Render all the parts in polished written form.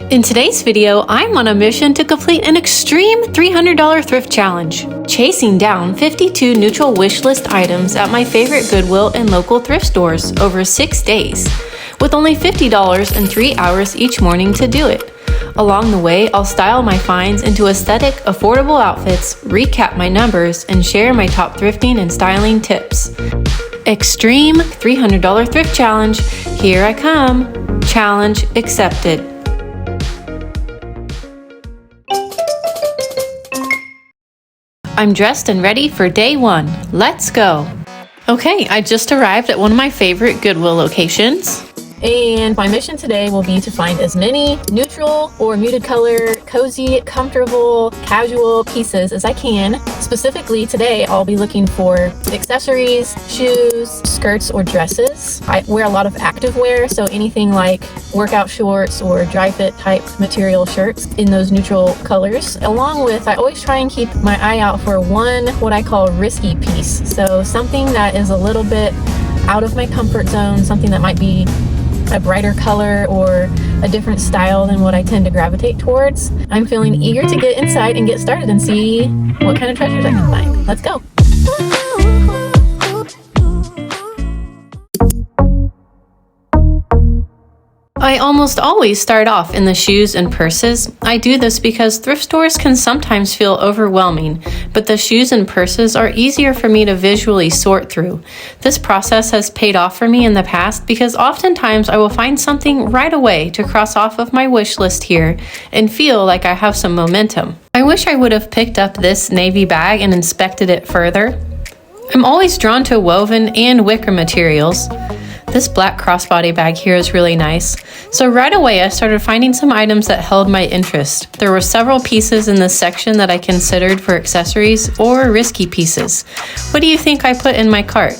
In today's video, I'm on a mission to complete an extreme $300 thrift challenge, chasing down 52 neutral wish list items at my favorite Goodwill and local thrift stores over 6 days, with only $50 and 3 hours each morning to do it. Along the way, I'll style my finds into aesthetic, affordable outfits, recap my numbers, and share my top thrifting and styling tips. Extreme $300 thrift challenge, here I come. Challenge accepted. I'm dressed and ready for day one. Let's go. Okay, I just arrived at one of my favorite Goodwill locations. And my mission today will be to find as many neutral or muted color, cozy, comfortable, casual pieces as I can. Specifically today, I'll be looking for accessories, shoes, skirts, or dresses. I wear a lot of active wear, so anything like workout shorts or dry fit type material shirts in those neutral colors. Along with, I always try and keep my eye out for what I call risky piece. So something that is a little bit out of my comfort zone, something that might be a brighter color or a different style than what I tend to gravitate towards. I'm feeling eager to get inside and get started and see what kind of treasures I can find. Let's go. I almost always start off in the shoes and purses. I do this because thrift stores can sometimes feel overwhelming, but the shoes and purses are easier for me to visually sort through. This process has paid off for me in the past because oftentimes I will find something right away to cross off of my wish list here and feel like I have some momentum. I wish I would have picked up this navy bag and inspected it further. I'm always drawn to woven and wicker materials. This black crossbody bag here is really nice. So right away I started finding some items that held my interest. There were several pieces in this section that I considered for accessories or risky pieces. What do you think I put in my cart?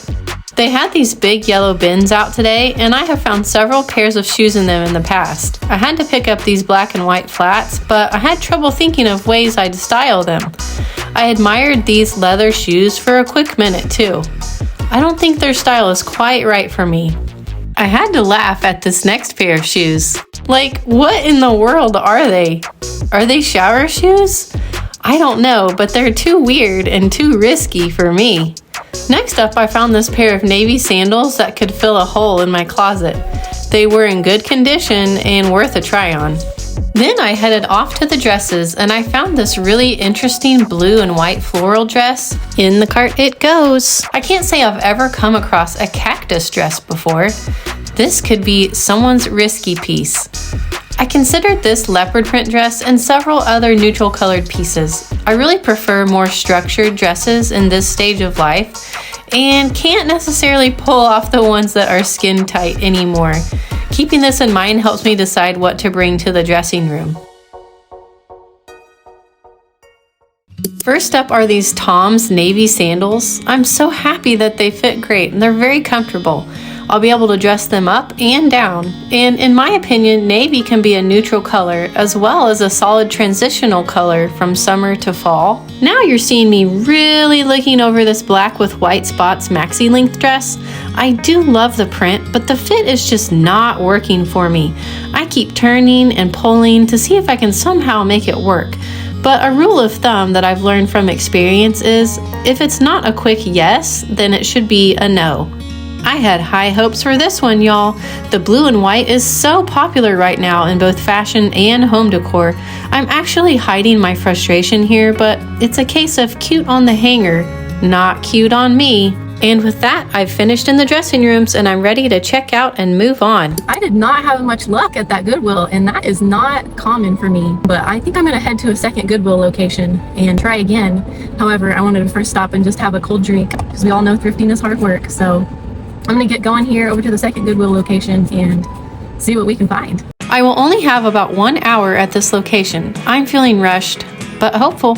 They had these big yellow bins out today, and I have found several pairs of shoes in them in the past. I had to pick up these black and white flats, but I had trouble thinking of ways I'd style them. I admired these leather shoes for a quick minute too. I don't think their style is quite right for me. I had to laugh at this next pair of shoes. Like, what in the world are they? Are they shower shoes? I don't know, but they're too weird and too risky for me. Next up, I found this pair of navy sandals that could fill a hole in my closet. They were in good condition and worth a try on. Then I headed off to the dresses and I found this really interesting blue and white floral dress. In the cart it goes. I can't say I've ever come across a cactus dress before. This could be someone's risky piece. I considered this leopard print dress and several other neutral colored pieces. I really prefer more structured dresses in this stage of life and can't necessarily pull off the ones that are skin tight anymore. Keeping this in mind helps me decide what to bring to the dressing room. First up are these Tom's navy sandals. I'm so happy that they fit great and they're very comfortable. I'll be able to dress them up and down. And in my opinion, navy can be a neutral color as well as a solid transitional color from summer to fall. Now you're seeing me really looking over this black with white spots maxi length dress. I do love the print, but the fit is just not working for me. I keep turning and pulling to see if I can somehow make it work. But a rule of thumb that I've learned from experience is, if it's not a quick yes, then it should be a no. I had high hopes for this one, y'all. The blue and white is so popular right now in both fashion and home decor. I'm actually hiding my frustration here, but it's a case of cute on the hanger, not cute on me. And with that, I've finished in the dressing rooms and I'm ready to check out and move on. I did not have much luck at that Goodwill, and that is not common for me, but I think I'm gonna head to a second Goodwill location and try again. However, I wanted to first stop and just have a cold drink because we all know thrifting is hard work. So I'm gonna get going here over to the second Goodwill location and see what we can find. I will only have about 1 hour at this location. I'm feeling rushed, but hopeful.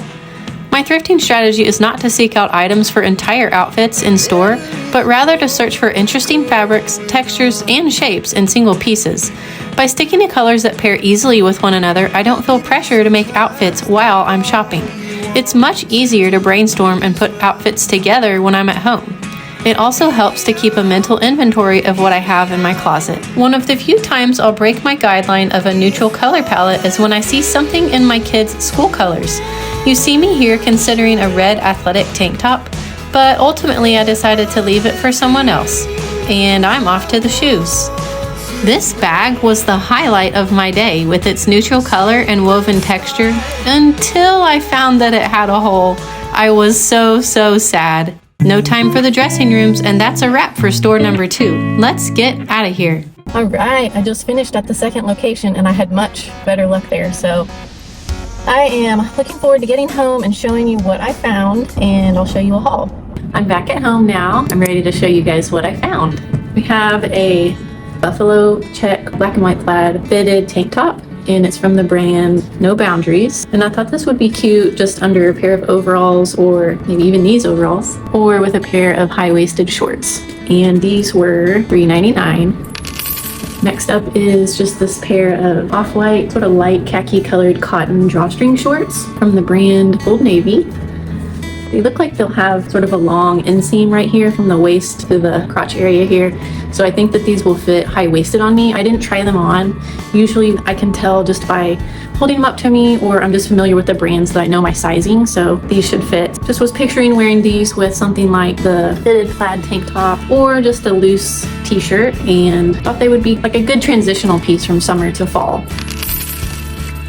My thrifting strategy is not to seek out items for entire outfits in store, but rather to search for interesting fabrics, textures, and shapes in single pieces. By sticking to colors that pair easily with one another, I don't feel pressure to make outfits while I'm shopping. It's much easier to brainstorm and put outfits together when I'm at home. It also helps to keep a mental inventory of what I have in my closet. One of the few times I'll break my guideline of a neutral color palette is when I see something in my kids' school colors. You see me here considering a red athletic tank top, but ultimately I decided to leave it for someone else. And I'm off to the shoes. This bag was the highlight of my day with its neutral color and woven texture until I found that it had a hole. I was so sad. No time for the dressing rooms, and that's a wrap for store number 2. Let's get out of here. All right, I just finished at the second location and I had much better luck there. So I am looking forward to getting home and showing you what I found, and I'll show you a haul. I'm back at home now. I'm ready to show you guys what I found. We have a buffalo check black and white plaid fitted tank top, and it's from the brand No Boundaries. And I thought this would be cute just under a pair of overalls, or maybe even these overalls, or with a pair of high-waisted shorts. And these were $3.99. Next up is just this pair of off-white, sort of light khaki colored cotton drawstring shorts from the brand Old Navy. They look like they'll have sort of a long inseam right here from the waist to the crotch area here. So I think that these will fit high-waisted on me. I didn't try them on. Usually I can tell just by holding them up to me, or I'm just familiar with the brands that I know my sizing, so these should fit. Just was picturing wearing these with something like the fitted plaid tank top or just a loose t-shirt, and thought they would be like a good transitional piece from summer to fall.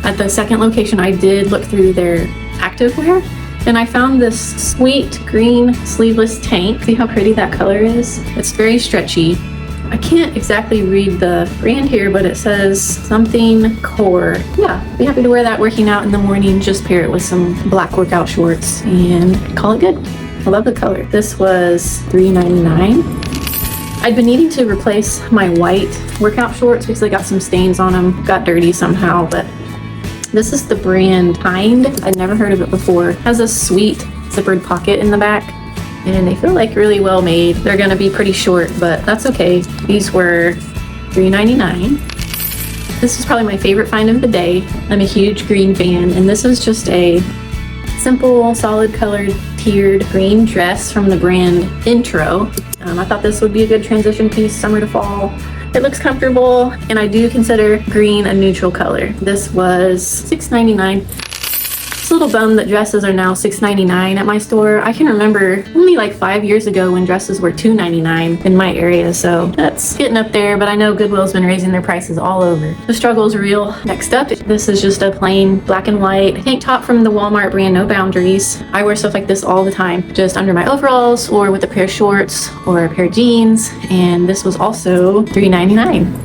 At the second location, I did look through their activewear, and I found this sweet green sleeveless tank. See how pretty that color is? It's very stretchy. I can't exactly read the brand here, but it says something core. Yeah, be happy to wear that working out in the morning. Just pair it with some black workout shorts and call it good. I love the color. This was $3.99. I'd been needing to replace my white workout shorts because they got some stains on them, got dirty somehow, but this is the brand Kind. I'd never heard of it before. It has a sweet zippered pocket in the back, and they feel like really well made. They're gonna be pretty short, but that's okay. These were $3.99. This is probably my favorite find of the day. I'm a huge green fan, and this is just a simple, solid colored, tiered green dress from the brand Intro. I thought this would be a good transition piece, summer to fall. It looks comfortable, and I do consider green a neutral color. This was $6.99. It's a little bummed that dresses are now $6.99 at my store. I can remember only like 5 years ago when dresses were $2.99 in my area, so that's getting up there, but I know Goodwill's been raising their prices all over. The struggle is real. Next up, this is just a plain black and white tank top from the Walmart brand No Boundaries. I wear stuff like this all the time, just under my overalls or with a pair of shorts or a pair of jeans, and this was also $3.99.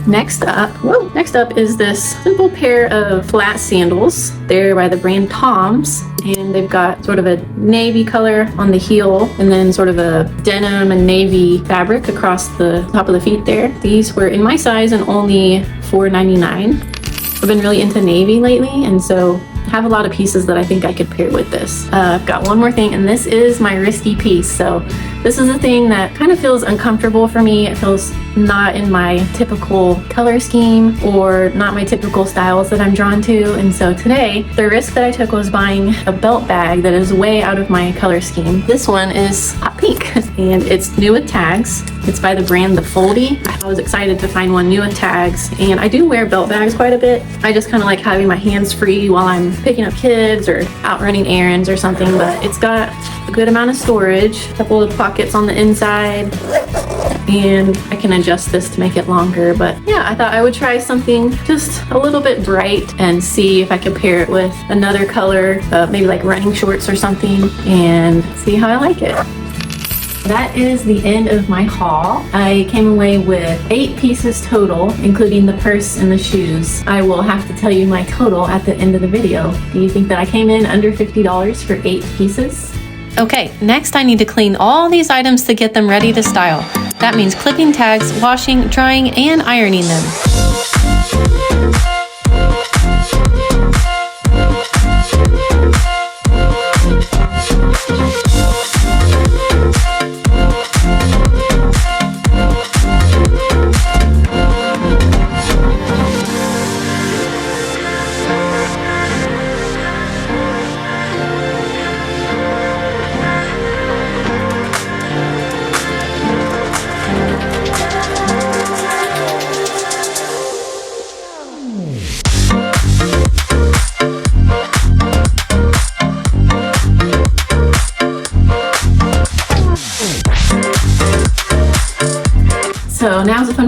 Next up is this simple pair of flat sandals. They're by the brand Tom's, and they've got sort of a navy color on the heel and then sort of a denim and navy fabric across the top of the feet there. These were in my size and only $4.99. I've been really into navy lately, and so I have a lot of pieces that I think I could pair with this. I've got one more thing, and this is my risky piece. So this is a thing that kind of feels uncomfortable for me. It feels not in my typical color scheme or not my typical styles that I'm drawn to. And so today, the risk that I took was buying a belt bag that is way out of my color scheme. This one is hot pink, and it's new with tags. It's by the brand The Foldy. I was excited to find one new with tags, and I do wear belt bags quite a bit. I just kind of like having my hands free while I'm picking up kids or out running errands or something, but it's got a good amount of storage, a couple of pockets on the inside, and I can adjust this to make it longer. But yeah, I thought I would try something just a little bit bright and see if I could pair it with another color, maybe like running shorts or something, and see how I like it. That is the end of my haul. I came away with 8 pieces total, including the purse and the shoes. I will have to tell you my total at the end of the video. Do you think that I came in under $50 for 8 pieces? Okay, next I need to clean all these items to get them ready to style. That means clipping tags, washing, drying, and ironing them.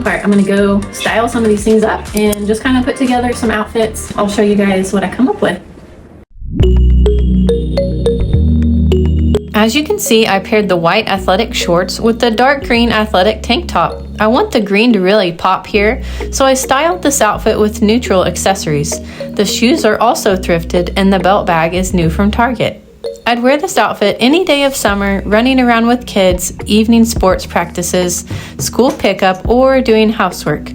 part. I'm gonna go style some of these things up and just kind of put together some outfits. I'll show you guys what I come up with. As you can see, I paired the white athletic shorts with the dark green athletic tank top. I want the green to really pop here, so I styled this outfit with neutral accessories. The shoes are also thrifted and the belt bag is new from Target. I'd wear this outfit any day of summer, running around with kids, evening sports practices, school pickup, or doing housework.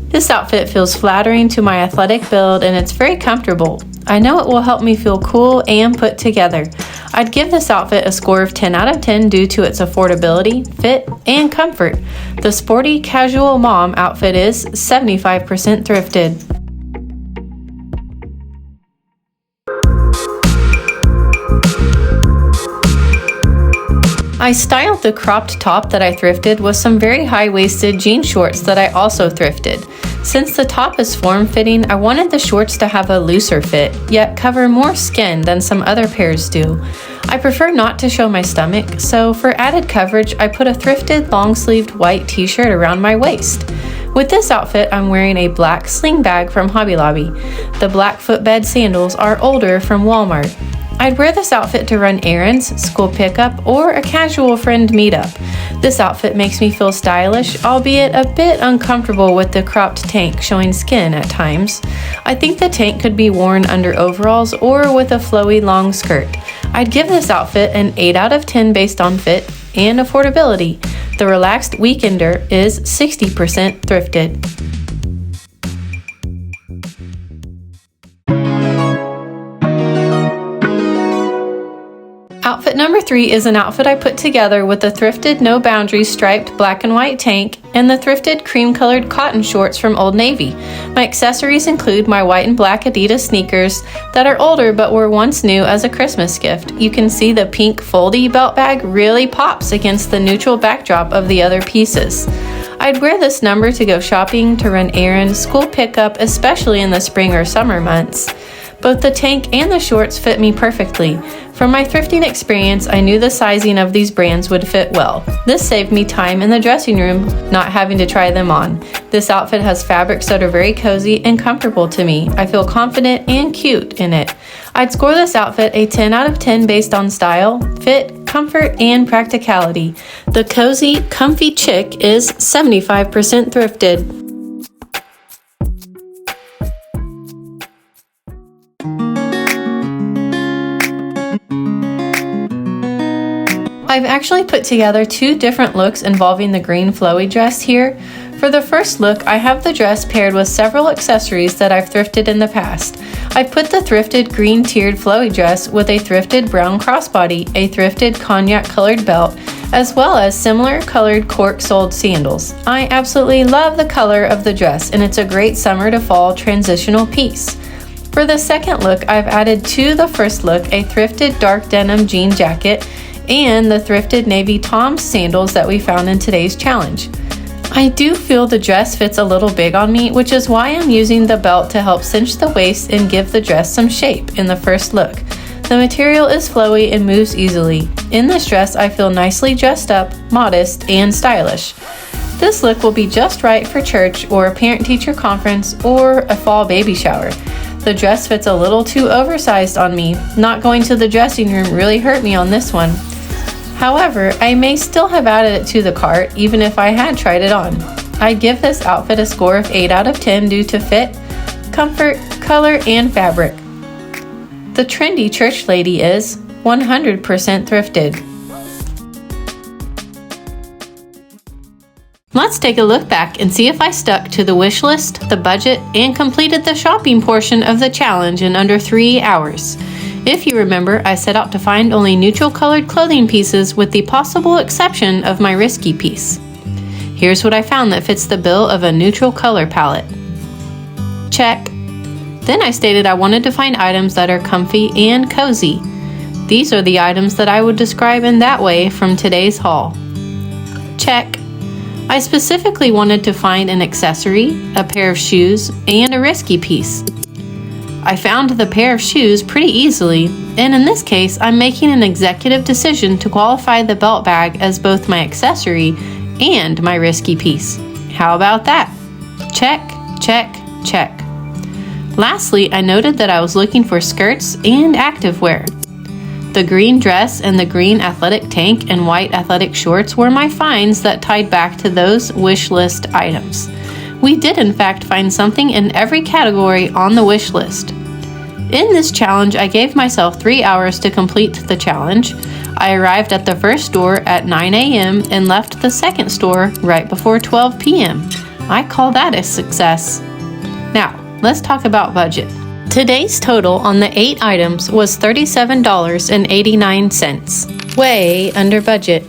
This outfit feels flattering to my athletic build and it's very comfortable. I know it will help me feel cool and put together. I'd give this outfit a score of 10 out of 10 due to its affordability, fit, and comfort. The sporty casual mom outfit is 75% thrifted. I styled the cropped top that I thrifted with some very high-waisted jean shorts that I also thrifted. Since the top is form-fitting, I wanted the shorts to have a looser fit, yet cover more skin than some other pairs do. I prefer not to show my stomach, so for added coverage, I put a thrifted long-sleeved white t-shirt around my waist. With this outfit, I'm wearing a black sling bag from Hobby Lobby. The black footbed sandals are older from Walmart. I'd wear this outfit to run errands, school pickup, or a casual friend meetup. This outfit makes me feel stylish, albeit a bit uncomfortable with the cropped tank showing skin at times. I think the tank could be worn under overalls or with a flowy long skirt. I'd give this outfit an 8 out of 10 based on fit and affordability. The relaxed weekender is 60% thrifted. Outfit number 3 is an outfit I put together with the thrifted No Boundaries striped black and white tank and the thrifted cream-colored cotton shorts from Old Navy. My accessories include my white and black Adidas sneakers that are older but were once new as a Christmas gift. You can see the pink foldy belt bag really pops against the neutral backdrop of the other pieces. I'd wear this number to go shopping, to run errands, school pickup, especially in the spring or summer months. Both the tank and the shorts fit me perfectly. From my thrifting experience, I knew the sizing of these brands would fit well. This saved me time in the dressing room, not having to try them on. This outfit has fabrics that are very cozy and comfortable to me. I feel confident and cute in it. I'd score this outfit a 10 out of 10 based on style, fit, comfort, and practicality. The cozy, comfy chick is 75% thrifted. I've actually put together 2 different looks involving the green flowy dress here. For the first look, I have the dress paired with several accessories that I've thrifted in the past. I put the thrifted green tiered flowy dress with a thrifted brown crossbody, a thrifted cognac colored belt, as well as similar colored cork-soled sandals. I absolutely love the color of the dress and it's a great summer to fall transitional piece. For the second look, I've added to the first look a thrifted dark denim jean jacket and the thrifted navy Tom's sandals that we found in today's challenge. I do feel the dress fits a little big on me, which is why I'm using the belt to help cinch the waist and give the dress some shape in the first look. The material is flowy and moves easily. In this dress, I feel nicely dressed up, modest, and stylish. This look will be just right for church or a parent-teacher conference or a fall baby shower. The dress fits a little too oversized on me. Not going to the dressing room really hurt me on this one. However, I may still have added it to the cart even if I had tried it on. I'd give this outfit a score of 8 out of 10 due to fit, comfort, color, and fabric. The trendy church lady is 100% thrifted. Let's take a look back and see if I stuck to the wish list, the budget, and completed the shopping portion of the challenge in under 3 hours. If you remember, I set out to find only neutral colored clothing pieces with the possible exception of my risky piece. Here's what I found that fits the bill of a neutral color palette. Check. Then I stated I wanted to find items that are comfy and cozy. These are the items that I would describe in that way from today's haul. Check. I specifically wanted to find an accessory, a pair of shoes, and a risky piece. I found the pair of shoes pretty easily, and in this case, I'm making an executive decision to qualify the belt bag as both my accessory and my risky piece. How about that? Check, check, check. Lastly, I noted that I was looking for skirts and activewear. The green dress and the green athletic tank and white athletic shorts were my finds that tied back to those wish list items. We did in fact find something in every category on the wish list. In this challenge, I gave myself 3 hours to complete the challenge. I arrived at the first store at 9 a.m. and left the second store right before 12 p.m. I call that a success. Now, let's talk about budget. Today's total on the 8 items was $37.89. Way under budget.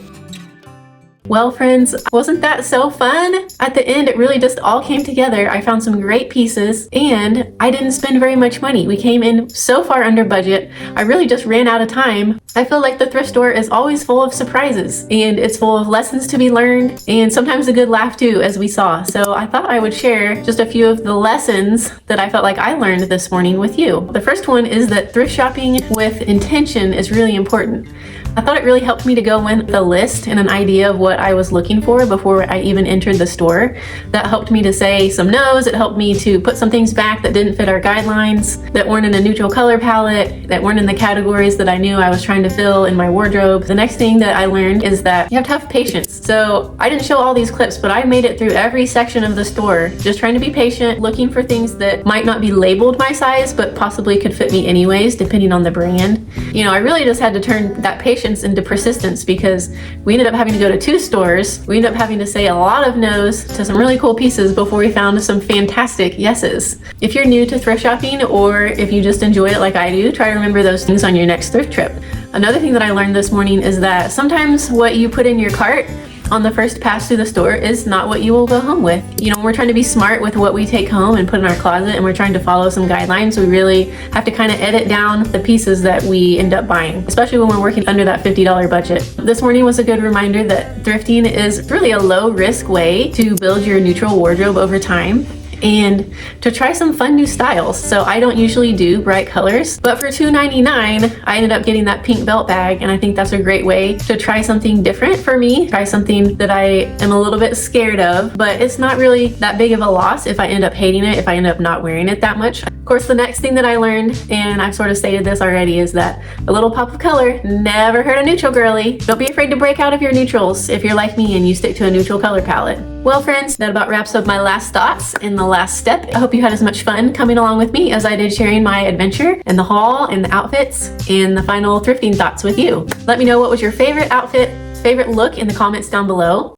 Well, friends, wasn't that so fun? At the end, it really just all came together. I found some great pieces and I didn't spend very much money. We came in so far under budget. I really just ran out of time. I feel like the thrift store is always full of surprises and it's full of lessons to be learned and sometimes a good laugh too, as we saw. So I thought I would share just a few of the lessons that I felt like I learned this morning with you. The first one is that thrift shopping with intention is really important. I thought it really helped me to go in with a list and an idea of what I was looking for before I even entered the store. That helped me to say some no's. It helped me to put some things back that didn't fit our guidelines, that weren't in a neutral color palette, that weren't in the categories that I knew I was trying to fill in my wardrobe. The next thing that I learned is that you have to have patience. So I didn't show all these clips, but I made it through every section of the store, just trying to be patient, looking for things that might not be labeled my size, but possibly could fit me anyways, depending on the brand. You know, I really just had to turn that patience into persistence because we ended up having to go to 2 stores. We ended up having to say a lot of no's to some really cool pieces before we found some fantastic yeses. If you're new to thrift shopping or if you just enjoy it like I do, try to remember those things on your next thrift trip. Another thing that I learned this morning is that sometimes what you put in your cart on the first pass through the store is not what you will go home with. You know, when we're trying to be smart with what we take home and put in our closet and we're trying to follow some guidelines, we really have to kind of edit down the pieces that we end up buying, especially when we're working under that $50 budget. This morning was a good reminder that thrifting is really a low risk way to build your neutral wardrobe over time and to try some fun new styles. So I don't usually do bright colors, but for $2.99, I ended up getting that pink belt bag, and I think that's a great way to try something different for me, try something that I am a little bit scared of, but it's not really that big of a loss if I end up hating it, if I end up not wearing it that much. Of course, the next thing that I learned, and I've sort of stated this already, is that a little pop of color never hurt a neutral girly. Don't be afraid to break out of your neutrals if you're like me and you stick to a neutral color palette. Well, friends, that about wraps up my last thoughts in the last step. I hope you had as much fun coming along with me as I did sharing my adventure and the haul and the outfits and the final thrifting thoughts with you. Let me know what was your favorite outfit, favorite look in the comments down below.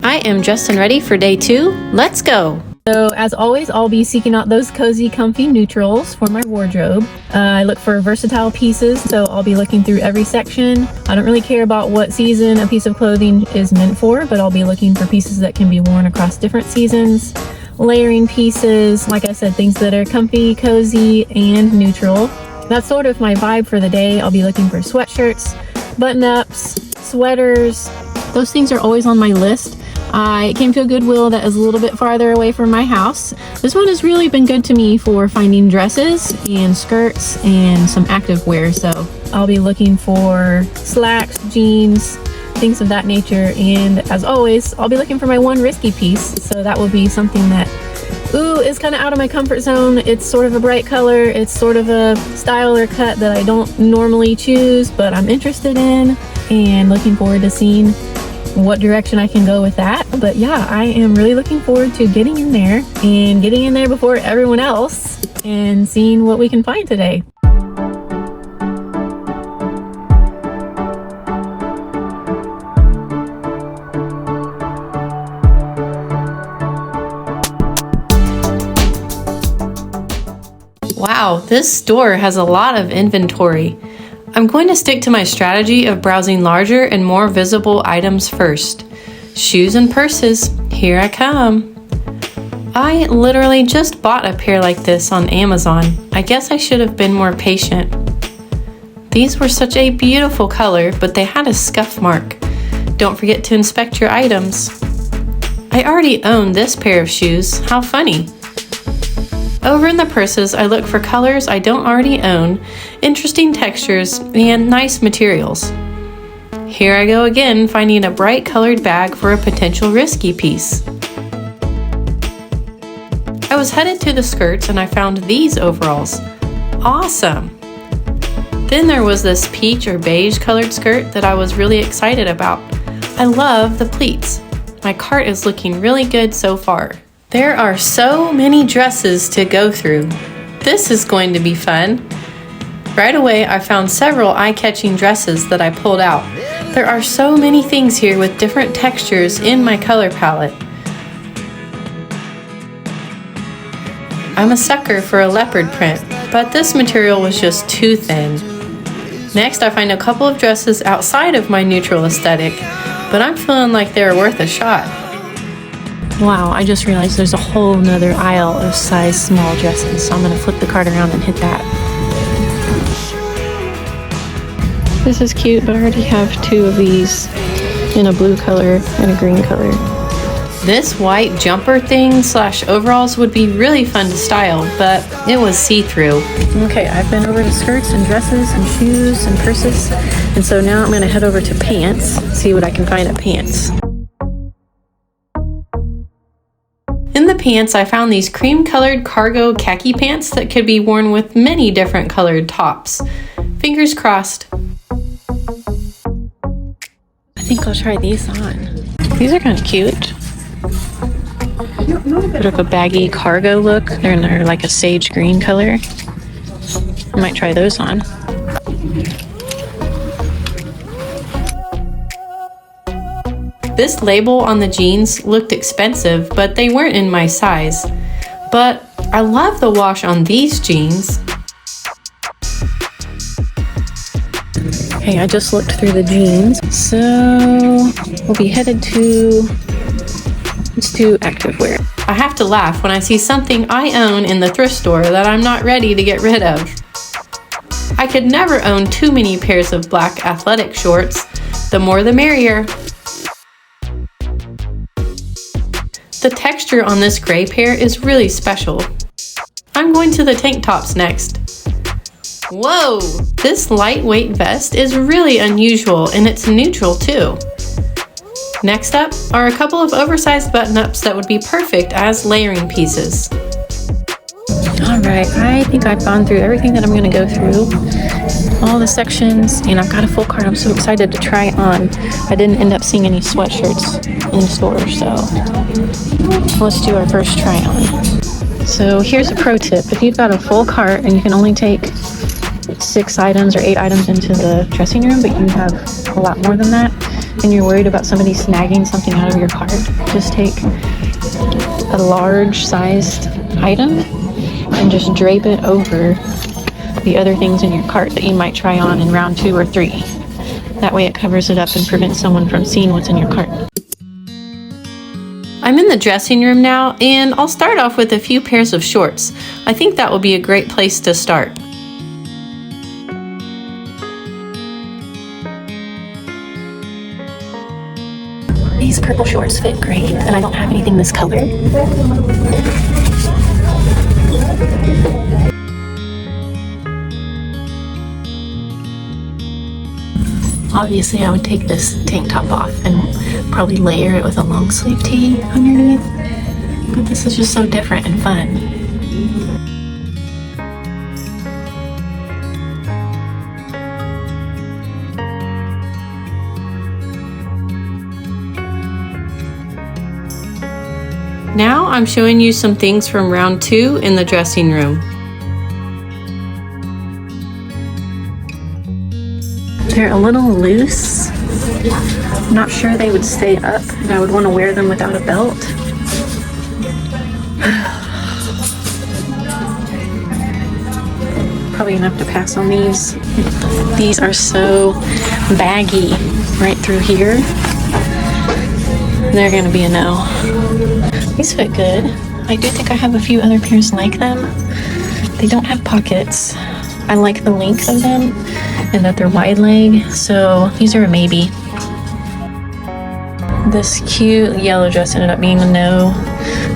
I am dressed and ready for day 2. Let's go! So as always, I'll be seeking out those cozy, comfy neutrals for my wardrobe. I look for versatile pieces, so I'll be looking through every section. I don't really care about what season a piece of clothing is meant for, but I'll be looking for pieces that can be worn across different seasons. Layering pieces, like I said, things that are comfy, cozy, and neutral. That's sort of my vibe for the day. I'll be looking for sweatshirts, button-ups, sweaters. Those things are always on my list. I came to a Goodwill that is a little bit farther away from my house. This one has really been good to me for finding dresses and skirts and some active wear. So I'll be looking for slacks, jeans, things of that nature. And as always, I'll be looking for my one risky piece. So that will be something that, is kind of out of my comfort zone. It's sort of a bright color. It's sort of a style or cut that I don't normally choose, but I'm interested in and looking forward to seeing what direction I can go with that. But yeah, I am really looking forward to getting in there and getting in there before everyone else and seeing what we can find today. Wow, this store has a lot of inventory. I'm going to stick to my strategy of browsing larger and more visible items first. Shoes and purses, here I come. I literally just bought a pair like this on Amazon. I guess I should have been more patient. These were such a beautiful color, but they had a scuff mark. Don't forget to inspect your items. I already own this pair of shoes. How funny. Over in the purses, I look for colors I don't already own, interesting textures, and nice materials. Here I go again, finding a bright colored bag for a potential risky piece. I was headed to the skirts and I found these overalls. Awesome! Then there was this peach or beige colored skirt that I was really excited about. I love the pleats. My cart is looking really good so far. There are so many dresses to go through. This is going to be fun. Right away, I found several eye-catching dresses that I pulled out. There are so many things here with different textures in my color palette. I'm a sucker for a leopard print, but this material was just too thin. Next, I find a couple of dresses outside of my neutral aesthetic, but I'm feeling like they're worth a shot. Wow, I just realized there's a whole nother aisle of size small dresses, so I'm gonna flip the cart around and hit that. This is cute, but I already have two of these in a blue color and a green color. This white jumper thing slash overalls would be really fun to style, but it was see-through. Okay, I've been over to skirts and dresses and shoes and purses, and so now I'm gonna head over to pants, see what I can find at pants. In the pants, I found these cream-colored cargo khaki pants that could be worn with many different colored tops. Fingers crossed. I think I'll try these on. These are kind of cute. Bit of a baggy cargo look. They're like a sage green color. I might try those on. This label on the jeans looked expensive, but they weren't in my size. But I love the wash on these jeans. Okay, I just looked through the jeans. So we'll be headed to, let's do activewear. I have to laugh when I see something I own in the thrift store that I'm not ready to get rid of. I could never own too many pairs of black athletic shorts. The more the merrier. The texture on this gray pair is really special. I'm going to the tank tops next. Whoa! This lightweight vest is really unusual and it's neutral too. Next up are a couple of oversized button-ups that would be perfect as layering pieces. Alright, I think I've gone through everything that I'm going to go through. All the sections, and I've got a full cart. I'm so excited to try on. I didn't end up seeing any sweatshirts in store, so let's do our first try on. So here's a pro tip. If you've got a full cart and you can only take 6 items or 8 items into the dressing room, but you have a lot more than that, and you're worried about somebody snagging something out of your cart, just take a large sized item and just drape it over the other things in your cart that you might try on in round 2 or 3. That way it covers it up and prevents someone from seeing what's in your cart. I'm in the dressing room now, and I'll start off with a few pairs of shorts. I think that will be a great place to start. These purple shorts fit great, and I don't have anything this color. Obviously, I would take this tank top off and probably layer it with a long sleeve tee underneath, but this is just so different and fun. Now I'm showing you some things from round 2 in the dressing room. They're a little loose. I'm not sure they would stay up, and I would want to wear them without a belt. Probably enough to pass on these. These are so baggy right through here. They're gonna be a no. These fit good. I do think I have a few other pairs like them. They don't have pockets. I like the length of them and that they're wide leg, so these are a maybe. This cute yellow dress ended up being a no.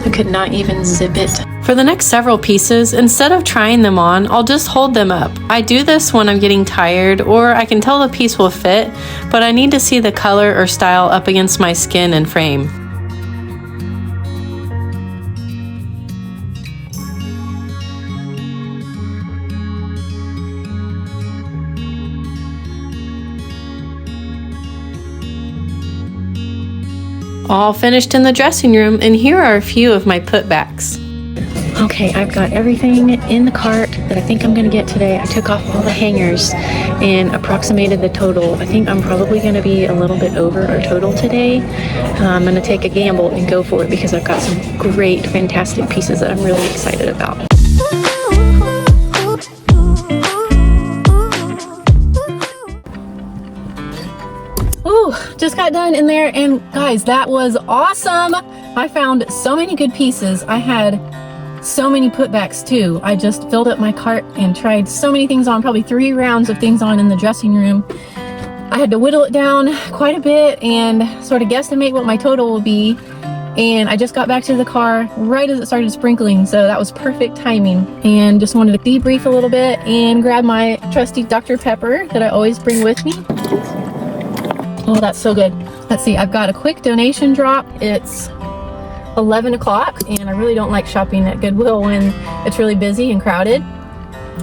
I could not even zip it. For the next several pieces, instead of trying them on, I'll just hold them up. I do this when I'm getting tired, or I can tell the piece will fit, but I need to see the color or style up against my skin and frame. All finished in the dressing room, and here are a few of my putbacks. Okay, I've got everything in the cart that I think I'm going to get today. I took off all the hangers and approximated the total. I think I'm probably going to be a little bit over our total today. I'm going to take a gamble and go for it because I've got some great, fantastic pieces that I'm really excited about. Ooh, just got done in there, and guys, that was awesome. I found so many good pieces. I had so many putbacks too. I just filled up my cart and tried so many things on, probably 3 rounds of things on in the dressing room. I had to whittle it down quite a bit and sort of guesstimate what my total will be. And I just got back to the car right as it started sprinkling, so that was perfect timing. And just wanted to debrief a little bit and grab my trusty Dr. Pepper that I always bring with me. Oh, that's so good. Let's see, I've got a quick donation drop. It's 11 o'clock, and I really don't like shopping at Goodwill when it's really busy and crowded.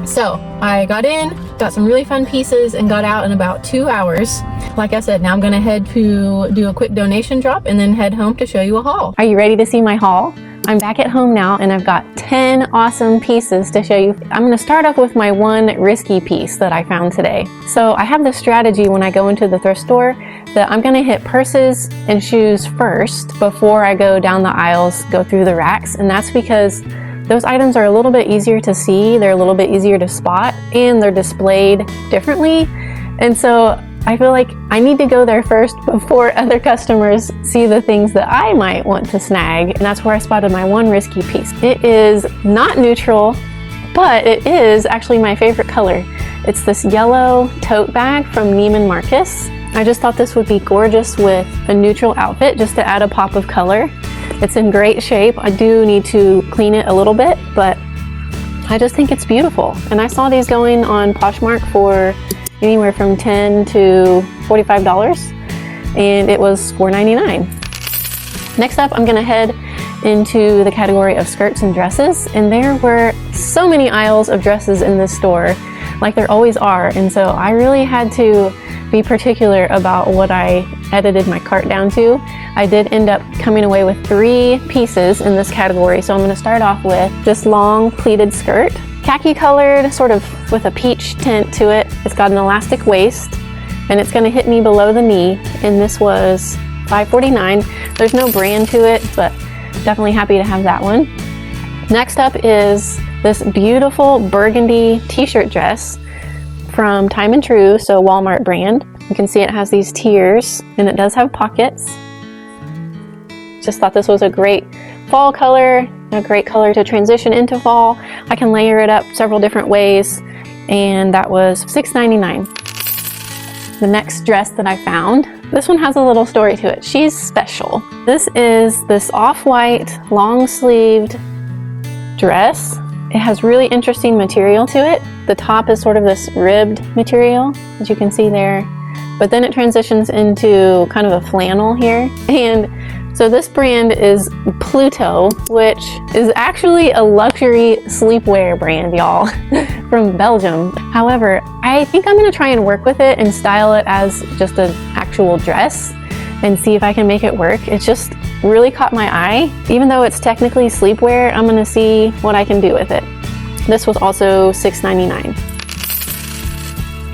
So I got in, got some really fun pieces, and got out in about 2 hours. Like I said, now I'm gonna head to do a quick donation drop and then head home to show you a haul. Are you ready to see my haul? I'm back at home now, and I've got 10 awesome pieces to show you. I'm gonna start off with my one risky piece that I found today. So I have this strategy when I go into the thrift store that I'm gonna hit purses and shoes first before I go down the aisles, go through the racks, and that's because those items are a little bit easier to see, they're a little bit easier to spot, and they're displayed differently. And so I feel like I need to go there first before other customers see the things that I might want to snag. And that's where I spotted my one risky piece. It is not neutral, but it is actually my favorite color. It's this yellow tote bag from Neiman Marcus. I just thought this would be gorgeous with a neutral outfit just to add a pop of color. It's in great shape. I do need to clean it a little bit, but I just think it's beautiful. And I saw these going on Poshmark for anywhere from $10 to $45, and it was $4.99. Next up, I'm gonna head into the category of skirts and dresses, and there were so many aisles of dresses in this store, like there always are, and so I really had to be particular about what I edited my cart down to. I did end up coming away with 3 pieces in this category, so I'm gonna start off with this long pleated skirt. Khaki colored, sort of with a peach tint to it. It's got an elastic waist, and it's gonna hit me below the knee, and this was $5.49. There's no brand to it, but definitely happy to have that one. Next up is this beautiful burgundy t-shirt dress from Time and True, so Walmart brand. You can see it has these tiers, and it does have pockets. Just thought this was a great fall color, a great color to transition into fall. I can layer it up several different ways, and that was $6.99. The next dress that I found, this one has a little story to it. She's special. This is this off-white, long-sleeved dress. It has really interesting material to it. The top is sort of this ribbed material, as you can see there, but then it transitions into kind of a flannel here. And so this brand is Pluto, which is actually a luxury sleepwear brand, y'all, from Belgium. However, I think I'm gonna try and work with it and style it as just an actual dress and see if I can make it work. It just really caught my eye. Even though it's technically sleepwear, I'm gonna see what I can do with it. This was also $6.99.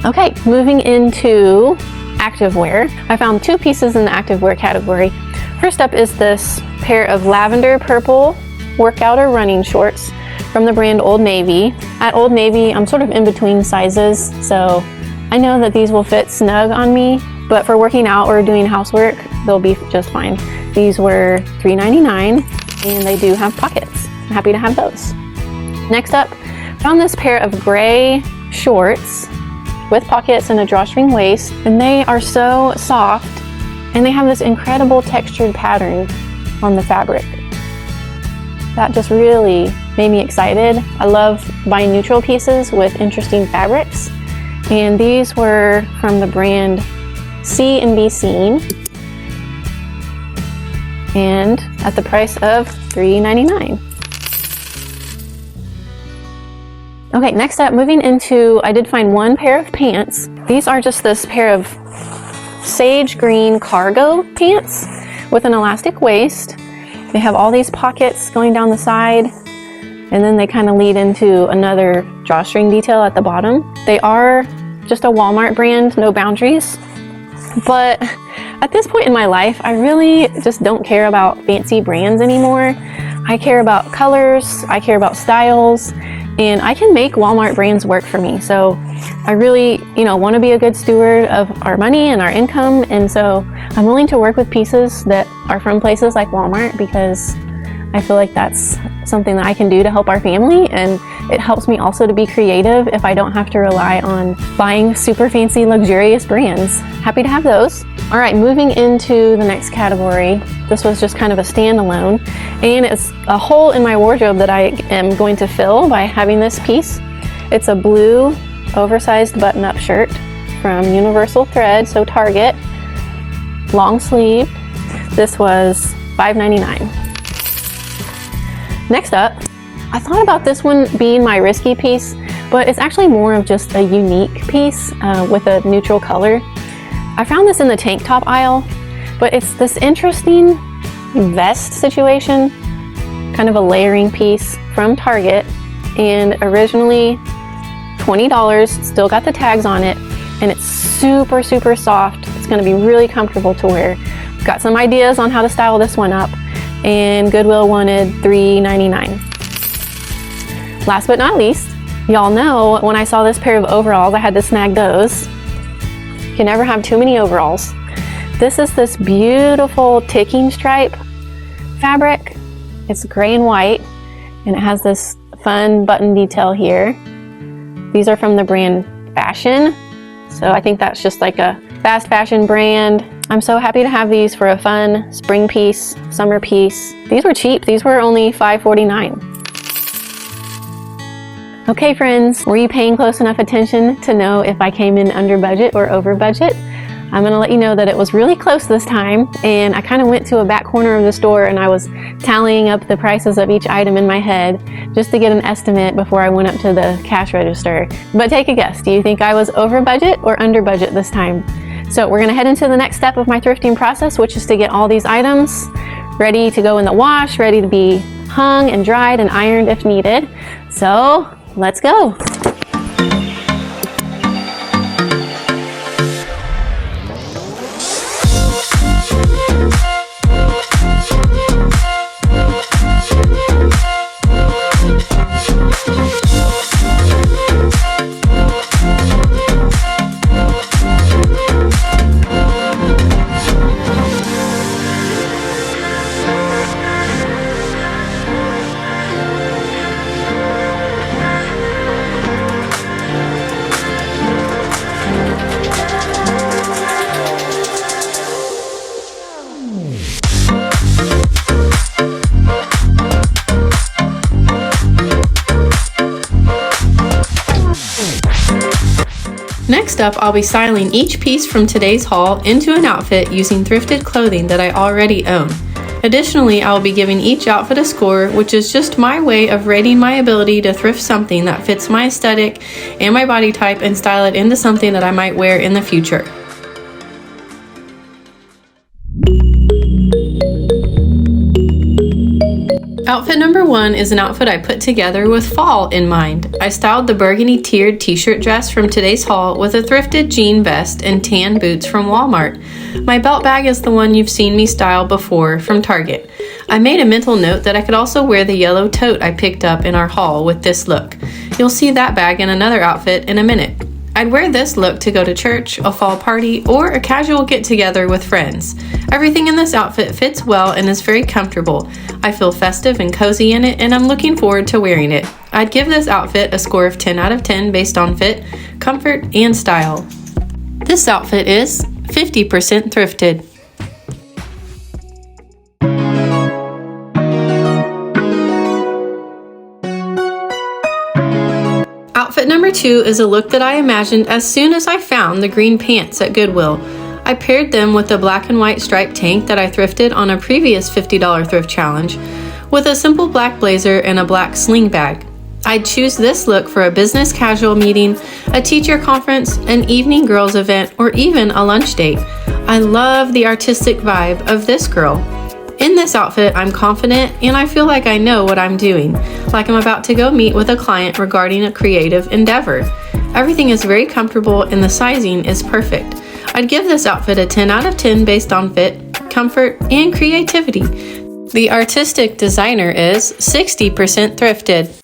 Okay, moving into activewear. I found 2 pieces in the activewear category. First up is this pair of lavender purple workout or running shorts from the brand Old Navy. At Old Navy, I'm sort of in between sizes, so I know that these will fit snug on me, but for working out or doing housework, they'll be just fine. These were $3.99, and they do have pockets. I'm happy to have those. Next up, found this pair of gray shorts with pockets and a drawstring waist, and they are so soft, and they have this incredible textured pattern on the fabric. That just really made me excited. I love buying neutral pieces with interesting fabrics. And these were from the brand See and Be Seen. And at the price of $3.99. Okay, next up, moving into, I did find one pair of pants. These are just this pair of sage green cargo pants with an elastic waist. They have all these pockets going down the side, and then they kind of lead into another drawstring detail at the bottom. They are just a Walmart brand, no boundaries. But at this point in my life, I really just don't care about fancy brands anymore. I care about colors, I care about styles, and I can make Walmart brands work for me. So I really, want to be a good steward of our money and our income. And so I'm willing to work with pieces that are from places like Walmart because I feel like that's something that I can do to help our family. And it helps me also to be creative if I don't have to rely on buying super fancy, luxurious brands. Happy to have those. All right, moving into the next category. This was just kind of a standalone, and it's a hole in my wardrobe that I am going to fill by having this piece. It's a blue oversized button-up shirt from Universal Thread, so Target, long sleeve. This was $5.99. Next up, I thought about this one being my risky piece, but it's actually more of just a unique piece with a neutral color. I found this in the tank top aisle, but it's this interesting vest situation, kind of a layering piece from Target, and originally $20, still got the tags on it, and it's super, super soft. It's gonna be really comfortable to wear. Got some ideas on how to style this one up, and Goodwill wanted $3.99. Last but not least, y'all know when I saw this pair of overalls, I had to snag those. You can never have too many overalls. This is this beautiful ticking stripe fabric. It's gray and white, and it has this fun button detail here. These are from the brand Fashion, so I think that's just like a fast fashion brand. I'm so happy to have these for a fun spring piece, summer piece. These were cheap. These were only $5.49. Okay, friends, were you paying close enough attention to know if I came in under budget or over budget? I'm gonna let you know that it was really close this time, and I kind of went to a back corner of the store and I was tallying up the prices of each item in my head just to get an estimate before I went up to the cash register. But take a guess, do you think I was over budget or under budget this time? So we're gonna head into the next step of my thrifting process, which is to get all these items ready to go in the wash, ready to be hung and dried and ironed if needed. So let's go. Next up, I'll be styling each piece from today's haul into an outfit using thrifted clothing that I already own. Additionally, I'll be giving each outfit a score, which is just my way of rating my ability to thrift something that fits my aesthetic and my body type and style it into something that I might wear in the future. Outfit number 1 is an outfit I put together with fall in mind. I styled the burgundy tiered t-shirt dress from today's haul with a thrifted jean vest and tan boots from Walmart. My belt bag is the one you've seen me style before from Target. I made a mental note that I could also wear the yellow tote I picked up in our haul with this look. You'll see that bag in another outfit in a minute. I'd wear this look to go to church, a fall party, or a casual get-together with friends. Everything in this outfit fits well and is very comfortable. I feel festive and cozy in it, and I'm looking forward to wearing it. I'd give this outfit a score of 10 out of 10 based on fit, comfort, and style. This outfit is 50% thrifted. Outfit number 2 is a look that I imagined as soon as I found the green pants at Goodwill. I paired them with the black and white striped tank that I thrifted on a previous $50 thrift challenge with a simple black blazer and a black sling bag. I'd choose this look for a business casual meeting, a teacher conference, an evening girls event, or even a lunch date. I love the artistic vibe of this girl. In this outfit, I'm confident and I feel like I know what I'm doing, like I'm about to go meet with a client regarding a creative endeavor. Everything is very comfortable and the sizing is perfect. I'd give this outfit a 10 out of 10 based on fit, comfort, and creativity. The artistic designer is 60% thrifted.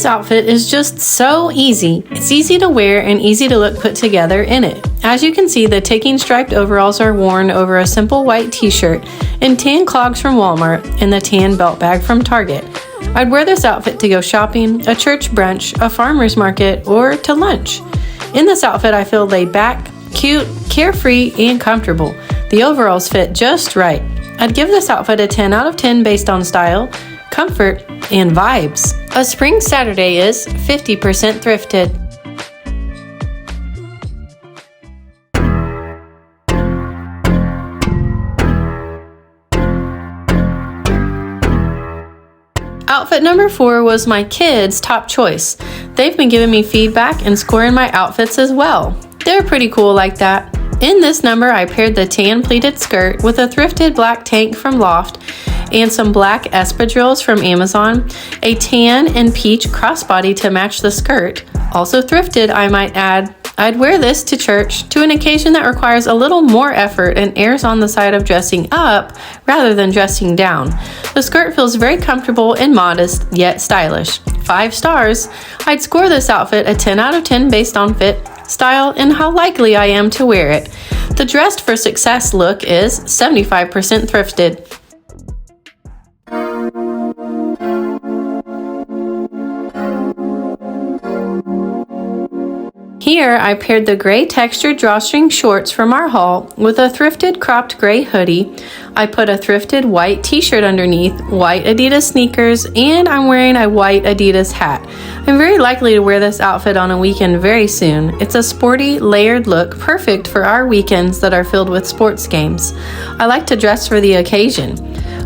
This outfit is just so easy. It's easy to wear and easy to look put together in it. As you can see, the taking striped overalls are worn over a simple white t-shirt and tan clogs from Walmart and the tan belt bag from Target. I'd wear this outfit to go shopping, a church brunch, a farmer's market, or to lunch. In this outfit, I feel laid back, cute, carefree, and comfortable. The overalls fit just right. I'd give this outfit a 10 out of 10 based on style, comfort, and vibes. A spring Saturday is 50% thrifted. Outfit number 4 was my kids' top choice. They've been giving me feedback and scoring my outfits as well. They're pretty cool like that. In this number, I paired the tan pleated skirt with a thrifted black tank from Loft and some black espadrilles from Amazon, a tan and peach crossbody to match the skirt. Also thrifted, I might add. I'd wear this to church, to an occasion that requires a little more effort and errs on the side of dressing up rather than dressing down. The skirt feels very comfortable and modest, yet stylish. 5 stars. I'd score this outfit a 10 out of 10 based on fit, style, and how likely I am to wear it. The dressed for success look is 75% thrifted. Here, I paired the gray textured drawstring shorts from our haul with a thrifted cropped gray hoodie. I put a thrifted white t-shirt underneath, white Adidas sneakers, and I'm wearing a white Adidas hat. I'm very likely to wear this outfit on a weekend very soon. It's a sporty, layered look, perfect for our weekends that are filled with sports games. I like to dress for the occasion.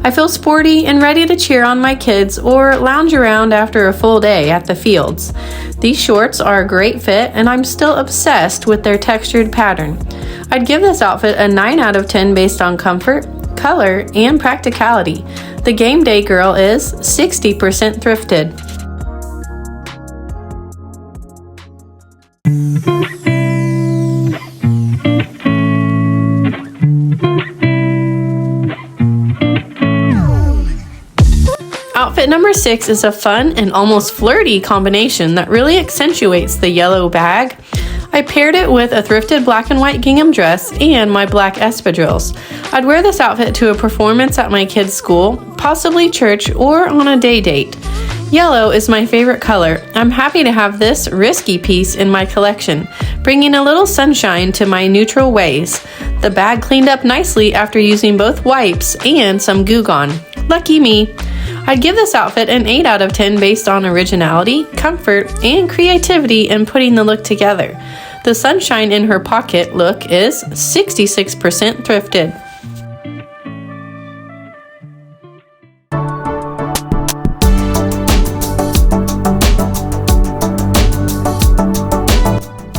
I feel sporty and ready to cheer on my kids or lounge around after a full day at the fields. These shorts are a great fit and I'm still obsessed with their textured pattern. I'd give this outfit a 9 out of 10 based on comfort, color, and practicality. The game day girl is 60% thrifted. Outfit number 6 is a fun and almost flirty combination that really accentuates the yellow bag. I paired it with a thrifted black and white gingham dress and my black espadrilles. I'd wear this outfit to a performance at my kids' school, possibly church, or on a day date. Yellow is my favorite color. I'm happy to have this risky piece in my collection, bringing a little sunshine to my neutral ways. The bag cleaned up nicely after using both wipes and some Goo Gone. Lucky me. I'd give this outfit an 8 out of 10 based on originality, comfort, and creativity in putting the look together. The sunshine in her pocket look is 66% thrifted.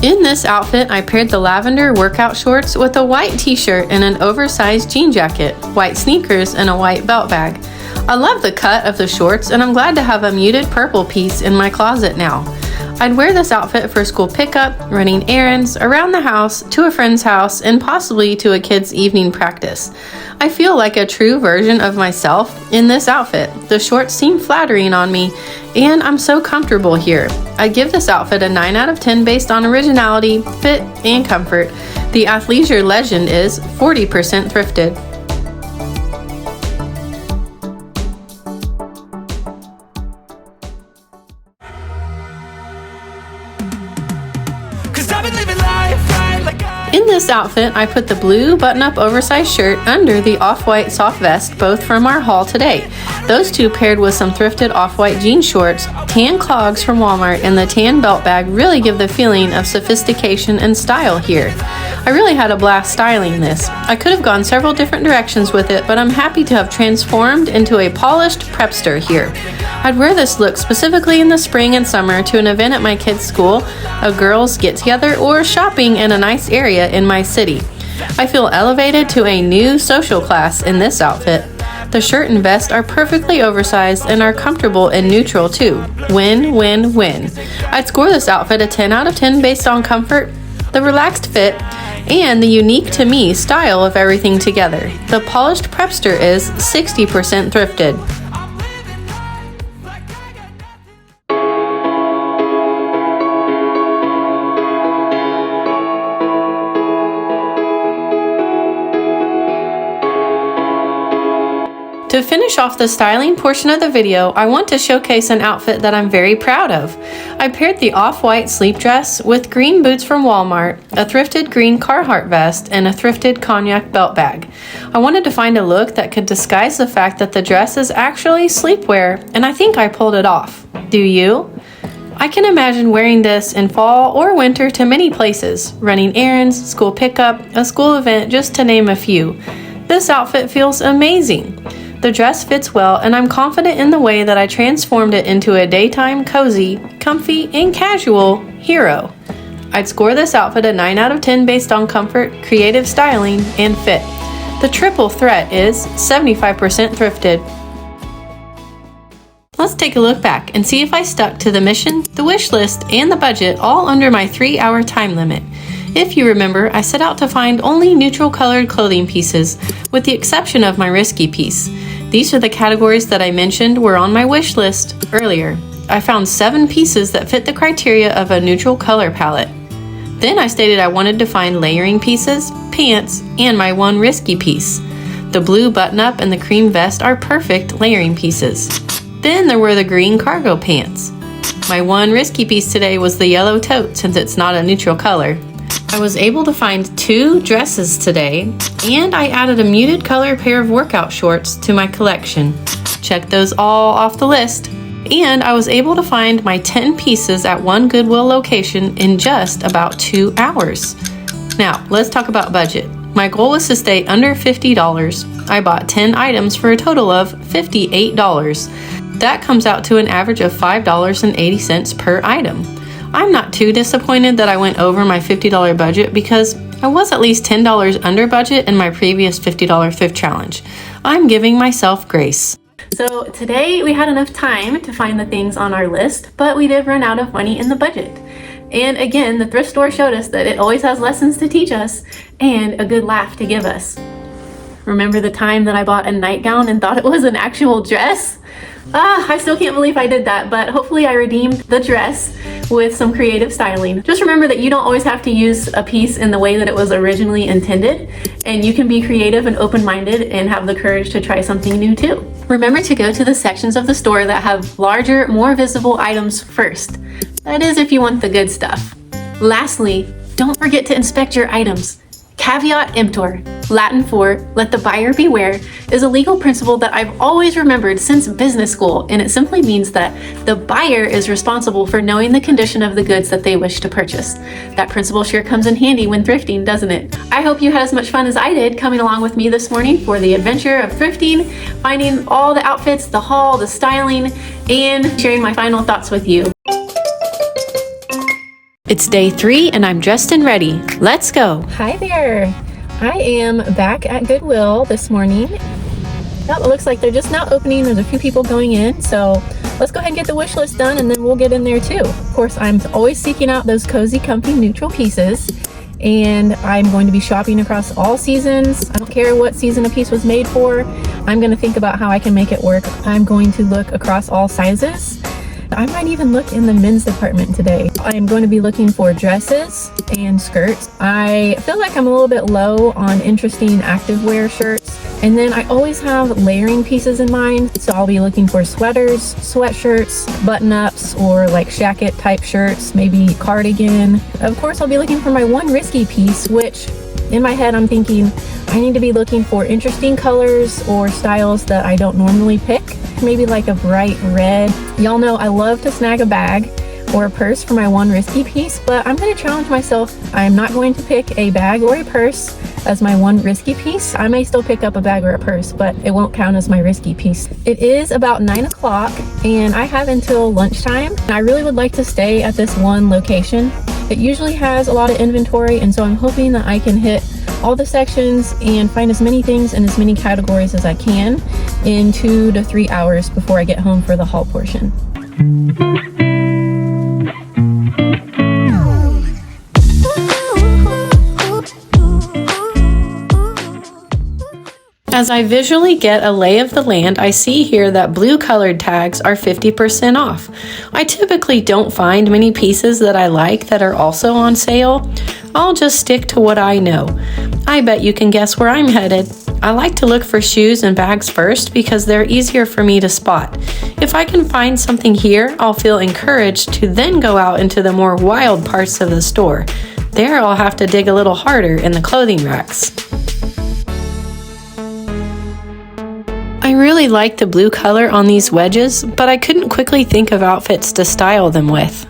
In this outfit, I paired the lavender workout shorts with a white t-shirt and an oversized jean jacket, white sneakers, and a white belt bag. I love the cut of the shorts and I'm glad to have a muted purple piece in my closet now. I'd wear this outfit for school pickup, running errands, around the house, to a friend's house, and possibly to a kid's evening practice. I feel like a true version of myself in this outfit. The shorts seem flattering on me and I'm so comfortable here. I give this outfit a 9 out of 10 based on originality, fit, and comfort. The athleisure legend is 40% thrifted. In this outfit, I put the blue button-up oversized shirt under the off-white soft vest, both from our haul today. Those two paired with some thrifted off-white jean shorts, tan clogs from Walmart, and the tan belt bag really give the feeling of sophistication and style here. I really had a blast styling this. I could have gone several different directions with it, but I'm happy to have transformed into a polished prepster here. I'd wear this look specifically in the spring and summer to an event at my kids' school, a girls' get-together, or shopping in a nice area in my city. I feel elevated to a new social class in this outfit. The shirt and vest are perfectly oversized and are comfortable and neutral too. Win, win, win. I'd score this outfit a 10 out of 10 based on comfort, the relaxed fit, and the unique to me style of everything together. The polished prepster is 60% thrifted. To finish off the styling portion of the video, I want to showcase an outfit that I'm very proud of. I paired the off-white sleep dress with green boots from Walmart, a thrifted green Carhartt vest, and a thrifted cognac belt bag. I wanted to find a look that could disguise the fact that the dress is actually sleepwear, and I think I pulled it off. Do you? I can imagine wearing this in fall or winter to many places, running errands, school pickup, a school event, just to name a few. This outfit feels amazing. The dress fits well, and I'm confident in the way that I transformed it into a daytime, cozy, comfy, and casual hero. I'd score this outfit a 9 out of 10 based on comfort, creative styling, and fit. The triple threat is 75% thrifted. Let's take a look back and see if I stuck to the mission, the wish list, and the budget all under my 3-hour time limit. If you remember, I set out to find only neutral colored clothing pieces, with the exception of my risky piece. These are the categories that I mentioned were on my wish list earlier. I found 7 pieces that fit the criteria of a neutral color palette. Then I stated I wanted to find layering pieces, pants, and my one risky piece. The blue button-up and the cream vest are perfect layering pieces. Then there were the green cargo pants. My one risky piece today was the yellow tote, since it's not a neutral color. I was able to find 2 dresses today, and I added a muted color pair of workout shorts to my collection. Check those all off the list. And I was able to find my 10 pieces at one Goodwill location in just about 2 hours. Now, let's talk about budget. My goal was to stay under $50. I bought 10 items for a total of $58. That comes out to an average of $5.80 per item. I'm not too disappointed that I went over my $50 budget because I was at least $10 under budget in my previous $50 thrift challenge. I'm giving myself grace. So today we had enough time to find the things on our list, but we did run out of money in the budget. And again, the thrift store showed us that it always has lessons to teach us and a good laugh to give us. Remember the time that I bought a nightgown and thought it was an actual dress? I still can't believe I did that, but hopefully I redeemed the dress with some creative styling. Just remember that you don't always have to use a piece in the way that it was originally intended, and you can be creative and open-minded and have the courage to try something new too. Remember to go to the sections of the store that have larger, more visible items first. That is if you want the good stuff. Lastly, don't forget to inspect your items. Caveat emptor, Latin for let the buyer beware, is a legal principle that I've always remembered since business school, and it simply means that the buyer is responsible for knowing the condition of the goods that they wish to purchase. That principle sure comes in handy when thrifting, doesn't it? I hope you had as much fun as I did coming along with me this morning for the adventure of thrifting, finding all the outfits, the haul, the styling, and sharing my final thoughts with you. It's day 3 and I'm dressed and ready. Let's go. Hi there. I am back at Goodwill this morning. Well, it looks like they're just now opening. There's a few people going in, so let's go ahead and get the wish list done and then we'll get in there too. Of course, I'm always seeking out those cozy, comfy, neutral pieces, and I'm going to be shopping across all seasons. I don't care what season a piece was made for. I'm going to think about how I can make it work. I'm going to look across all sizes. I might even look in the men's department today. I am going to be looking for dresses and skirts. I feel like I'm a little bit low on interesting activewear shirts. And then I always have layering pieces in mind. So I'll be looking for sweaters, sweatshirts, button-ups, or like jacket type shirts, maybe cardigan. Of course, I'll be looking for my one risky piece, which in my head I'm thinking I need to be looking for interesting colors or styles that I don't normally pick. Maybe like a bright red. Y'all know I love to snag a bag or a purse for my one risky piece, but I'm going to challenge myself. I'm not going to pick a bag or a purse as my one risky piece. I may still pick up a bag or a purse, but it won't count as my risky piece. It is about 9 o'clock and I have until lunchtime. I really would like to stay at this one location. It usually has a lot of inventory, and so I'm hoping that I can hit all the sections and find as many things in as many categories as I can in 2 to 3 hours before I get home for the haul portion. As I visually get a lay of the land, I see here that blue colored tags are 50% off. I typically don't find many pieces that I like that are also on sale. I'll just stick to what I know. I bet you can guess where I'm headed. I like to look for shoes and bags first because they're easier for me to spot. If I can find something here, I'll feel encouraged to then go out into the more wild parts of the store. There I'll have to dig a little harder in the clothing racks. I really like the blue color on these wedges, but I couldn't quickly think of outfits to style them with.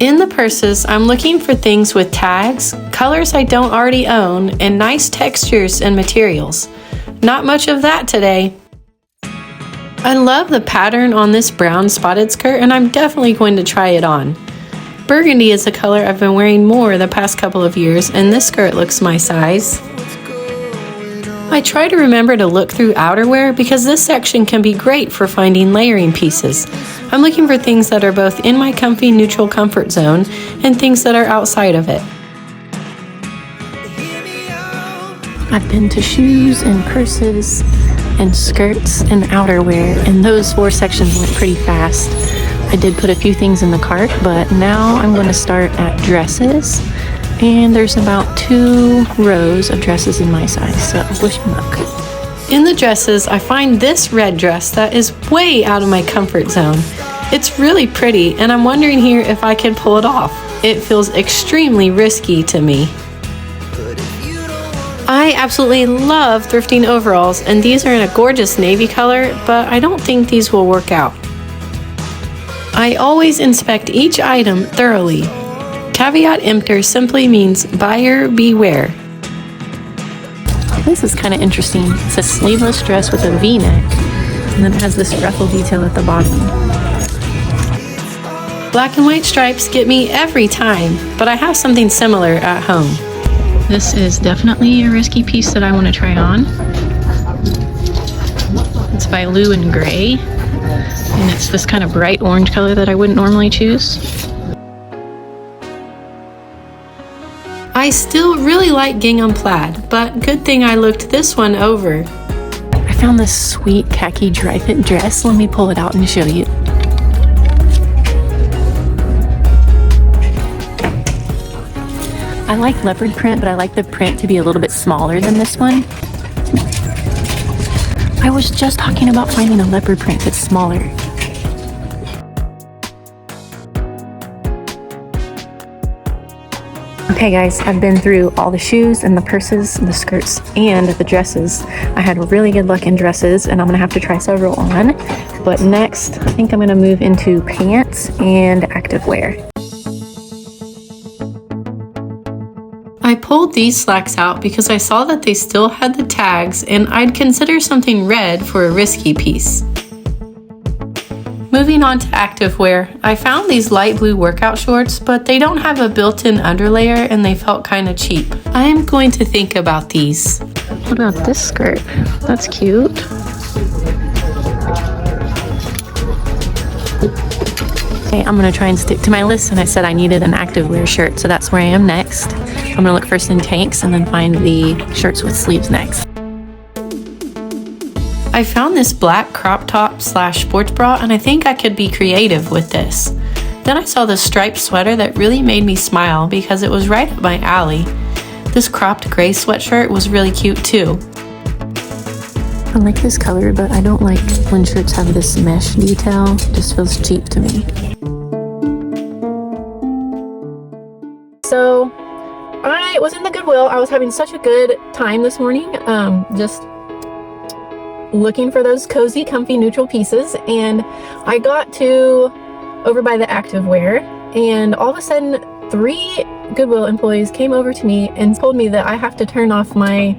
In the purses, I'm looking for things with tags, colors I don't already own, and nice textures and materials. Not much of that today. I love the pattern on this brown spotted skirt, and I'm definitely going to try it on. Burgundy is a color I've been wearing more the past couple of years, and this skirt looks my size. I try to remember to look through outerwear because this section can be great for finding layering pieces. I'm looking for things that are both in my comfy neutral comfort zone and things that are outside of it. I've been to shoes and purses and skirts and outerwear, and those 4 sections went pretty fast. I did put a few things in the cart, but now I'm going to start at dresses. And there's about 2 rows of dresses in my size, so wish me luck. In the dresses, I find this red dress that is way out of my comfort zone. It's really pretty, and I'm wondering here if I can pull it off. It feels extremely risky to me. I absolutely love thrifting overalls, and these are in a gorgeous navy color, but I don't think these will work out. I always inspect each item thoroughly. Caveat emptor simply means buyer beware. This is kind of interesting. It's a sleeveless dress with a V-neck, and then it has this ruffle detail at the bottom. Black and white stripes get me every time, but I have something similar at home. This is definitely a risky piece that I want to try on. It's by Lou and Gray, and it's this kind of bright orange color that I wouldn't normally choose. I still really like gingham plaid, but good thing I looked this one over. I found this sweet khaki dry fit dress. Let me pull it out and show you. I like leopard print, but I like the print to be a little bit smaller than this one. I was just talking about finding a leopard print that's smaller. Okay guys, I've been through all the shoes and the purses, the skirts, and the dresses. I had really good luck in dresses, and I'm gonna have to try several on. But next, I think I'm gonna move into pants and activewear. I pulled these slacks out because I saw that they still had the tags, and I'd consider something red for a risky piece. Moving on to activewear, I found these light blue workout shorts, but they don't have a built-in underlayer and they felt kind of cheap. I am going to think about these. What about this skirt? That's cute. Okay, I'm gonna try and stick to my list, and I said I needed an activewear shirt, so that's where I am next. I'm gonna look first in tanks and then find the shirts with sleeves next. I found this black crop top / sports bra, and I think I could be creative with this. Then I saw this striped sweater that really made me smile because it was right up my alley. This cropped gray sweatshirt was really cute too. I like this color, but I don't like when shirts have this mesh detail. It just feels cheap to me. So I was in the Goodwill. I was having such a good time this morning, just looking for those cozy, comfy, neutral pieces, and I got to over by the activewear, and all of a sudden 3 Goodwill employees came over to me and told me that I have to turn off my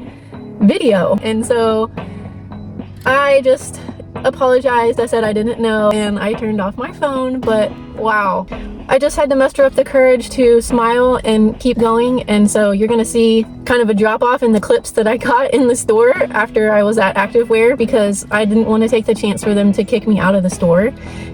video. And so I just apologized. I said I didn't know, and I turned off my phone. But wow, I just had to muster up the courage to smile and keep going. And so you're gonna see kind of a drop off in the clips that I got in the store after I was at activewear, because I didn't want to take the chance for them to kick me out of the store,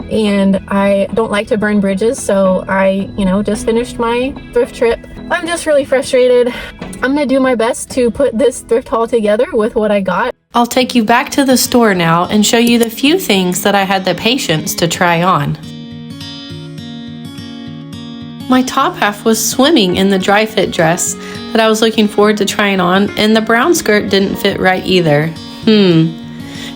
and I don't like to burn bridges. So I, just finished my thrift trip. I'm just really frustrated. I'm gonna do my best to put this thrift haul together with what I got. I'll take you back to the store now and show you the few things that I had the patience to try on. My top half was swimming in the dry fit dress that I was looking forward to trying on, and the brown skirt didn't fit right either.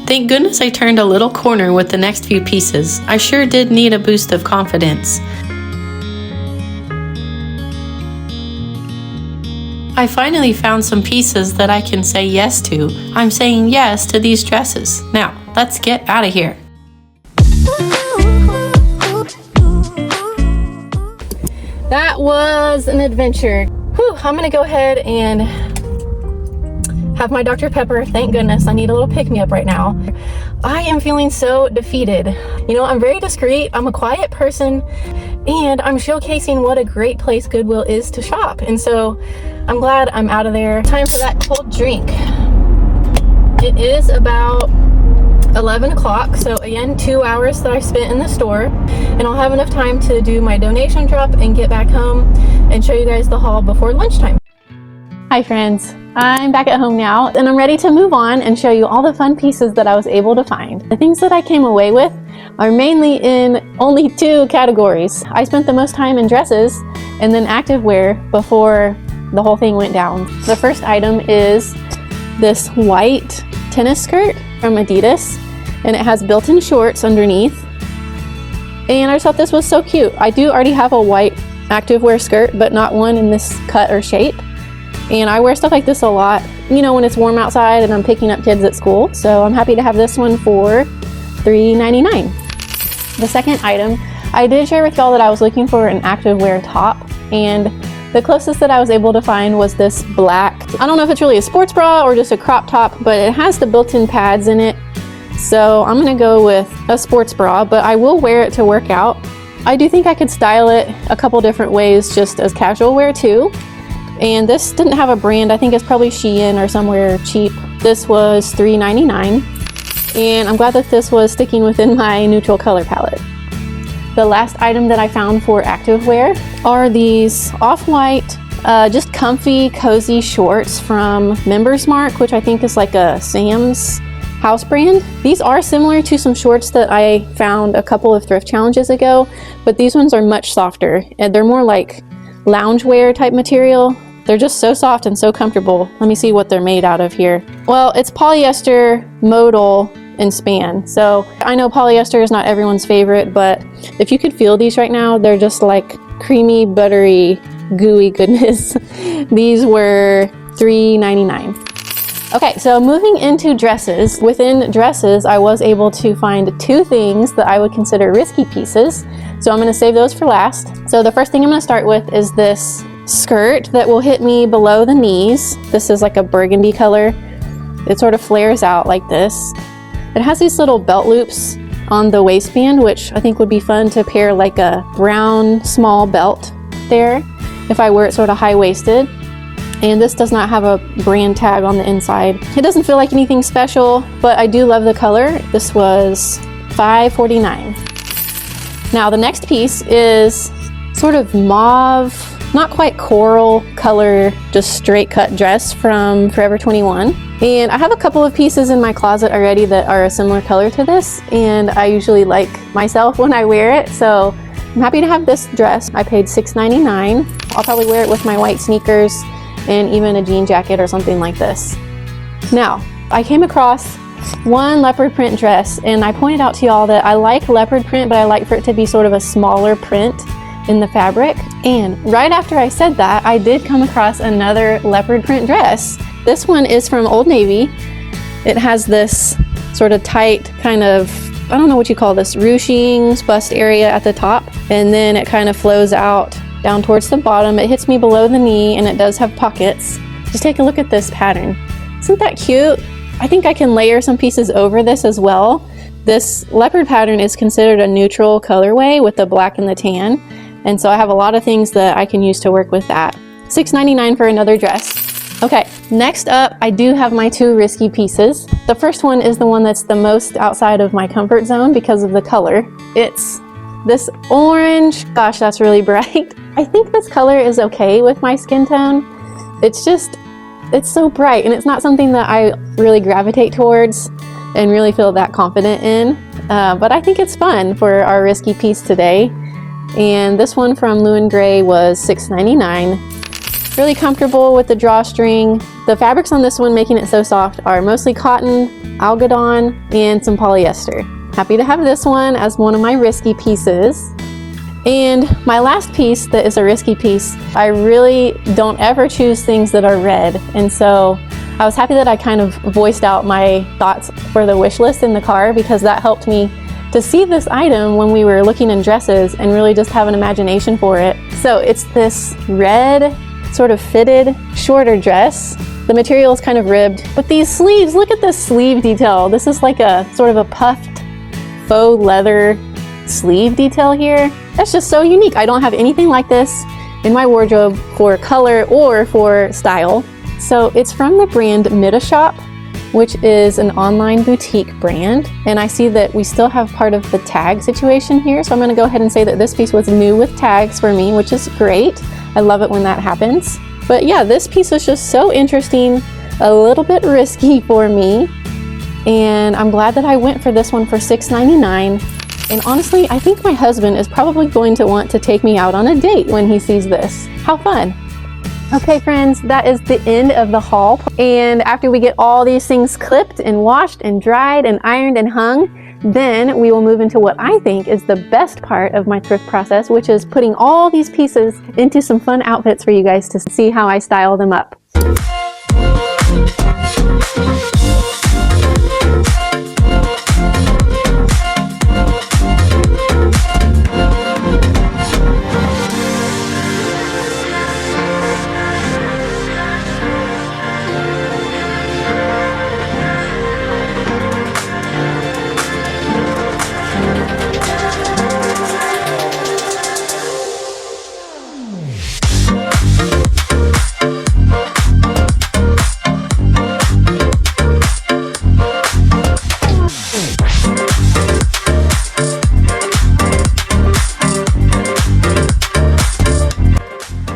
Thank goodness I turned a little corner with the next few pieces. I sure did need a boost of confidence. I finally found some pieces that I can say yes to. I'm saying yes to these dresses. Now, let's get out of here. That was an adventure. Whew, I'm gonna go ahead and have my Dr. Pepper. Thank goodness, I need a little pick-me-up right now. I am feeling so defeated. I'm very discreet, I'm a quiet person, and I'm showcasing what a great place Goodwill is to shop. And so I'm glad I'm out of there. Time for that cold drink. It is about 11 o'clock, so again, 2 hours that I spent in the store, and I'll have enough time to do my donation drop and get back home and show you guys the haul before lunchtime. Hi friends, I'm back at home now, and I'm ready to move on and show you all the fun pieces that I was able to find. The things that I came away with are mainly in only 2 categories. I spent the most time in dresses and then activewear before the whole thing went down. The first item is this white tennis skirt from Adidas, and it has built-in shorts underneath, and I just thought this was so cute. I do already have a white activewear skirt, but not one in this cut or shape, and I wear stuff like this a lot, when it's warm outside and I'm picking up kids at school. So I'm happy to have this one for $3.99. The second item, I did share with y'all that I was looking for an activewear top, and the closest that I was able to find was this black, I don't know if it's really a sports bra or just a crop top, but it has the built-in pads in it. So I'm gonna go with a sports bra, but I will wear it to work out. I do think I could style it a couple different ways just as casual wear too. And this didn't have a brand. I think it's probably Shein or somewhere cheap. This was $3.99. And I'm glad that this was sticking within my neutral color palette. The last item that I found for activewear are these off-white, just comfy, cozy shorts from Members Mark, which I think is like a Sam's house brand. These are similar to some shorts that I found a couple of thrift challenges ago, but these ones are much softer, and they're more like loungewear type material. They're just so soft and so comfortable. Let me see what they're made out of here. Well, it's polyester, modal, and span. So I know polyester is not everyone's favorite, but if you could feel these right now, they're just like creamy, buttery, gooey goodness. These were $3.99. Okay, so moving into dresses. Within dresses, I was able to find 2 things that I would consider risky pieces. So I'm gonna save those for last. So the first thing I'm gonna start with is this skirt that will hit me below the knees. This is like a burgundy color. It sort of flares out like this. It has these little belt loops on the waistband, which I think would be fun to pair like a brown small belt there if I wear it sort of high-waisted. And this does not have a brand tag on the inside. It doesn't feel like anything special, but I do love the color. This was $5.49. Now the next piece is sort of mauve, not quite coral color, just straight cut dress from Forever 21. And I have a couple of pieces in my closet already that are a similar color to this, and I usually like myself when I wear it, so I'm happy to have this dress. I paid $6.99. I'll probably wear it with my white sneakers and even a jean jacket or something like this. Now, I came across one leopard print dress, and I pointed out to y'all that I like leopard print, but I like for it to be sort of a smaller print in the fabric. And right after I said that, I did come across another leopard print dress. This one is from Old Navy. It has this sort of tight kind of, I don't know what you call this, ruchings, bust area at the top. And then it kind of flows out down towards the bottom. It hits me below the knee and it does have pockets. Just take a look at this pattern. Isn't that cute? I think I can layer some pieces over this as well. This leopard pattern is considered a neutral colorway with the black and the tan. And so I have a lot of things that I can use to work with that. $6.99 for another dress. Okay, next up, I do have my two risky pieces. The first one is the one that's the most outside of my comfort zone because of the color. It's this orange. Gosh, that's really bright. I think this color is okay with my skin tone. It's so bright and it's not something that I really gravitate towards and really feel that confident in. But I think it's fun for our risky piece today. And this one from Lewin Gray was $6.99. Really comfortable with the drawstring. The fabrics on this one, making it so soft, are mostly cotton, algodon, and some polyester. Happy to have this one as one of my risky pieces. And my last piece that is a risky piece, I really don't ever choose things that are red. And so I was happy that I kind of voiced out my thoughts for the wish list in the car, because that helped me to see this item when we were looking in dresses and really just have an imagination for it. So it's this red, sort of fitted, shorter dress. The material is kind of ribbed, but these sleeves, look at this sleeve detail. This is like a sort of a puffed faux leather sleeve detail here. That's just so unique. I don't have anything like this in my wardrobe for color or for style. So it's from the brand Shop, which is an online boutique brand. And I see that we still have part of the tag situation here. So I'm gonna go ahead and say that this piece was new with tags for me, which is great. I love it when that happens. But yeah, this piece is just so interesting, a little bit risky for me. And I'm glad that I went for this one for $6.99. And honestly, I think my husband is probably going to want to take me out on a date when he sees this. How fun. Okay friends, that is the end of the haul. And after we get all these things clipped and washed and dried and ironed and hung, then we will move into what I think is the best part of my thrift process, which is putting all these pieces into some fun outfits for you guys to see how I style them up.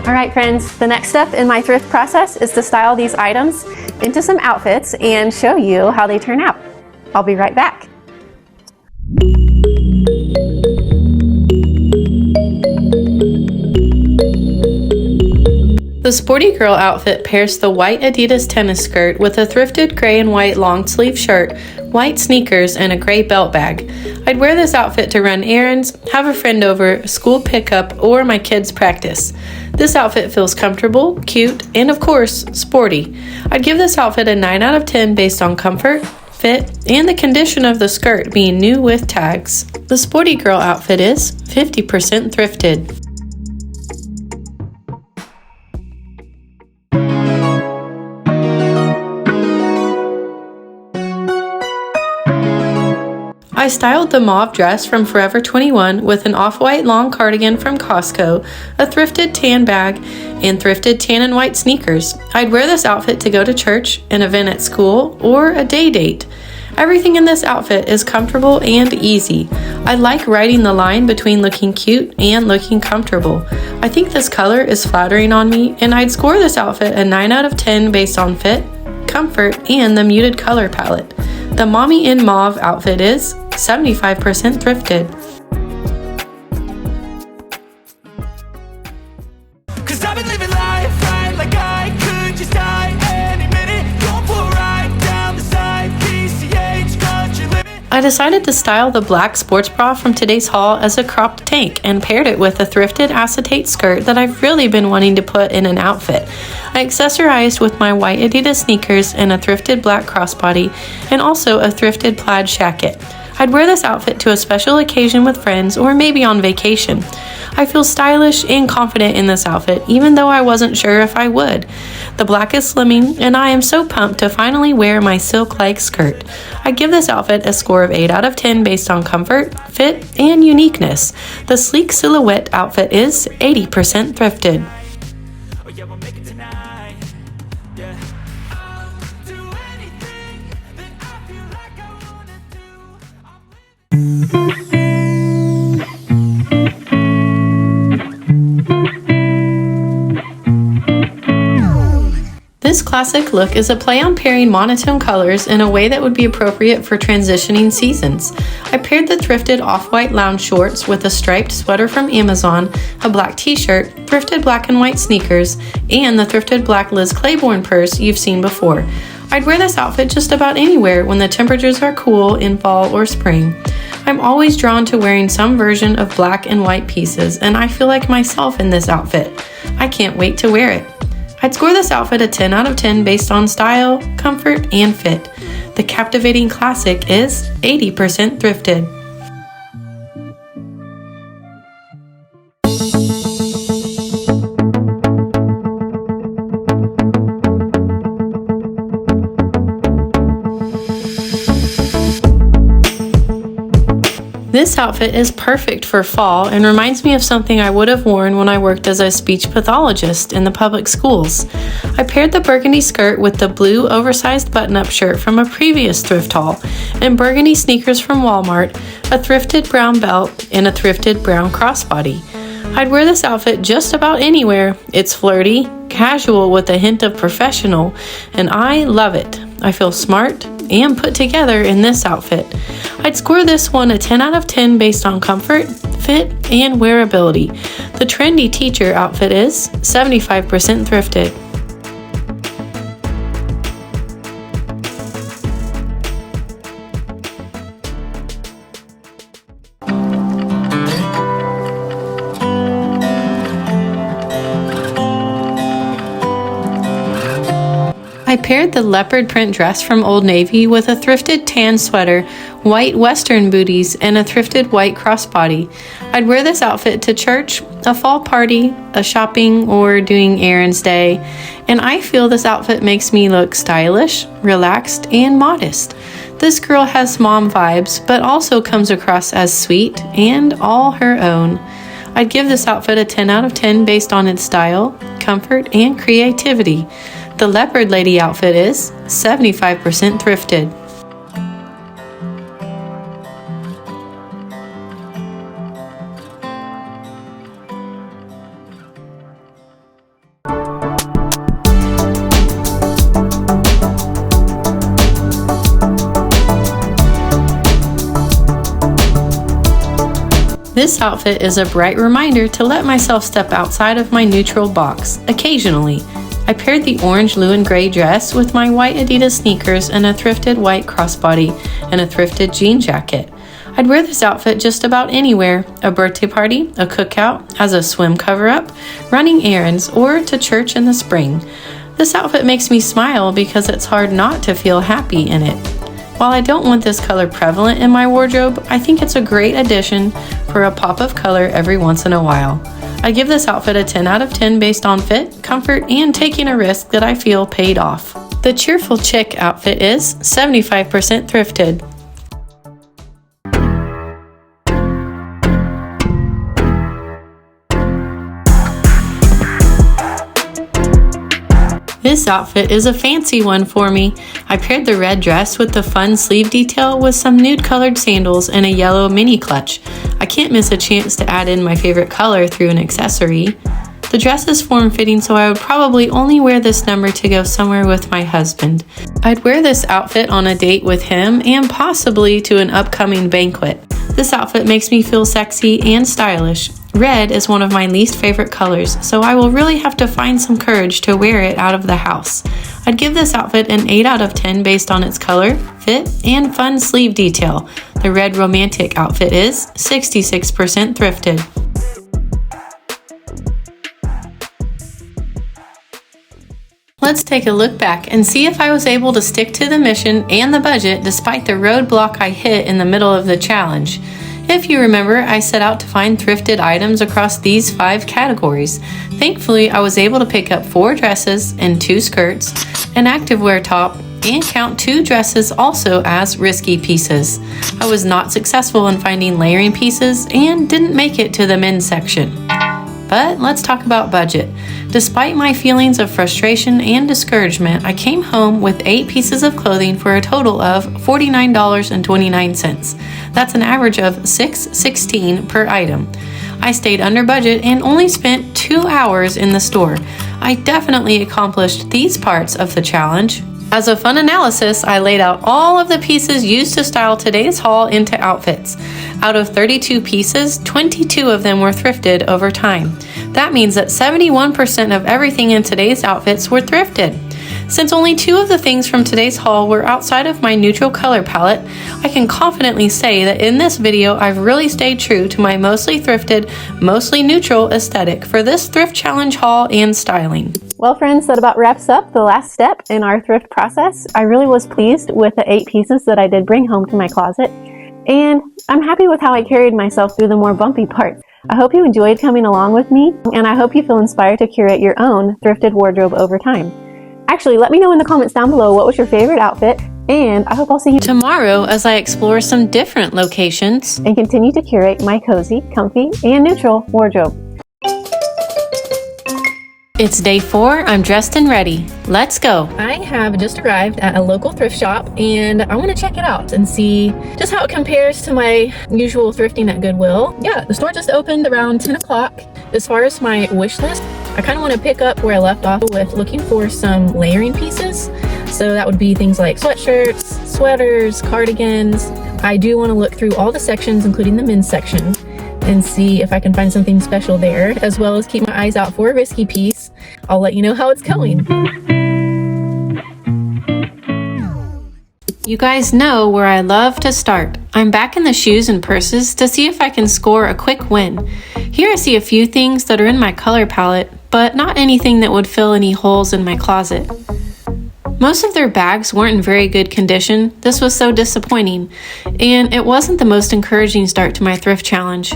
Alright friends, the next step in my thrift process is to style these items into some outfits and show you how they turn out. I'll be right back. The Sporty Girl outfit pairs the white Adidas tennis skirt with a thrifted gray and white long sleeve shirt, white sneakers, and a gray belt bag. I'd wear this outfit to run errands, have a friend over, school pickup, or my kids' practice. This outfit feels comfortable, cute, and of course, sporty. I'd give this outfit a 9 out of 10 based on comfort, fit, and the condition of the skirt being new with tags. The Sporty Girl outfit is 50% thrifted. I styled the mauve dress from Forever 21 with an off-white long cardigan from Costco, a thrifted tan bag, and thrifted tan and white sneakers. I'd wear this outfit to go to church, an event at school, or a day date. Everything in this outfit is comfortable and easy. I like riding the line between looking cute and looking comfortable. I think this color is flattering on me, and I'd score this outfit a 9 out of 10 based on fit, comfort, and the muted color palette. The Mommy in Mauve outfit is 75% thrifted. I decided to style the black sports bra from today's haul as a cropped tank and paired it with a thrifted acetate skirt that I've really been wanting to put in an outfit. I accessorized with my white Adidas sneakers and a thrifted black crossbody and also a thrifted plaid jacket. I'd wear this outfit to a special occasion with friends or maybe on vacation. I feel stylish and confident in this outfit, even though I wasn't sure if I would. The black is slimming, and I am so pumped to finally wear my silk-like skirt. I give this outfit a score of 8 out of 10 based on comfort, fit, and uniqueness. The sleek silhouette outfit is 80% thrifted. This classic look is a play on pairing monotone colors in a way that would be appropriate for transitioning seasons. I paired the thrifted off-white lounge shorts with a striped sweater from Amazon, a black t-shirt, thrifted black and white sneakers, and the thrifted black Liz Claiborne purse you've seen before. I'd wear this outfit just about anywhere when the temperatures are cool in fall or spring. I'm always drawn to wearing some version of black and white pieces, and I feel like myself in this outfit. I can't wait to wear it. I'd score this outfit a 10 out of 10 based on style, comfort, and fit. The captivating classic is 80% thrifted. This outfit is perfect for fall and reminds me of something I would have worn when I worked as a speech pathologist in the public schools. I paired the burgundy skirt with the blue oversized button-up shirt from a previous thrift haul and burgundy sneakers from Walmart, a thrifted brown belt, and a thrifted brown crossbody. I'd wear this outfit just about anywhere. It's flirty, casual with a hint of professional, and I love it. I feel smart and put together in this outfit. I'd score this one a 10 out of 10 based on comfort, fit, and wearability. The trendy teacher outfit is 75% thrifted. I paired the leopard print dress from Old Navy with a thrifted tan sweater, white western booties, and a thrifted white crossbody. I'd wear this outfit to church, a fall party, a shopping, or doing errands day, and I feel this outfit makes me look stylish, relaxed, and modest. This girl has mom vibes, but also comes across as sweet and all her own. I'd give this outfit a 10 out of 10 based on its style, comfort, and creativity. The leopard lady outfit is 75% thrifted. This outfit is a bright reminder to let myself step outside of my neutral box, occasionally. I paired the orange blue and gray dress with my white Adidas sneakers and a thrifted white crossbody and a thrifted jean jacket. I'd wear this outfit just about anywhere, a birthday party, a cookout, as a swim cover-up, running errands, or to church in the spring. This outfit makes me smile because it's hard not to feel happy in it. While I don't want this color prevalent in my wardrobe, I think it's a great addition for a pop of color every once in a while. I give this outfit a 10 out of 10 based on fit, comfort, and taking a risk that I feel paid off. The cheerful chick outfit is 75% thrifted. This outfit is a fancy one for me. I paired the red dress with the fun sleeve detail with some nude colored sandals and a yellow mini clutch. I can't miss a chance to add in my favorite color through an accessory. The dress is form-fitting, so I would probably only wear this number to go somewhere with my husband. I'd wear this outfit on a date with him and possibly to an upcoming banquet. This outfit makes me feel sexy and stylish. Red is one of my least favorite colors, so I will really have to find some courage to wear it out of the house. I'd give this outfit an 8 out of 10 based on its color, fit, and fun sleeve detail. The red romantic outfit is 66% thrifted. Let's take a look back and see if I was able to stick to the mission and the budget despite the roadblock I hit in the middle of the challenge. If you remember, I set out to find thrifted items across these 5 categories. Thankfully, I was able to pick up 4 dresses and 2 skirts, an activewear top, and count 2 dresses also as risky pieces. I was not successful in finding layering pieces and didn't make it to the men's section. But let's talk about budget. Despite my feelings of frustration and discouragement, I came home with 8 pieces of clothing for a total of $49.29. That's an average of $6.16 per item. I stayed under budget and only spent 2 hours in the store. I definitely accomplished these parts of the challenge. As a fun analysis, I laid out all of the pieces used to style today's haul into outfits. Out of 32 pieces, 22 of them were thrifted over time. That means that 71% of everything in today's outfits were thrifted. Since only 2 of the things from today's haul were outside of my neutral color palette, I can confidently say that in this video I've really stayed true to my mostly thrifted, mostly neutral aesthetic for this thrift challenge haul and styling. Well, friends, that about wraps up the last step in our thrift process. I really was pleased with the 8 pieces that I did bring home to my closet, and I'm happy with how I carried myself through the more bumpy parts. I hope you enjoyed coming along with me, and I hope you feel inspired to curate your own thrifted wardrobe over time. Actually, let me know in the comments down below what was your favorite outfit, and I hope I'll see you tomorrow as I explore some different locations and continue to curate my cozy, comfy, and neutral wardrobe. It's day 4, I'm dressed and ready. Let's go. I have just arrived at a local thrift shop and I want to check it out and see just how it compares to my usual thrifting at Goodwill. Yeah, the store just opened around 10 o'clock. As far as my wish list, I kind of want to pick up where I left off with looking for some layering pieces. So that would be things like sweatshirts, sweaters, cardigans. I do want to look through all the sections, including the men's section, and see if I can find something special there, as well as keep my eyes out for a risky piece. I'll let you know how it's going. You guys know where I love to start. I'm back in the shoes and purses to see if I can score a quick win. Here I see a few things that are in my color palette, but not anything that would fill any holes in my closet. Most of their bags weren't in very good condition. This was so disappointing, and it wasn't the most encouraging start to my thrift challenge.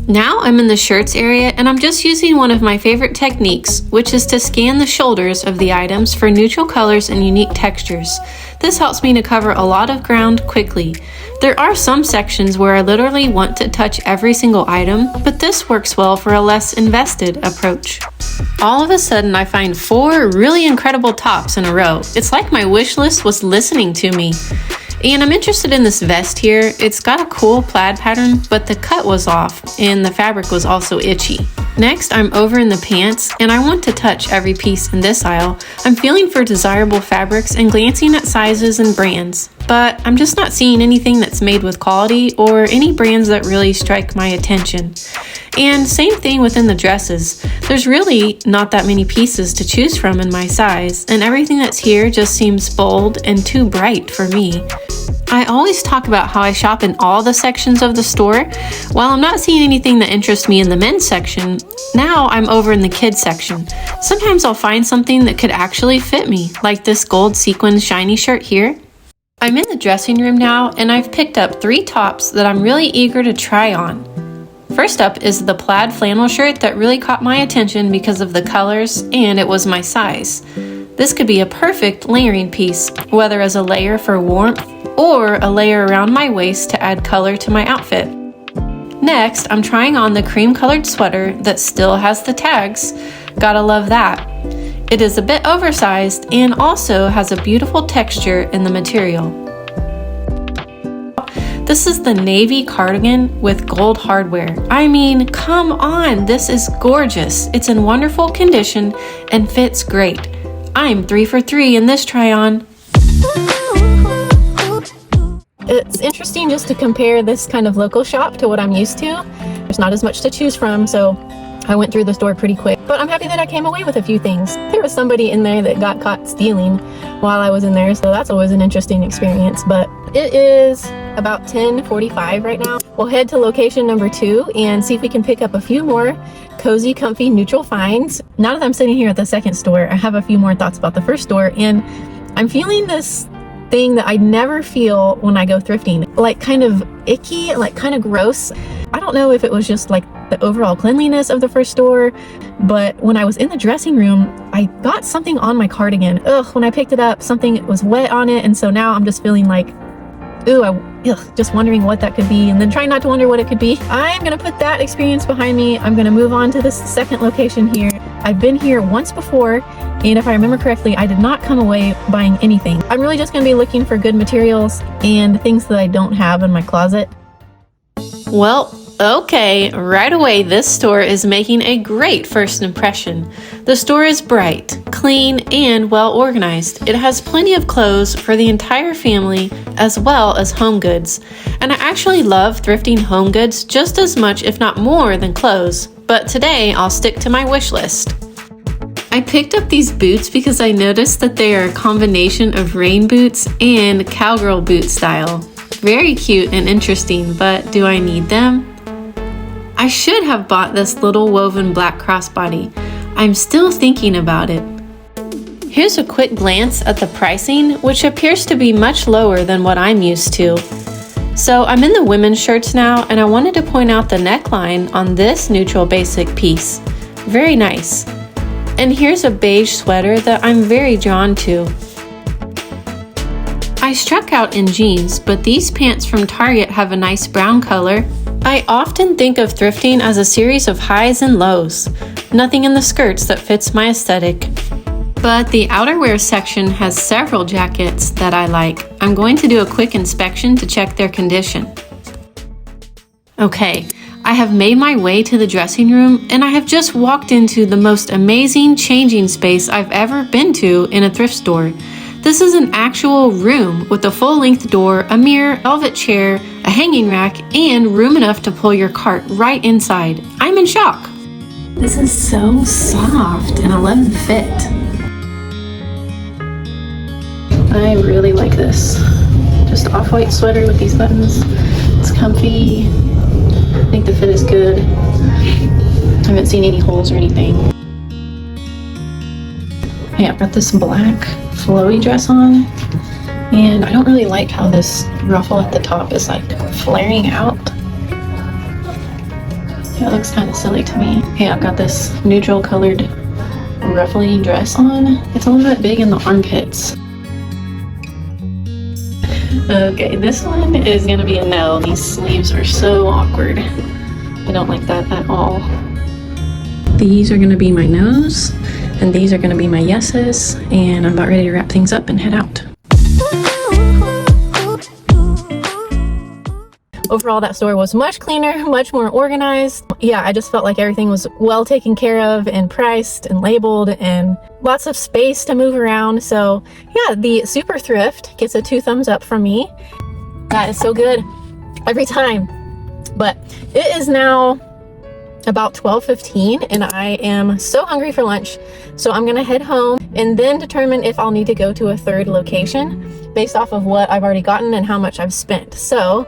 Now I'm in the shirts area and I'm just using one of my favorite techniques, which is to scan the shoulders of the items for neutral colors and unique textures. This helps me to cover a lot of ground quickly. There are some sections where I literally want to touch every single item, but this works well for a less invested approach. All of a sudden I find 4 really incredible tops in a row. It's like my wish list was listening to me. And I'm interested in this vest here. It's got a cool plaid pattern, but the cut was off and the fabric was also itchy. Next, I'm over in the pants and I want to touch every piece in this aisle. I'm feeling for desirable fabrics and glancing at sizes and brands, but I'm just not seeing anything that's made with quality or any brands that really strike my attention. And same thing within the dresses. There's really not that many pieces to choose from in my size, and everything that's here just seems bold and too bright for me. I always talk about how I shop in all the sections of the store. While I'm not seeing anything that interests me in the men's section, now I'm over in the kids section. Sometimes I'll find something that could actually fit me, like this gold sequin shiny shirt here. I'm in the dressing room now, and I've picked up 3 tops that I'm really eager to try on. First up is the plaid flannel shirt that really caught my attention because of the colors and it was my size. This could be a perfect layering piece, whether as a layer for warmth or a layer around my waist to add color to my outfit. Next, I'm trying on the cream colored sweater that still has the tags. Gotta love that. It is a bit oversized and also has a beautiful texture in the material. This is the navy cardigan with gold hardware. I mean, come on, this is gorgeous. It's in wonderful condition and fits great. I'm 3 for 3 in this try-on. It's interesting just to compare this kind of local shop to what I'm used to. There's not as much to choose from, so I went through the store pretty quick. But I'm happy that I came away with a few things. There was somebody in there that got caught stealing while I was in there, so that's always an interesting experience. But it is about 10:45 right now. We'll head to location number 2 and see if we can pick up a few more cozy, comfy, neutral finds. Now that I'm sitting here at the second store, I have a few more thoughts about the first store, and I'm feeling this thing that I never feel when I go thrifting, like kind of icky, like kind of gross. I don't know if it was just like the overall cleanliness of the first store, but when I was in the dressing room, I got something on my cardigan. When I picked it up, something was wet on it, and so now I'm just feeling like, just wondering what that could be, and then trying not to wonder what it could be. I'm gonna put that experience behind me. I'm gonna move on to this second location here. I've been here once before, and if I remember correctly, I did not come away buying anything. I'm really just gonna be looking for good materials and things that I don't have in my closet. Well, okay, right away this store is making a great first impression. The store is bright, clean, and well organized. It has plenty of clothes for the entire family as well as home goods. And I actually love thrifting home goods just as much, if not more, than clothes. But today I'll stick to my wish list. I picked up these boots because I noticed that they are a combination of rain boots and cowgirl boot style. Very cute and interesting, but do I need them? I should have bought this little woven black crossbody. I'm still thinking about it. Here's a quick glance at the pricing, which appears to be much lower than what I'm used to. So I'm in the women's shirts now, and I wanted to point out the neckline on this neutral basic piece. Very nice. And here's a beige sweater that I'm very drawn to. I struck out in jeans, but these pants from Target have a nice brown color. I often think of thrifting as a series of highs and lows. Nothing in the skirts that fits my aesthetic. But the outerwear section has several jackets that I like. I'm going to do a quick inspection to check their condition. Okay, I have made my way to the dressing room, and I have just walked into the most amazing changing space I've ever been to in a thrift store. This is an actual room with a full-length door, a mirror, velvet chair, a hanging rack, and room enough to pull your cart right inside. I'm in shock. This is so soft, and I love the fit. I really like this. Just off-white sweater with these buttons. It's comfy. I think the fit is good. I haven't seen any holes or anything. Yeah, I've got this black flowy dress on, and I don't really like how this ruffle at the top is like flaring out. Yeah, it looks kind of silly to me. Okay, I've got this neutral colored ruffly dress on. It's a little bit big in the armpits. Okay, this one is gonna be a no. These sleeves are so awkward. I don't like that at all. These are gonna be my no's, and these are gonna be my yeses, and I'm about ready to wrap things up and head out. Overall, that store was much cleaner, much more organized. Yeah, I just felt like everything was well taken care of and priced and labeled, and lots of space to move around. So yeah, the Super Thrift gets a 2 thumbs up from me. That is so good every time. But it is now about 12:15, and I am so hungry for lunch. So I'm gonna head home and then determine if I'll need to go to a third location based off of what I've already gotten and how much I've spent. So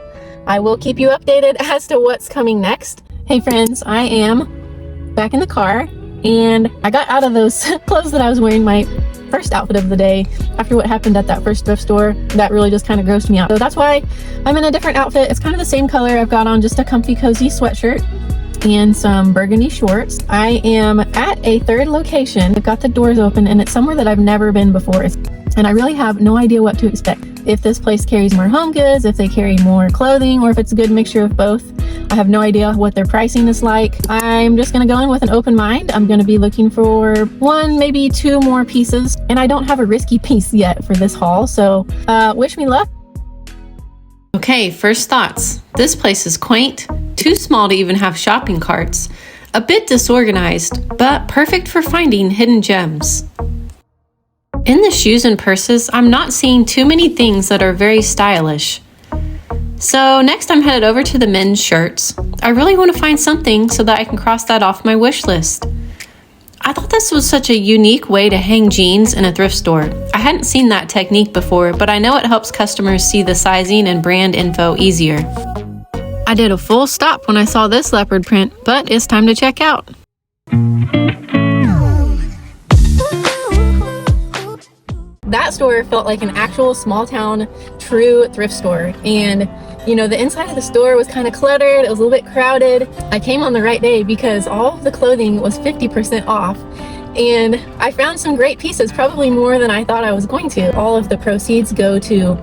I will keep you updated as to what's coming next. Hey friends, I am back in the car, and I got out of those clothes that I was wearing, my first outfit of the day, after what happened at that first thrift store. That really just kind of grossed me out. So that's why I'm in a different outfit. It's kind of the same color. I've got on just a comfy, cozy sweatshirt and some burgundy shorts. I am at a third location. I've got the doors open, and it's somewhere that I've never been before. And I really have no idea what to expect. If this place carries more home goods, if they carry more clothing, or if it's a good mixture of both. I have no idea what their pricing is like. I'm just gonna go in with an open mind. I'm gonna be looking for 1, maybe 2 more pieces, and I don't have a risky piece yet for this haul, so wish me luck. Okay, first thoughts. This place is quaint, too small to even have shopping carts, a bit disorganized, but perfect for finding hidden gems. In the shoes and purses, I'm not seeing too many things that are very stylish. So next I'm headed over to the men's shirts. I really want to find something so that I can cross that off my wish list. I thought this was such a unique way to hang jeans in a thrift store. I hadn't seen that technique before, but I know it helps customers see the sizing and brand info easier. I did a full stop when I saw this leopard print, but it's time to check out. That store felt like an actual small town, true thrift store. And the inside of the store was kind of cluttered. It was a little bit crowded. I came on the right day because all of the clothing was 50% off. And I found some great pieces, probably more than I thought I was going to. All of the proceeds go to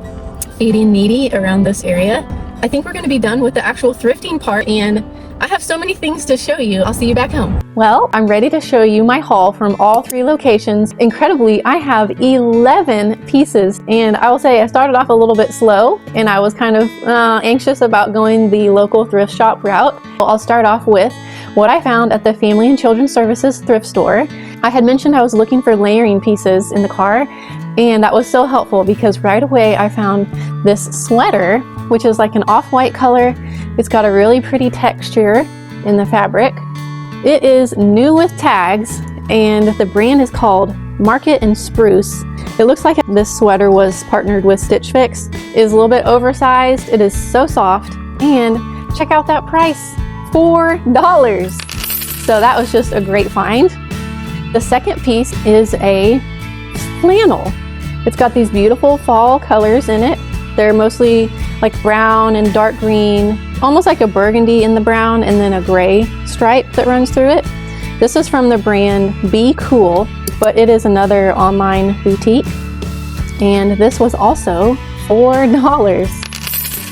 feeding needy around this area. I think we're going to be done with the actual thrifting part, and I have so many things to show you. I'll see you back home. Well, I'm ready to show you my haul from all 3 locations. Incredibly, I have 11 pieces, and I will say I started off a little bit slow, and I was kind of anxious about going the local thrift shop route. I'll start off with what I found at the Family and Children's Services thrift store. I had mentioned I was looking for layering pieces in the car, and that was so helpful because right away I found this sweater, which is like an off-white color. It's got a really pretty texture in the fabric. It is new with tags, and the brand is called Market and Spruce. It looks like this sweater was partnered with Stitch Fix. It is a little bit oversized. It is so soft, and check out that price, $4. So that was just a great find. The second piece is a flannel. It's got these beautiful fall colors in it. They're mostly like brown and dark green, almost like a burgundy in the brown, and then a gray stripe that runs through it. This is from the brand Be Cool, but it is another online boutique. And this was also $4.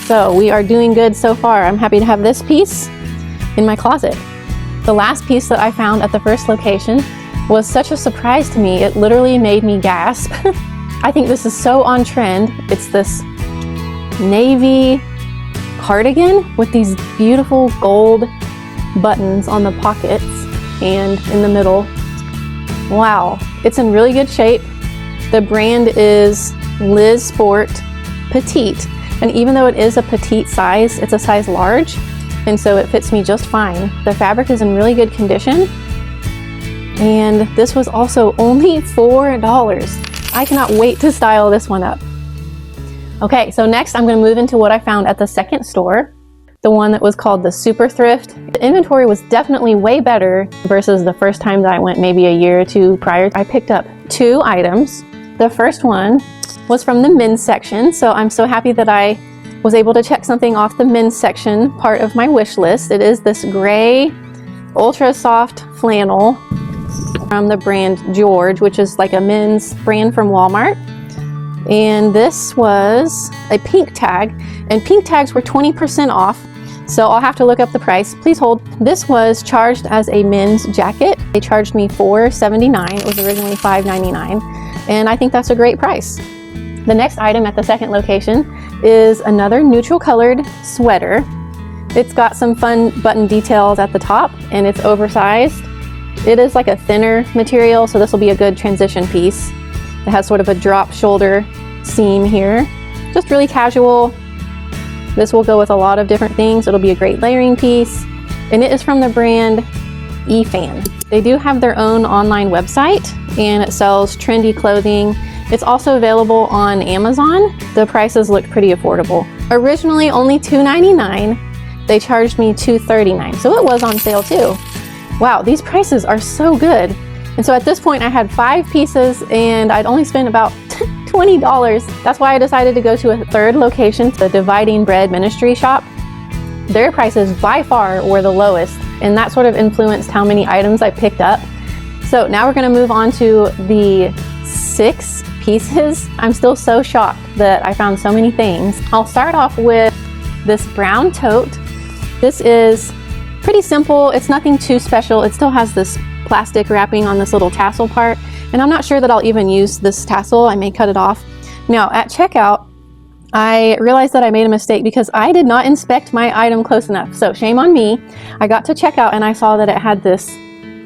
So we are doing good so far. I'm happy to have this piece in my closet. The last piece that I found at the first location was such a surprise to me. It literally made me gasp. I think this is so on trend. It's this navy cardigan with these beautiful gold buttons on the pockets and in the middle. Wow, it's in really good shape. The brand is Liz Sport Petite, and even though it is a petite size, it's a size large, and so it fits me just fine. The fabric is in really good condition, and this was also only $4. I cannot wait to style this one up. Okay, so next I'm going to move into what I found at the second store, the one that was called the Super Thrift. The inventory was definitely way better versus the first time that I went, maybe a year or 2 prior. I picked up 2 items. The first one was from the men's section, so I'm so happy that I was able to check something off the men's section part of my wish list. It is this gray ultra soft flannel from the brand George, which is like a men's brand from Walmart. And this was a pink tag, and pink tags were 20% off, so I'll have to look up the price. Please hold. This was charged as a men's jacket. They charged me $4.79. It was originally $5.99, and I think that's a great price. The next item at the second location is another neutral colored sweater. It's got some fun button details at the top, and it's oversized. It is like a thinner material, so this will be a good transition piece. It has sort of a drop shoulder seam here. Just really casual. This will go with a lot of different things. It'll be a great layering piece. And it is from the brand eFan. They do have their own online website, and it sells trendy clothing. It's also available on Amazon. The prices looked pretty affordable. Originally only $2.99. They charged me $2.39, so it was on sale too. Wow, these prices are so good. And so at this point I had 5 pieces, and I'd only spent about $20. That's why I decided to go to a third location, the Dividing Bread Ministry shop. Their prices by far were the lowest, and that sort of influenced how many items I picked up. So now we're going to move on to the 6 pieces. I'm still so shocked that I found so many things. I'll start off with this brown tote. This is pretty simple. It's nothing too special. It still has this plastic wrapping on this little tassel part, and I'm not sure that I'll even use this tassel. I may cut it off. Now at checkout, I realized that I made a mistake because I did not inspect my item close enough. So shame on me. I got to checkout and I saw that it had this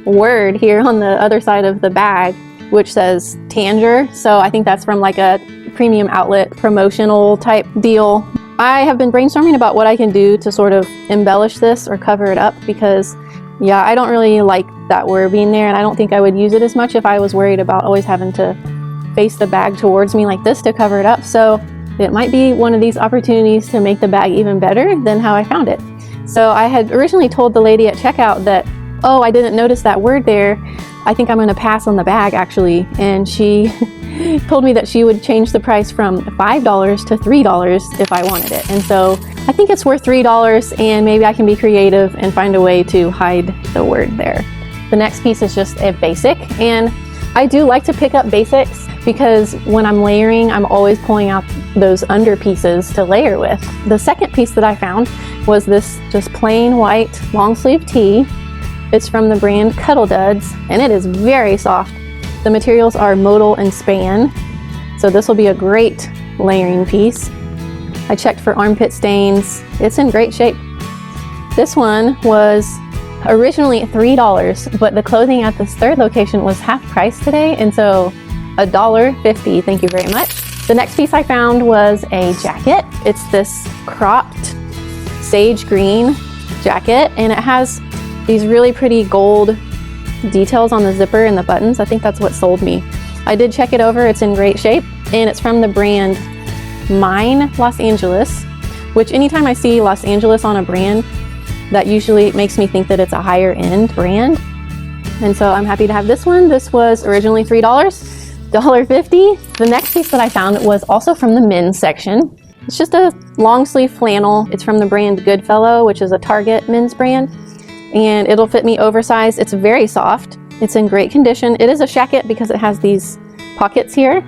word here on the other side of the bag, which says Tanger. So I think that's from like a premium outlet promotional type deal. I have been brainstorming about what I can do to sort of embellish this or cover it up because, yeah, I don't really like that word being there, and I don't think I would use it as much if I was worried about always having to face the bag towards me like this to cover it up. So it might be one of these opportunities to make the bag even better than how I found it. So I had originally told the lady at checkout that, oh, I didn't notice that word there. I think I'm going to pass on the bag actually. And she told me that she would change the price from $5 to $3 if I wanted it. And so I think it's worth $3, and maybe I can be creative and find a way to hide the word there. The next piece is just a basic, and I do like to pick up basics because when I'm layering, I'm always pulling out those under pieces to layer with. The second piece that I found was this just plain white long sleeve tee. It's from the brand Cuddle Duds, and it is very soft. The materials are modal and span, so this will be a great layering piece. I checked for armpit stains. It's in great shape. This one was originally $3, but the clothing at this third location was half price today, and so $1.50. Thank you very much. The next piece I found was a jacket. It's this cropped sage green jacket, and it has these really pretty gold details on the zipper and the buttons. I think that's what sold me. I did check it over. It's in great shape, and it's from the brand Mine Los Angeles, which anytime I see Los Angeles on a brand, that usually makes me think that it's a higher end brand. And so I'm happy to have this one. This was originally $3, $1.50. The next piece that I found was also from the men's section. It's just a long sleeve flannel. It's from the brand Goodwill, which is a Target men's brand, and it'll fit me oversized. It's very soft. It's in great condition. It is a shacket because it has these pockets here.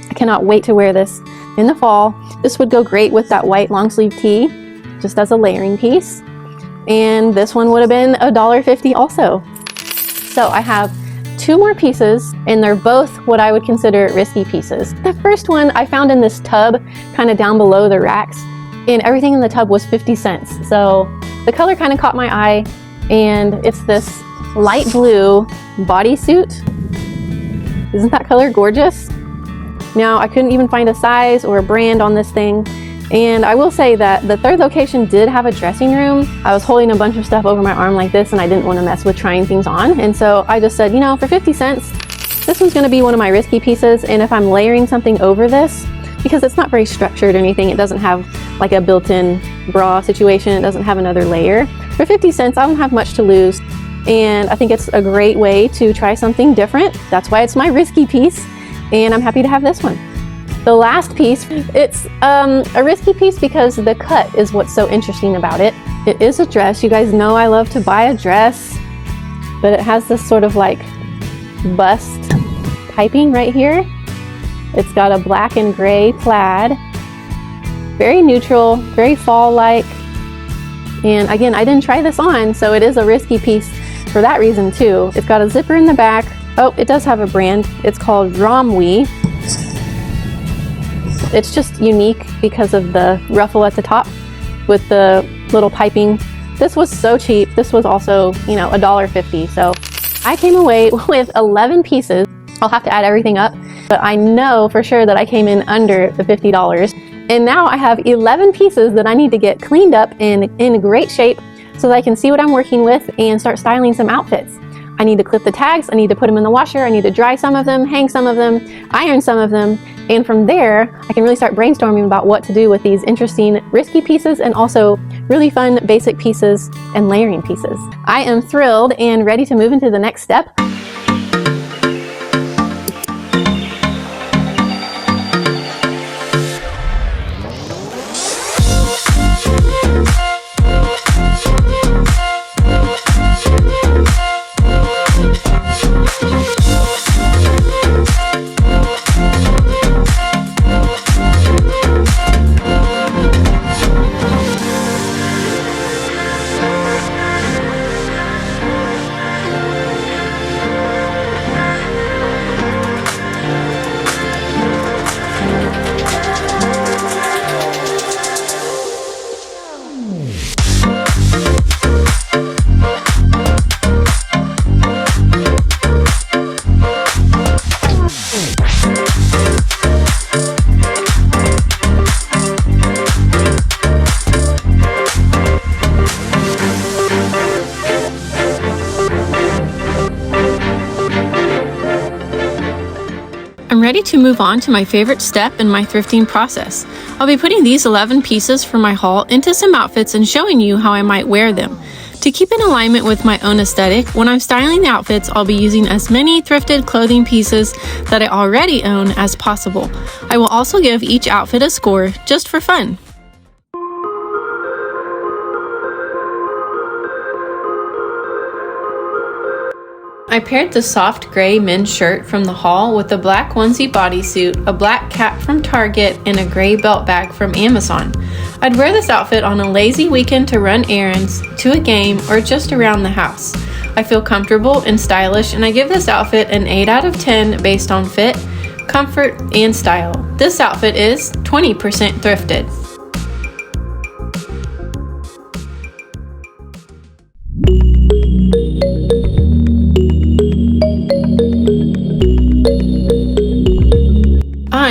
I cannot wait to wear this in the fall. This would go great with that white long sleeve tee, just as a layering piece. And this one would have been $1.50 also. So I have two more pieces, and they're both what I would consider risky pieces. The first one I found in this tub, kind of down below the racks, and everything in the tub was 50 cents. So the color kind of caught my eye, and it's this light blue bodysuit. Isn't that color gorgeous? Now, I couldn't even find a size or a brand on this thing. And I will say that the third location did have a dressing room. I was holding a bunch of stuff over my arm like this, and I didn't want to mess with trying things on. And so I just said, you know, for 50 cents, this one's going to be one of my risky pieces. And if I'm layering something over this, because it's not very structured or anything, it doesn't have like a built-in bra situation, it doesn't have another layer. For 50 cents, I don't have much to lose. And I think it's a great way to try something different. That's why it's my risky piece. And I'm happy to have this one. The last piece, it's a risky piece because the cut is what's so interesting about it. It is a dress. You guys know I love to buy a dress, but it has this sort of like bust piping right here. It's got a black and gray plaid, very neutral, very fall-like. And again, I didn't try this on, so it is a risky piece for that reason too. It's got a zipper in the back. Oh, it does have a brand. It's called Romwe. It's just unique because of the ruffle at the top with the little piping. This was so cheap. This was also, you know, $1.50. So I came away with 11 pieces. I'll have to add everything up, but I know for sure that I came in under the $50. And now I have 11 pieces that I need to get cleaned up and in great shape so that I can see what I'm working with and start styling some outfits. I need to clip the tags, I need to put them in the washer, I need to dry some of them, hang some of them, iron some of them, and from there, I can really start brainstorming about what to do with these interesting, risky pieces and also really fun basic pieces and layering pieces. I am thrilled and ready to move into the next step. ready to move on to my favorite step in my thrifting process. I'll be putting these 11 pieces from my haul into some outfits and showing you how I might wear them. To keep in alignment with my own aesthetic, when I'm styling the outfits, I'll be using as many thrifted clothing pieces that I already own as possible. I will also give each outfit a score just for fun. I paired the soft gray men's shirt from the haul with a black onesie bodysuit, a black cap from Target, and a gray belt bag from Amazon. I'd wear this outfit on a lazy weekend to run errands, to a game, or just around the house. I feel comfortable and stylish, and I give this outfit an 8 out of 10 based on fit, comfort, and style. This outfit is 20% thrifted.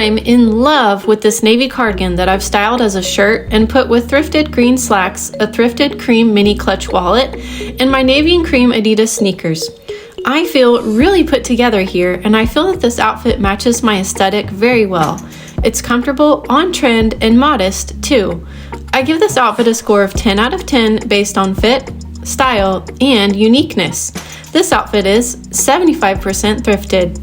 I'm in love with this navy cardigan that I've styled as a shirt and put with thrifted green slacks, a thrifted cream mini clutch wallet, and my navy and cream Adidas sneakers. I feel really put together here, and I feel that this outfit matches my aesthetic very well. It's comfortable, on trend, and modest too. I give this outfit a score of 10 out of 10 based on fit, style, and uniqueness. This outfit is 75% thrifted.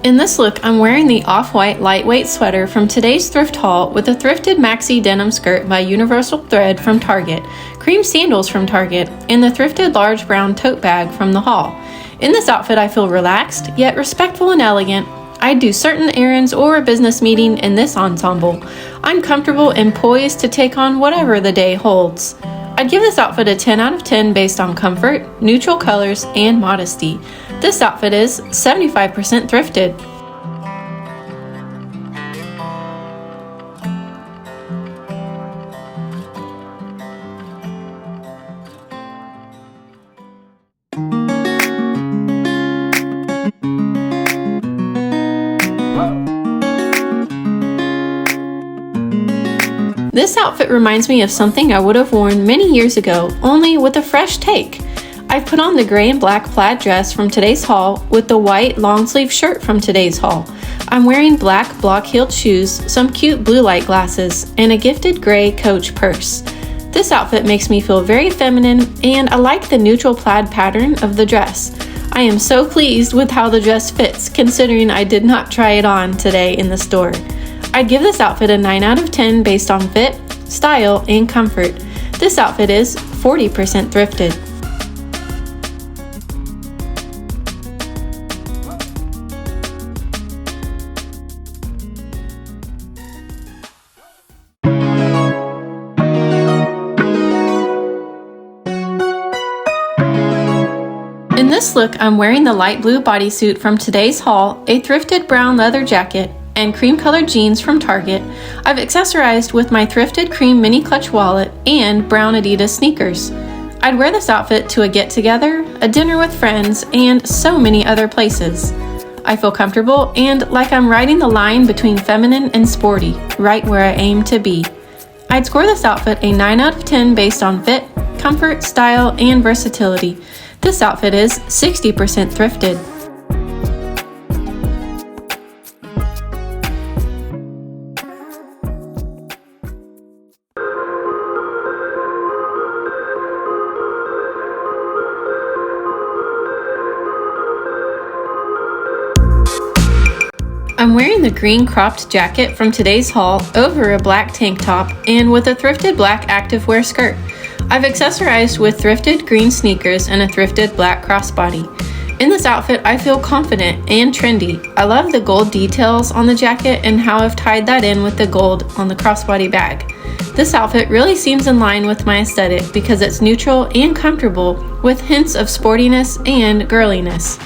In this look, I'm wearing the off-white lightweight sweater from today's thrift haul with a thrifted maxi denim skirt by Universal Thread from Target, cream sandals from Target, and the thrifted large brown tote bag from the haul. In this outfit, I feel relaxed, yet respectful and elegant. I'd do certain errands or a business meeting in this ensemble. I'm comfortable and poised to take on whatever the day holds. I'd give this outfit a 10 out of 10 based on comfort, neutral colors, and modesty. This outfit is 75% thrifted. This outfit reminds me of something I would have worn many years ago, only with a fresh take. I've put on the gray and black plaid dress from today's haul with the white long sleeve shirt from today's haul. I'm wearing black block-heeled shoes, some cute blue light glasses, and a gifted gray Coach purse. This outfit makes me feel very feminine, and I like the neutral plaid pattern of the dress. I am so pleased with how the dress fits, considering I did not try it on today in the store. I'd give this outfit a 9 out of 10 based on fit, style, and comfort. This outfit is 40% thrifted. In this look, I'm wearing the light blue bodysuit from today's haul, a thrifted brown leather jacket, and cream-colored jeans from Target. I've accessorized with my thrifted cream mini clutch wallet and brown Adidas sneakers. I'd wear this outfit to a get-together, a dinner with friends, and so many other places. I feel comfortable and like I'm riding the line between feminine and sporty, right where I aim to be. I'd score this outfit a 9 out of 10 based on fit, comfort, style, and versatility. This outfit is 60% thrifted. I'm wearing the green cropped jacket from today's haul over a black tank top and with a thrifted black activewear skirt. I've accessorized with thrifted green sneakers and a thrifted black crossbody. In this outfit, I feel confident and trendy. I love the gold details on the jacket and how I've tied that in with the gold on the crossbody bag. This outfit really seems in line with my aesthetic because it's neutral and comfortable with hints of sportiness and girliness.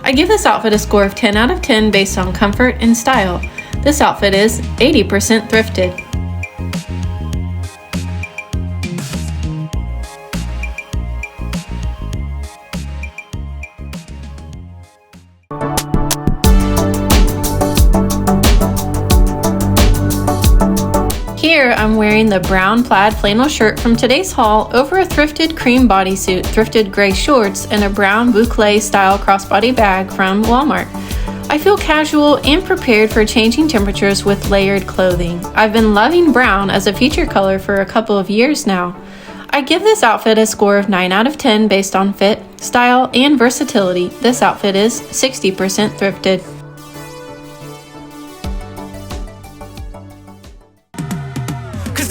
I give this outfit a score of 10 out of 10 based on comfort and style. This outfit is 80% thrifted. I'm wearing the brown plaid flannel shirt from today's haul over a thrifted cream bodysuit, thrifted gray shorts, and a brown boucle style crossbody bag from Walmart. I feel casual and prepared for changing temperatures with layered clothing. I've been loving brown as a feature color for a couple of years now. I give this outfit a score of 9 out of 10 based on fit, style, and versatility. This outfit is 60% thrifted.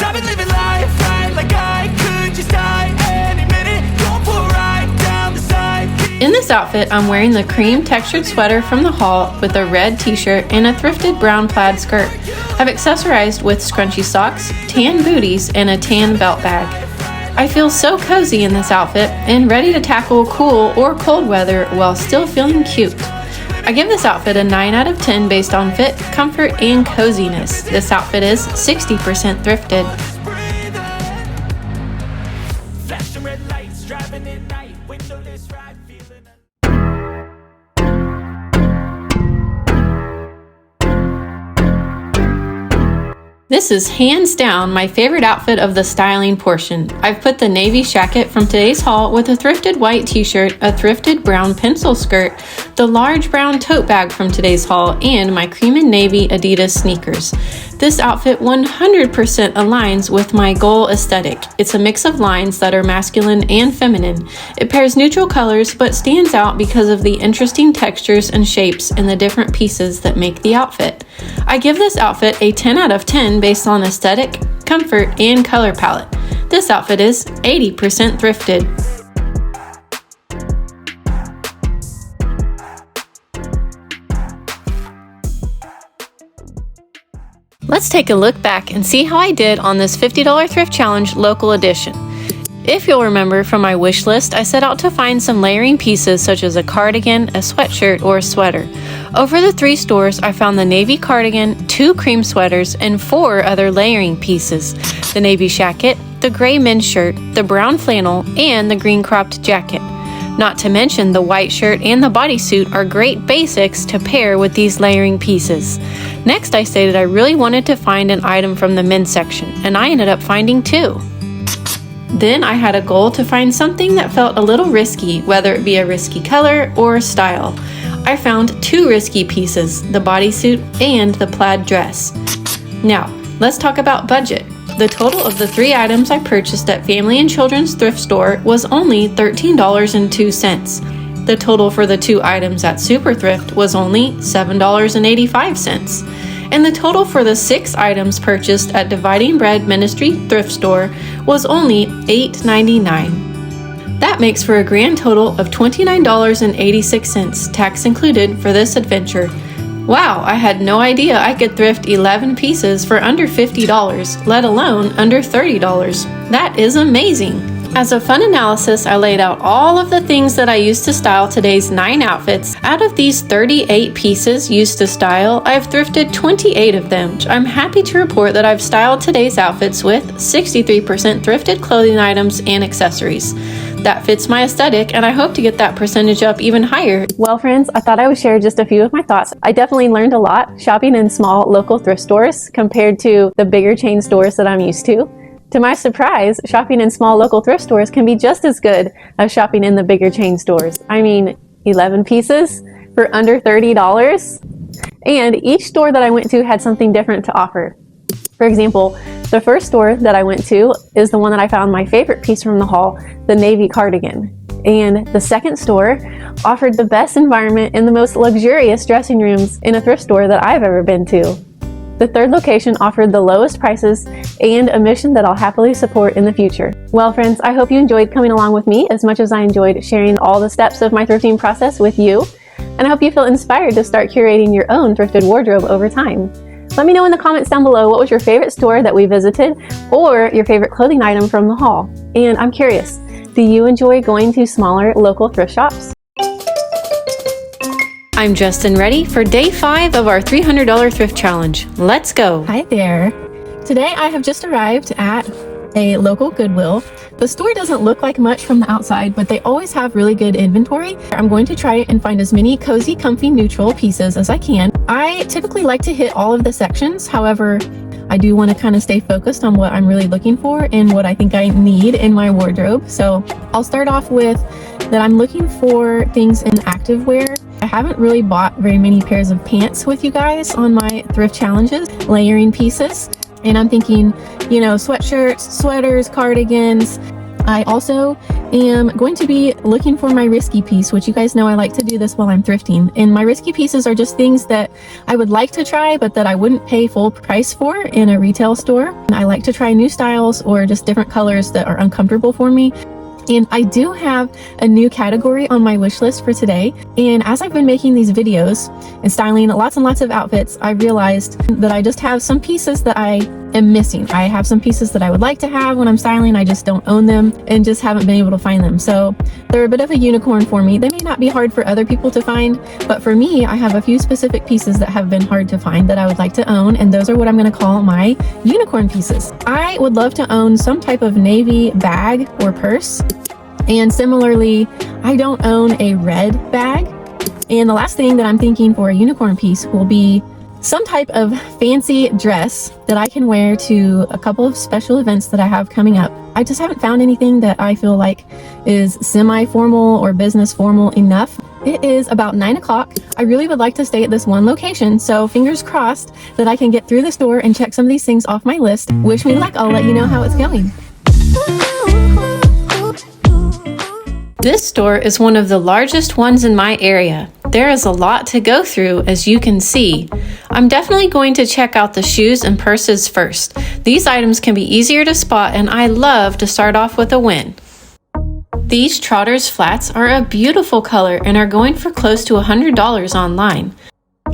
I've been living life right like I could just die any minute. Going for a ride down the side. In this outfit, I'm wearing the cream textured sweater from the haul with a red t-shirt and a thrifted brown plaid skirt. I've accessorized with scrunchy socks, tan booties, and a tan belt bag. I feel so cozy in this outfit and ready to tackle cool or cold weather while still feeling cute. I give this outfit a 9 out of 10 based on fit, comfort, and coziness. This outfit is 60% thrifted. Flashing red lights, driving at night, windowless ride, feeling. This is hands down my favorite outfit of the styling portion. I've put the navy jacket from today's haul with a thrifted white t-shirt, a thrifted brown pencil skirt, the large brown tote bag from today's haul, and my cream and navy Adidas sneakers. This outfit 100% aligns with my goal aesthetic. It's a mix of lines that are masculine and feminine. It pairs neutral colors but stands out because of the interesting textures and shapes in the different pieces that make the outfit. I give this outfit a 10 out of 10 based on aesthetic, comfort, and color palette. This outfit is 80% thrifted. Let's take a look back and see how I did on this $50 Thrift Challenge local edition. If you'll remember from my wish list, I set out to find some layering pieces such as a cardigan, a sweatshirt, or a sweater. Over the 3 stores, I found the navy cardigan, 2 cream sweaters, and 4 other layering pieces: the navy jacket, the gray men's shirt, the brown flannel, and the green cropped jacket. Not to mention the white shirt and the bodysuit are great basics to pair with these layering pieces. Next, I stated I really wanted to find an item from the men's section, and I ended up finding 2. Then I had a goal to find something that felt a little risky, whether it be a risky color or style. I found 2 risky pieces, the bodysuit and the plaid dress. Now, let's talk about budget. The total of the 3 items I purchased at Family and Children's Thrift Store was only $13.02. The total for the 2 items at Super Thrift was only $7.85. And the total for the 6 items purchased at Dividing Bread Ministry Thrift Store was only $8.99. That makes for a grand total of $29.86, tax included, for this adventure. Wow, I had no idea I could thrift 11 pieces for under $50, let alone under $30. That is amazing. As a fun analysis, I laid out all of the things that I used to style today's 9 outfits. Out of these 38 pieces used to style, I've thrifted 28 of them. I'm happy to report that I've styled today's outfits with 63% thrifted clothing items and accessories. That fits my aesthetic, and I hope to get that percentage up even higher. Well, friends, I thought I would share just a few of my thoughts. I definitely learned a lot shopping in small local thrift stores compared to the bigger chain stores that I'm used to. To my surprise, shopping in small local thrift stores can be just as good as shopping in the bigger chain stores. I mean, 11 pieces for under $30. And each store that I went to had something different to offer. For example, the first store that I went to is the one that I found my favorite piece from the haul, the navy cardigan. And the second store offered the best environment and the most luxurious dressing rooms in a thrift store that I've ever been to. The third location offered the lowest prices and a mission that I'll happily support in the future. Well, friends, I hope you enjoyed coming along with me as much as I enjoyed sharing all the steps of my thrifting process with you. And I hope you feel inspired to start curating your own thrifted wardrobe over time. Let me know in the comments down below what was your favorite store that we visited or your favorite clothing item from the haul. And I'm curious, do you enjoy going to smaller local thrift shops? I'm dressed and ready for day 5 of our $300 Thrift Challenge. Let's go. Hi there. Today I have just arrived at a local Goodwill. The store doesn't look like much from the outside, but they always have really good inventory. I'm going to try and find as many cozy, comfy, neutral pieces as I can. I typically like to hit all of the sections. However, I do want to kind of stay focused on what I'm really looking for and what I think I need in my wardrobe. So I'll start off with that I'm looking for things in activewear. I haven't really bought very many pairs of pants with you guys on my thrift challenges, layering pieces. And I'm thinking, you know, sweatshirts, sweaters, cardigans. I also am going to be looking for my risky piece, which you guys know I like to do this while I'm thrifting. And my risky pieces are just things that I would like to try, but that I wouldn't pay full price for in a retail store. And I like to try new styles or just different colors that are uncomfortable for me. And I do have a new category on my wish list for today. And as I've been making these videos and styling lots and lots of outfits, I realized that I just have some pieces that I am missing. I have some pieces that I would like to have when I'm styling. I just don't own them and just haven't been able to find them. So they're a bit of a unicorn for me. They may not be hard for other people to find, but for me, I have a few specific pieces that have been hard to find that I would like to own. And those are what I'm going to call my unicorn pieces. I would love to own some type of navy bag or purse. And similarly, I don't own a red bag. And the last thing that I'm thinking for a unicorn piece will be some type of fancy dress that I can wear to a couple of special events that I have coming up. I just haven't found anything that I feel like is semi-formal or business formal enough. It is about 9 o'clock. I really would like to stay at this one location, so fingers crossed that I can get through the store and check some of these things off my list. Wish me luck, I'll let you know how it's going. This store is one of the largest ones in my area. There is a lot to go through, as you can see. I'm definitely going to check out the shoes and purses first. These items can be easier to spot, and I love to start off with a win. These Trotters flats are a beautiful color and are going for close to $100 online.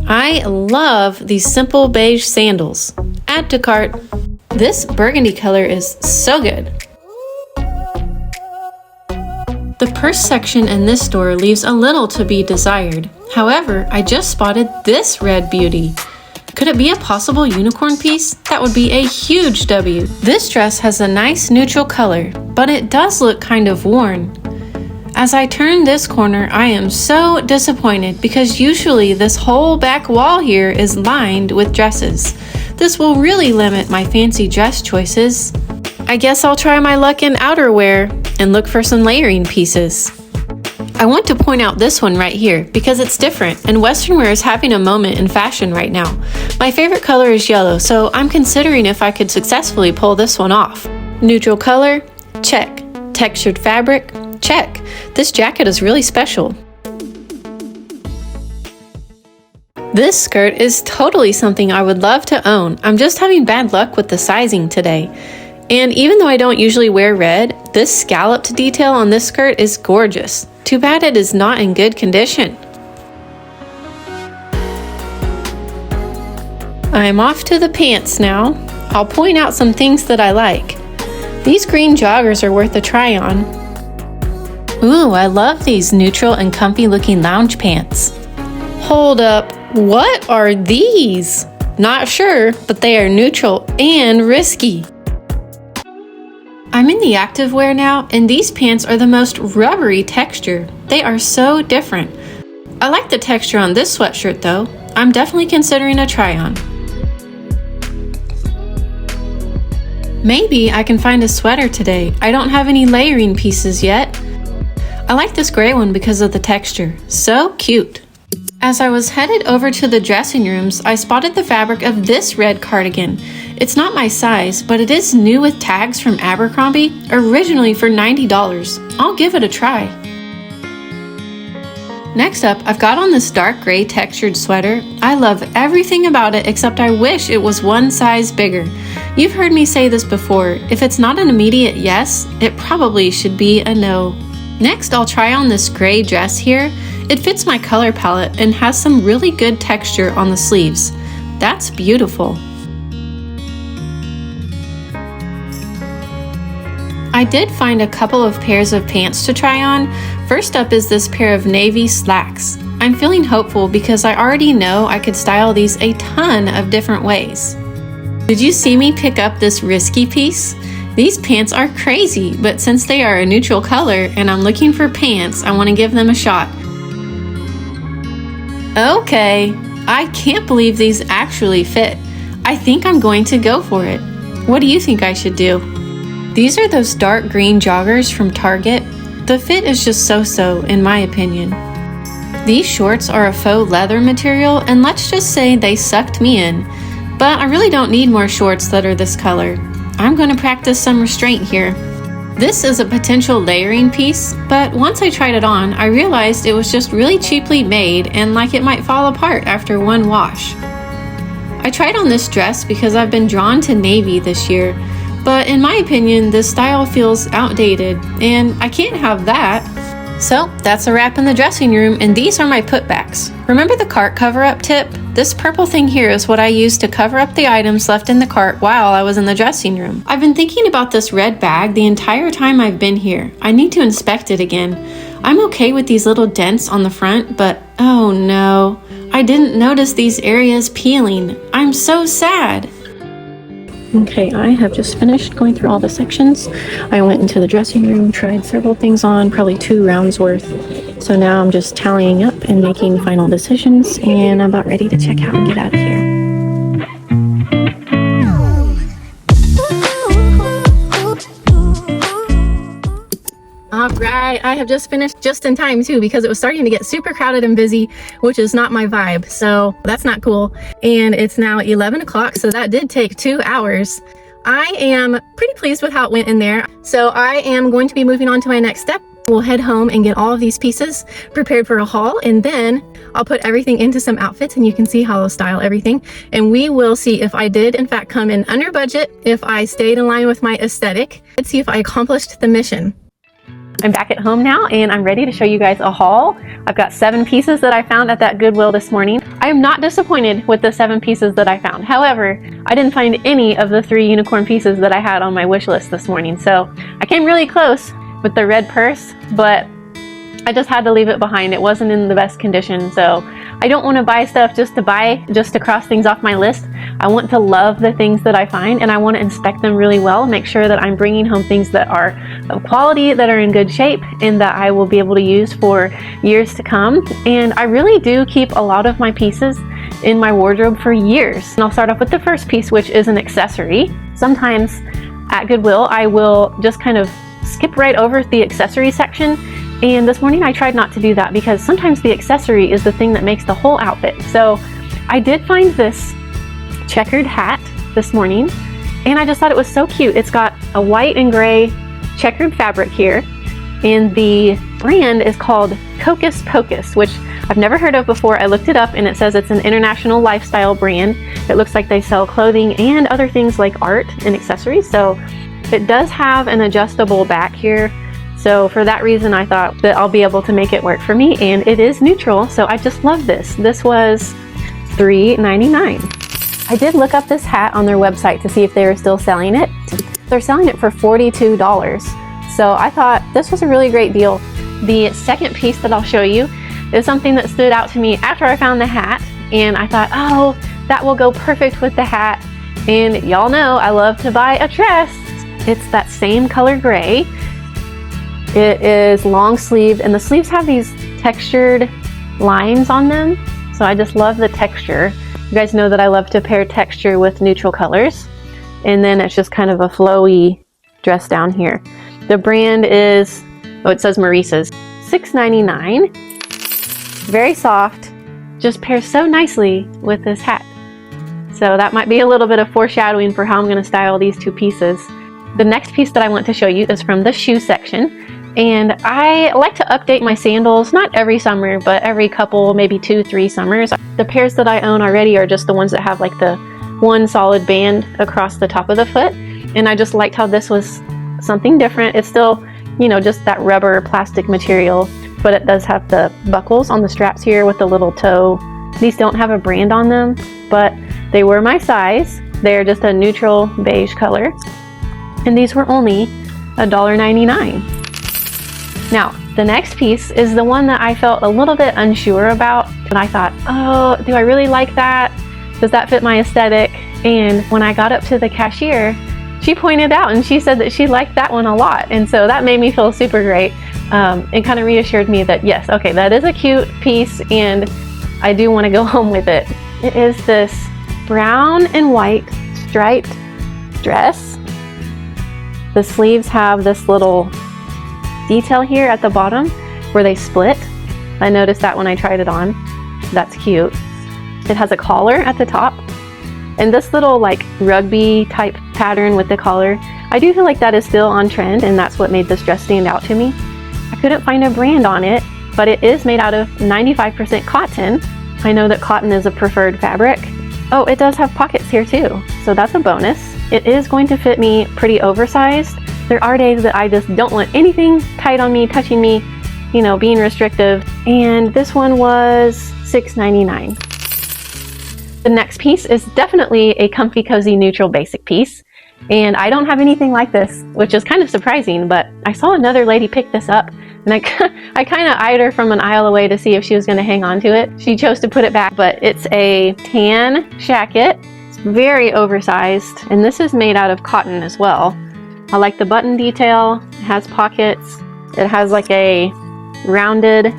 I love these simple beige sandals. Add to cart. This burgundy color is so good. The purse section in this store leaves a little to be desired. However, I just spotted this red beauty. Could it be a possible unicorn piece? That would be a huge W. This dress has a nice neutral color, but it does look kind of worn. As I turn this corner, I am so disappointed because usually this whole back wall here is lined with dresses. This will really limit my fancy dress choices. I guess I'll try my luck in outerwear and look for some layering pieces. I want to point out this one right here because it's different and Western wear is having a moment in fashion right now. My favorite color is yellow, so I'm considering if I could successfully pull this one off. Neutral color? Check. Textured fabric? Check. This jacket is really special. This skirt is totally something I would love to own. I'm just having bad luck with the sizing today. And even though I don't usually wear red, this scalloped detail on this skirt is gorgeous. Too bad it is not in good condition. I'm off to the pants now. I'll point out some things that I like. These green joggers are worth a try on. Ooh, I love these neutral and comfy looking lounge pants. Hold up, what are these? Not sure, but they are neutral and risky. I'm in the activewear now, and these pants are the most rubbery texture. They are so different. I like the texture on this sweatshirt though. I'm definitely considering a try-on. Maybe I can find a sweater today. I don't have any layering pieces yet. I like this gray one because of the texture. So cute. As I was headed over to the dressing rooms, I spotted the fabric of this red cardigan. It's not my size, but it is new with tags from Abercrombie, originally for $90. I'll give it a try. Next up, I've got on this dark gray textured sweater. I love everything about it except I wish it was one size bigger. You've heard me say this before, if it's not an immediate yes, it probably should be a no. Next, I'll try on this gray dress here. It fits my color palette and has some really good texture on the sleeves. That's beautiful. I did find a couple of pairs of pants to try on. First up is this pair of navy slacks. I'm feeling hopeful because I already know I could style these a ton of different ways. Did you see me pick up this risky piece? These pants are crazy, but since they are a neutral color and I'm looking for pants, I want to give them a shot. Okay, I can't believe these actually fit. I think I'm going to go for it. What do you think I should do? These are those dark green joggers from Target. The fit is just so-so, in my opinion. These shorts are a faux leather material, and let's just say they sucked me in. But I really don't need more shorts that are this color. I'm going to practice some restraint here. This is a potential layering piece, but once I tried it on, I realized it was just really cheaply made and like it might fall apart after one wash. I tried on this dress because I've been drawn to navy this year, but in my opinion, this style feels outdated, and I can't have that. So that's a wrap in the dressing room, and these are my putbacks. Remember the cart cover-up tip? This purple thing here is what I used to cover up the items left in the cart while I was in the dressing room. I've been thinking about this red bag the entire time I've been here. I need to inspect it again. I'm okay with these little dents on the front, but oh no, I didn't notice these areas peeling. I'm so sad. Okay, I have just finished going through all the sections. I went into the dressing room, tried several things on, probably 2 rounds worth. So now I'm just tallying up and making final decisions, and I'm about ready to check out and get out of here. Alright, I have just finished just in time too, because it was starting to get super crowded and busy, which is not my vibe, so that's not cool. And it's now 11 o'clock, so that did take 2 hours. I am pretty pleased with how it went in there, so I am going to be moving on to my next step. We'll head home and get all of these pieces prepared for a haul, and then I'll put everything into some outfits and you can see how I'll style everything. And we will see if I did in fact come in under budget, if I stayed in line with my aesthetic. Let's see if I accomplished the mission. I'm back at home now, and I'm ready to show you guys a haul. I've got 7 pieces that I found at that Goodwill this morning. I am not disappointed with the 7 pieces that I found. However, I didn't find any of the 3 unicorn pieces that I had on my wish list this morning. So I came really close with the red purse, but I just had to leave it behind. It wasn't in the best condition, so I don't want to buy stuff just to cross things off my list. I want to love the things that I find, and I want to inspect them really well, make sure that I'm bringing home things that are of quality, that are in good shape, and that I will be able to use for years to come. And I really do keep a lot of my pieces in my wardrobe for years. And I'll start off with the first piece, which is an accessory. Sometimes at Goodwill, I will just kind of skip right over the accessory section. And this morning I tried not to do that, because sometimes the accessory is the thing that makes the whole outfit. So I did find this checkered hat this morning, and I just thought it was so cute. It's got a white and gray checkered fabric here, and the brand is called Hocus Pocus, which I've never heard of before. I looked it up, and it says it's an international lifestyle brand. It looks like they sell clothing and other things like art and accessories. So it does have an adjustable back here. So for that reason, I thought that I'll be able to make it work for me, and it is neutral. So I just love this. This was $3.99. I did look up this hat on their website to see if they were still selling it. They're selling it for $42. So I thought this was a really great deal. The second piece that I'll show you is something that stood out to me after I found the hat, and I thought, oh, that will go perfect with the hat. And y'all know I love to buy a dress. It's that same color gray. It is long sleeved, and the sleeves have these textured lines on them. So I just love the texture. You guys know that I love to pair texture with neutral colors. And then it's just kind of a flowy dress down here. The brand is, oh, it says Maurice's. $6.99. Very soft. Just pairs so nicely with this hat. So that might be a little bit of foreshadowing for how I'm going to style these 2 pieces. The next piece that I want to show you is from the shoe section. And I like to update my sandals, not every summer, but every couple, maybe 2-3 summers. The pairs that I own already are just the ones that have like the one solid band across the top of the foot. And I just liked how this was something different. It's still, you know, just that rubber plastic material, but it does have the buckles on the straps here with the little toe. These don't have a brand on them, but they were my size. They're just a neutral beige color. And these were only $1.99. Now, the next piece is the one that I felt a little bit unsure about. And I thought, oh, do I really like that? Does that fit my aesthetic? And when I got up to the cashier, she pointed out and she said that she liked that one a lot. And so that made me feel super great. It kind of reassured me that yes, okay, that is a cute piece and I do want to go home with it. It is this brown and white striped dress. The sleeves have this little detail here at the bottom where they split. I noticed that when I tried it on. That's cute. It has a collar at the top, and this little like rugby type pattern with the collar, I do feel like that is still on trend, and that's what made this dress stand out to me. I couldn't find a brand on it, but it is made out of 95% cotton. I know that cotton is a preferred fabric. Oh, it does have pockets here too, so that's a bonus. It is going to fit me pretty oversized. There are days that I just don't want anything tight on me, touching me, you know, being restrictive. And this one was $6.99. The next piece is definitely a comfy, cozy, neutral, basic piece. And I don't have anything like this, which is kind of surprising, but I saw another lady pick this up, and I kind of eyed her from an aisle away to see if she was going to hang on to it. She chose to put it back, but it's a tan jacket. It's very oversized, and this is made out of cotton as well. I like the button detail. It has pockets. It has like a rounded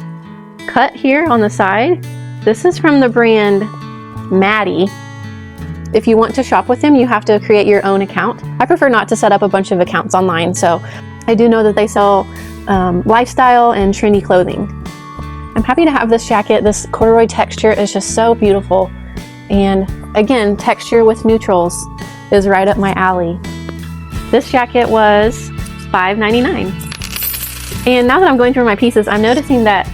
cut here on the side. This is from the brand Maddie. If you want to shop with them, you have to create your own account. I prefer not to set up a bunch of accounts online, so I do know that they sell lifestyle and trendy clothing. I'm happy to have this jacket. This corduroy texture is just so beautiful. And again, texture with neutrals is right up my alley. This jacket was $5.99. And now that I'm going through my pieces, I'm noticing that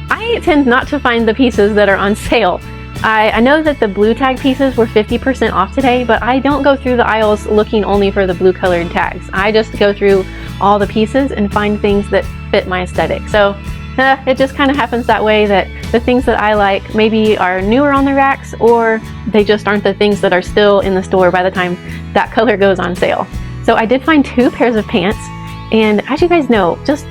I tend not to find the pieces that are on sale. I know that the blue tag pieces were 50% off today, but I don't go through the aisles looking only for the blue colored tags. I just go through all the pieces and find things that fit my aesthetic. So it just kind of happens that way, that the things that I like maybe are newer on the racks, or they just aren't the things that are still in the store by the time that color goes on sale. So I did find 2 pairs of pants, and as you guys know, just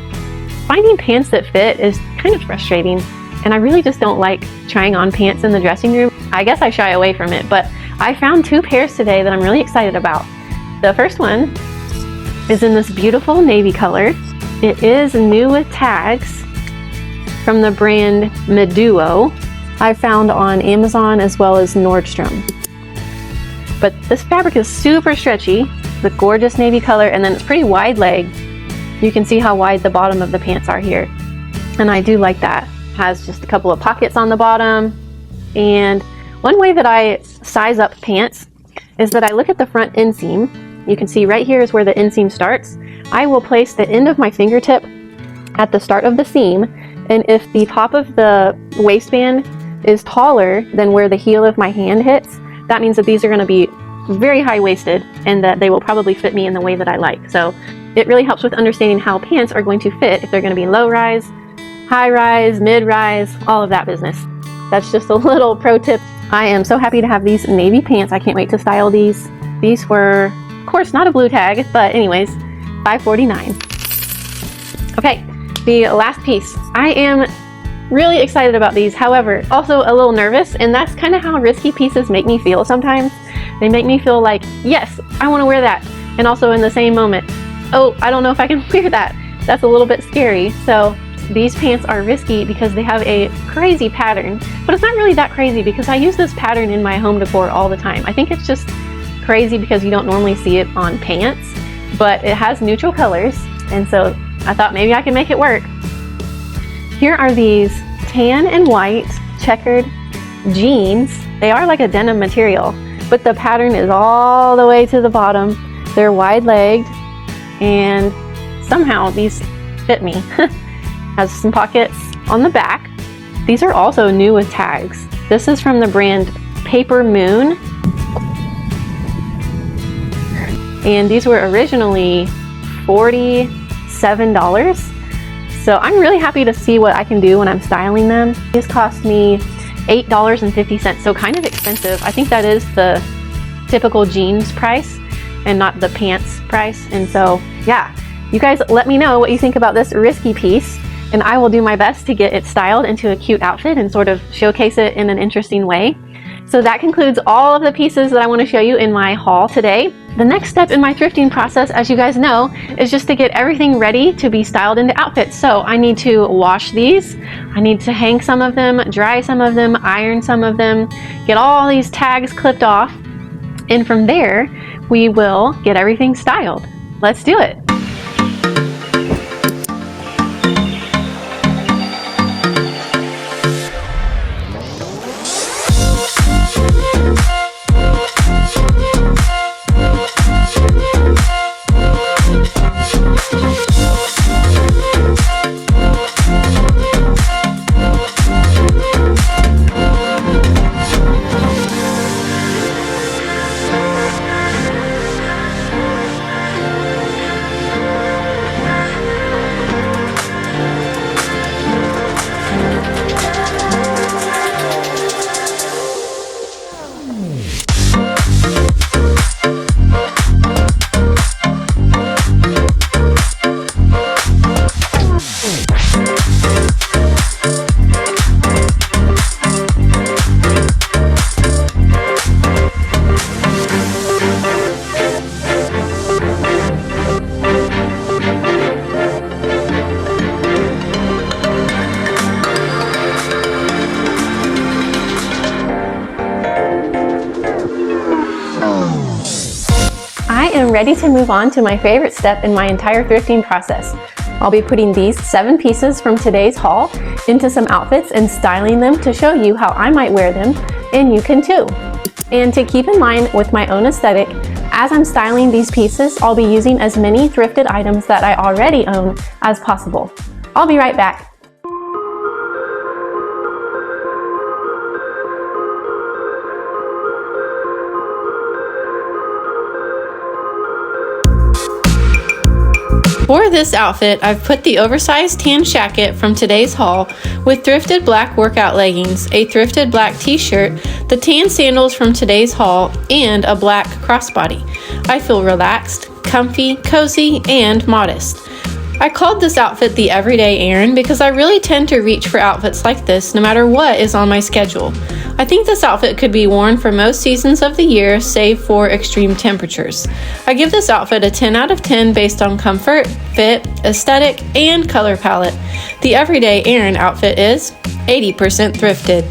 finding pants that fit is kind of frustrating. And I really just don't like trying on pants in the dressing room. I guess I shy away from it, but I found 2 pairs today that I'm really excited about. The first one is in this beautiful navy color. It is new with tags from the brand Meduo. I found on Amazon as well as Nordstrom. But this fabric is super stretchy, the gorgeous navy color, and then it's pretty wide leg. You can see how wide the bottom of the pants are here. And I do like that. Has just a couple of pockets on the bottom. And one way that I size up pants is that I look at the front inseam. You can see right here is where the inseam starts. I will place the end of my fingertip at the start of the seam, and if the top of the waistband is taller than where the heel of my hand hits, that means that these are going to be very high-waisted and that they will probably fit me in the way that I like. So it really helps with understanding how pants are going to fit, if they're going to be low-rise, high-rise, mid-rise, all of that business. That's just a little pro tip. I am so happy to have these navy pants. I can't wait to style these. These were, of course, not a blue tag, but anyways, $5.49. Okay, the last piece. I am really excited about these, however, also a little nervous, and that's kind of how risky pieces make me feel sometimes. They make me feel like, yes, I want to wear that, and also in the same moment, oh, I don't know if I can wear that. That's a little bit scary. So these pants are risky because they have a crazy pattern, but it's not really that crazy because I use this pattern in my home decor all the time. I think it's just crazy because you don't normally see it on pants, but it has neutral colors, and so I thought maybe I can make it work. Here are these tan and white checkered jeans. They are like a denim material, but the pattern is all the way to the bottom. They're wide-legged, and somehow these fit me. Has some pockets on the back. These are also new with tags. This is from the brand Paper Moon, and these were originally $47. So I'm really happy to see what I can do when I'm styling them. These cost me $8.50, so kind of expensive. I think that is the typical jeans price and not the pants price. And so yeah, you guys let me know what you think about this risky piece, and I will do my best to get it styled into a cute outfit and sort of showcase it in an interesting way. So that concludes all of the pieces that I want to show you in my haul today. The next step in my thrifting process, as you guys know, is just to get everything ready to be styled into outfits. So I need to wash these, I need to hang some of them, dry some of them, iron some of them, get all these tags clipped off, and from there, we will get everything styled. Let's do it. I am ready to move on to my favorite step in my entire thrifting process. I'll be putting these 7 pieces from today's haul into some outfits and styling them to show you how I might wear them, and you can too. And to keep in line with my own aesthetic, as I'm styling these pieces, I'll be using as many thrifted items that I already own as possible. I'll be right back. For this outfit, I've put the oversized tan jacket from today's haul with thrifted black workout leggings, a thrifted black t-shirt, the tan sandals from today's haul, and a black crossbody. I feel relaxed, comfy, cozy, and modest. I called this outfit the Everyday Erin because I really tend to reach for outfits like this no matter what is on my schedule. I think this outfit could be worn for most seasons of the year, save for extreme temperatures. I give this outfit a 10 out of 10 based on comfort, fit, aesthetic, and color palette. The Everyday Erin outfit is 80% thrifted.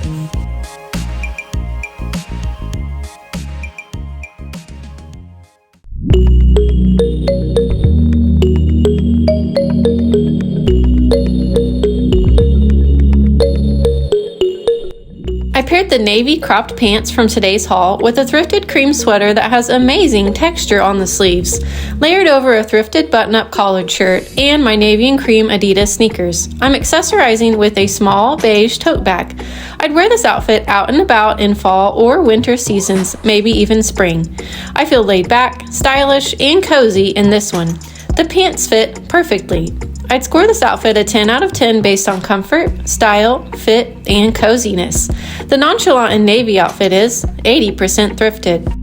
I paired the navy cropped pants from today's haul with a thrifted cream sweater that has amazing texture on the sleeves, layered over a thrifted button-up collared shirt, and my navy and cream Adidas sneakers. I'm accessorizing with a small beige tote bag. I'd wear this outfit out and about in fall or winter seasons, maybe even spring. I feel laid back, stylish, and cozy in this one. The pants fit perfectly. I'd score this outfit a 10 out of 10 based on comfort, style, fit, and coziness. The nonchalant and navy outfit is 80% thrifted.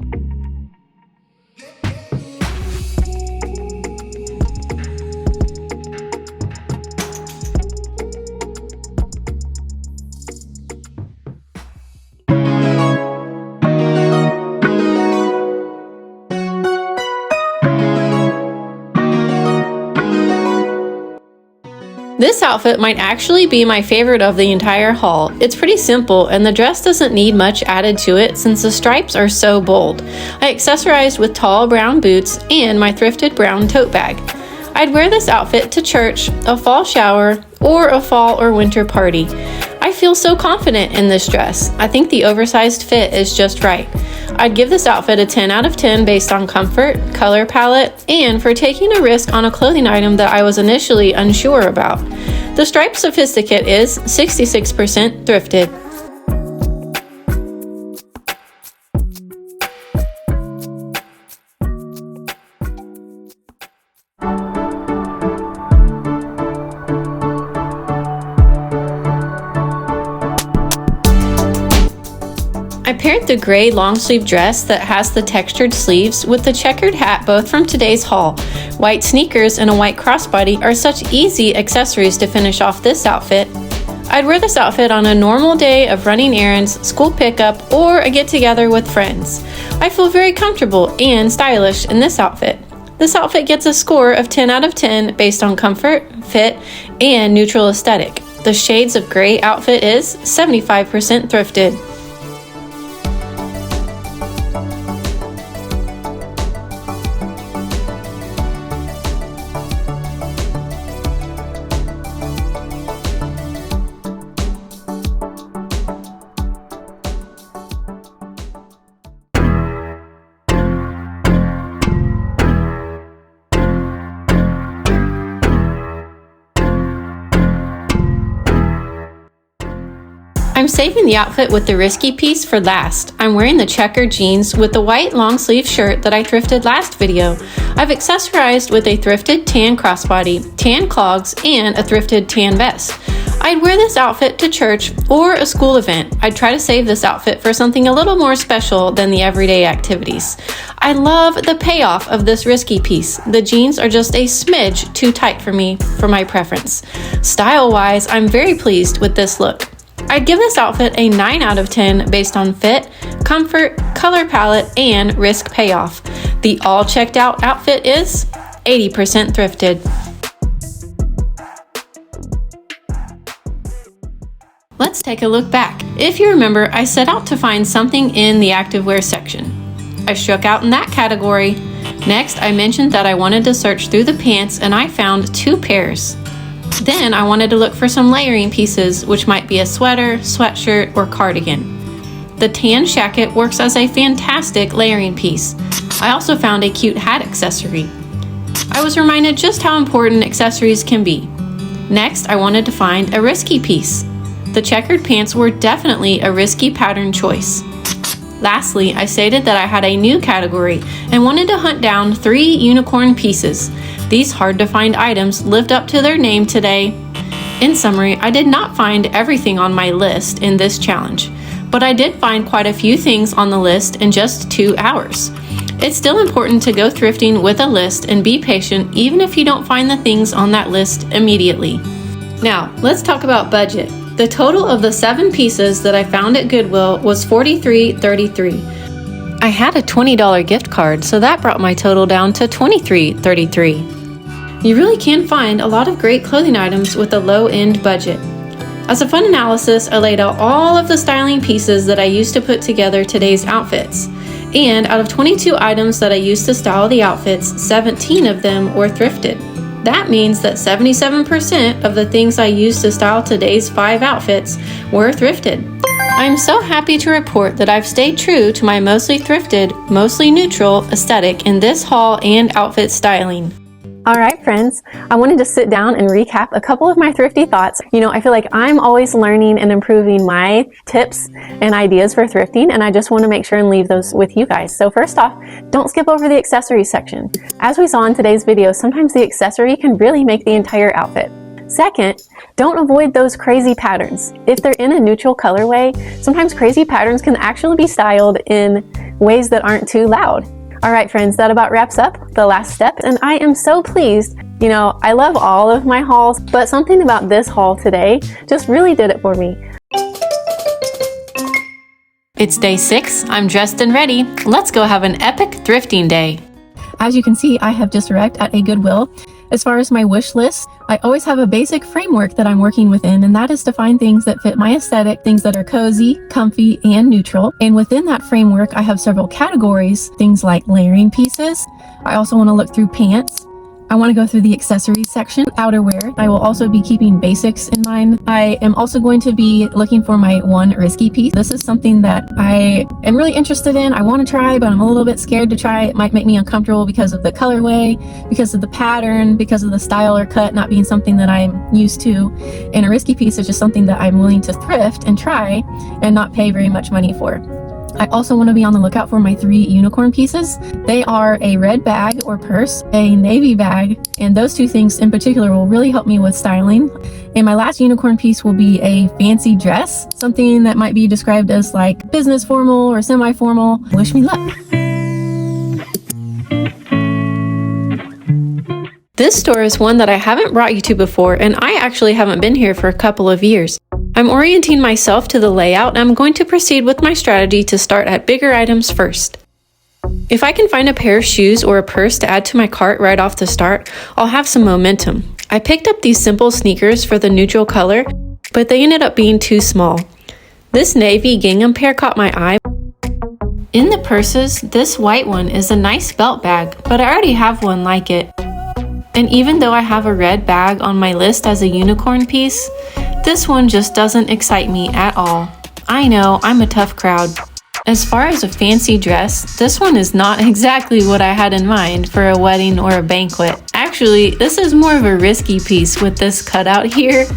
This outfit might actually be my favorite of the entire haul. It's pretty simple and the dress doesn't need much added to it since the stripes are so bold. I accessorized with tall brown boots and my thrifted brown tote bag. I'd wear this outfit to church, a fall shower, or a fall or winter party. I feel so confident in this dress. I think the oversized fit is just right. I'd give this outfit a 10 out of 10 based on comfort, color palette, and for taking a risk on a clothing item that I was initially unsure about. The Stripe Sophisticate is 66% thrifted. I paired the gray long sleeve dress that has the textured sleeves with the checkered hat, both from today's haul. White sneakers and a white crossbody are such easy accessories to finish off this outfit. I'd wear this outfit on a normal day of running errands, school pickup, or a get-together with friends. I feel very comfortable and stylish in this outfit. This outfit gets a score of 10 out of 10 based on comfort, fit, and neutral aesthetic. The shades of gray outfit is 75% thrifted. I'm saving the outfit with the risky piece for last. I'm wearing the checkered jeans with the white long sleeve shirt that I thrifted last video. I've accessorized with a thrifted tan crossbody, tan clogs, and a thrifted tan vest. I'd wear this outfit to church or a school event. I'd try to save this outfit for something a little more special than the everyday activities. I love the payoff of this risky piece. The jeans are just a smidge too tight for me for my preference. Style-wise, I'm very pleased with this look. I'd give this outfit a 9 out of 10 based on fit, comfort, color palette, and risk payoff. The all checked out outfit is 80% thrifted. Let's take a look back. If you remember, I set out to find something in the activewear section. I struck out in that category. Next, I mentioned that I wanted to search through the pants and I found 2 pairs. Then I wanted to look for some layering pieces, which might be a sweater, sweatshirt, or cardigan. The tan shacket works as a fantastic layering piece. I also found a cute hat accessory. I was reminded just how important accessories can be. Next, I wanted to find a risky piece. The checkered pants were definitely a risky pattern choice. Lastly, I stated that I had a new category and wanted to hunt down 3 unicorn pieces. These hard-to-find items lived up to their name today. In summary, I did not find everything on my list in this challenge, but I did find quite a few things on the list in just 2 hours. It's still important to go thrifting with a list and be patient even if you don't find the things on that list immediately. Now, let's talk about budget. The total of the 7 pieces that I found at Goodwill was $43.33. I had a $20 gift card, so that brought my total down to $23.33. You really can find a lot of great clothing items with a low-end budget. As a fun analysis, I laid out all of the styling pieces that I used to put together today's outfits. And out of 22 items that I used to style the outfits, 17 of them were thrifted. That means that 77% of the things I used to style today's 5 outfits were thrifted. I'm so happy to report that I've stayed true to my mostly thrifted, mostly neutral aesthetic in this haul and outfit styling. All right, friends, I wanted to sit down and recap a couple of my thrifty thoughts. You know, I feel like I'm always learning and improving my tips and ideas for thrifting, and I just want to make sure and leave those with you guys. So first off, don't skip over the accessories section. As we saw in today's video, sometimes the accessory can really make the entire outfit. Second, don't avoid those crazy patterns. If they're in a neutral colorway, sometimes crazy patterns can actually be styled in ways that aren't too loud. All right, friends, that about wraps up the last step, and I am so pleased. You know, I love all of my hauls, but something about this haul today just really did it for me. It's day 6. I'm dressed and ready. Let's go have an epic thrifting day. As you can see, I have just wrecked at a Goodwill. As far as my wish list, I always have a basic framework that I'm working within, and that is to find things that fit my aesthetic, things that are cozy, comfy, and neutral. And within that framework, I have several categories, things like layering pieces. I also want to look through pants. I want to go through the accessories section, outerwear. I will also be keeping basics in mind. I am also going to be looking for my one risky piece. This is something that I am really interested in. I want to try, but I'm a little bit scared to try. It might make me uncomfortable because of the colorway, because of the pattern, because of the style or cut not being something that I'm used to. And a risky piece is just something that I'm willing to thrift and try and not pay very much money for. I also want to be on the lookout for my 3 unicorn pieces. They are a red bag or purse, a navy bag, and those 2 things in particular will really help me with styling. And my last unicorn piece will be a fancy dress, something that might be described as like business formal or semi-formal. Wish me luck. This store is one that I haven't brought you to before, and I actually haven't been here for a couple of years. I'm orienting myself to the layout and I'm going to proceed with my strategy to start at bigger items first. If I can find a pair of shoes or a purse to add to my cart right off the start, I'll have some momentum. I picked up these simple sneakers for the neutral color, but they ended up being too small. This navy gingham pair caught my eye. In the purses, this white one is a nice belt bag, but I already have one like it. And even though I have a red bag on my list as a unicorn piece, this one just doesn't excite me at all. I know, I'm a tough crowd. As far as a fancy dress, this one is not exactly what I had in mind for a wedding or a banquet. Actually, this is more of a risky piece with this cutout here.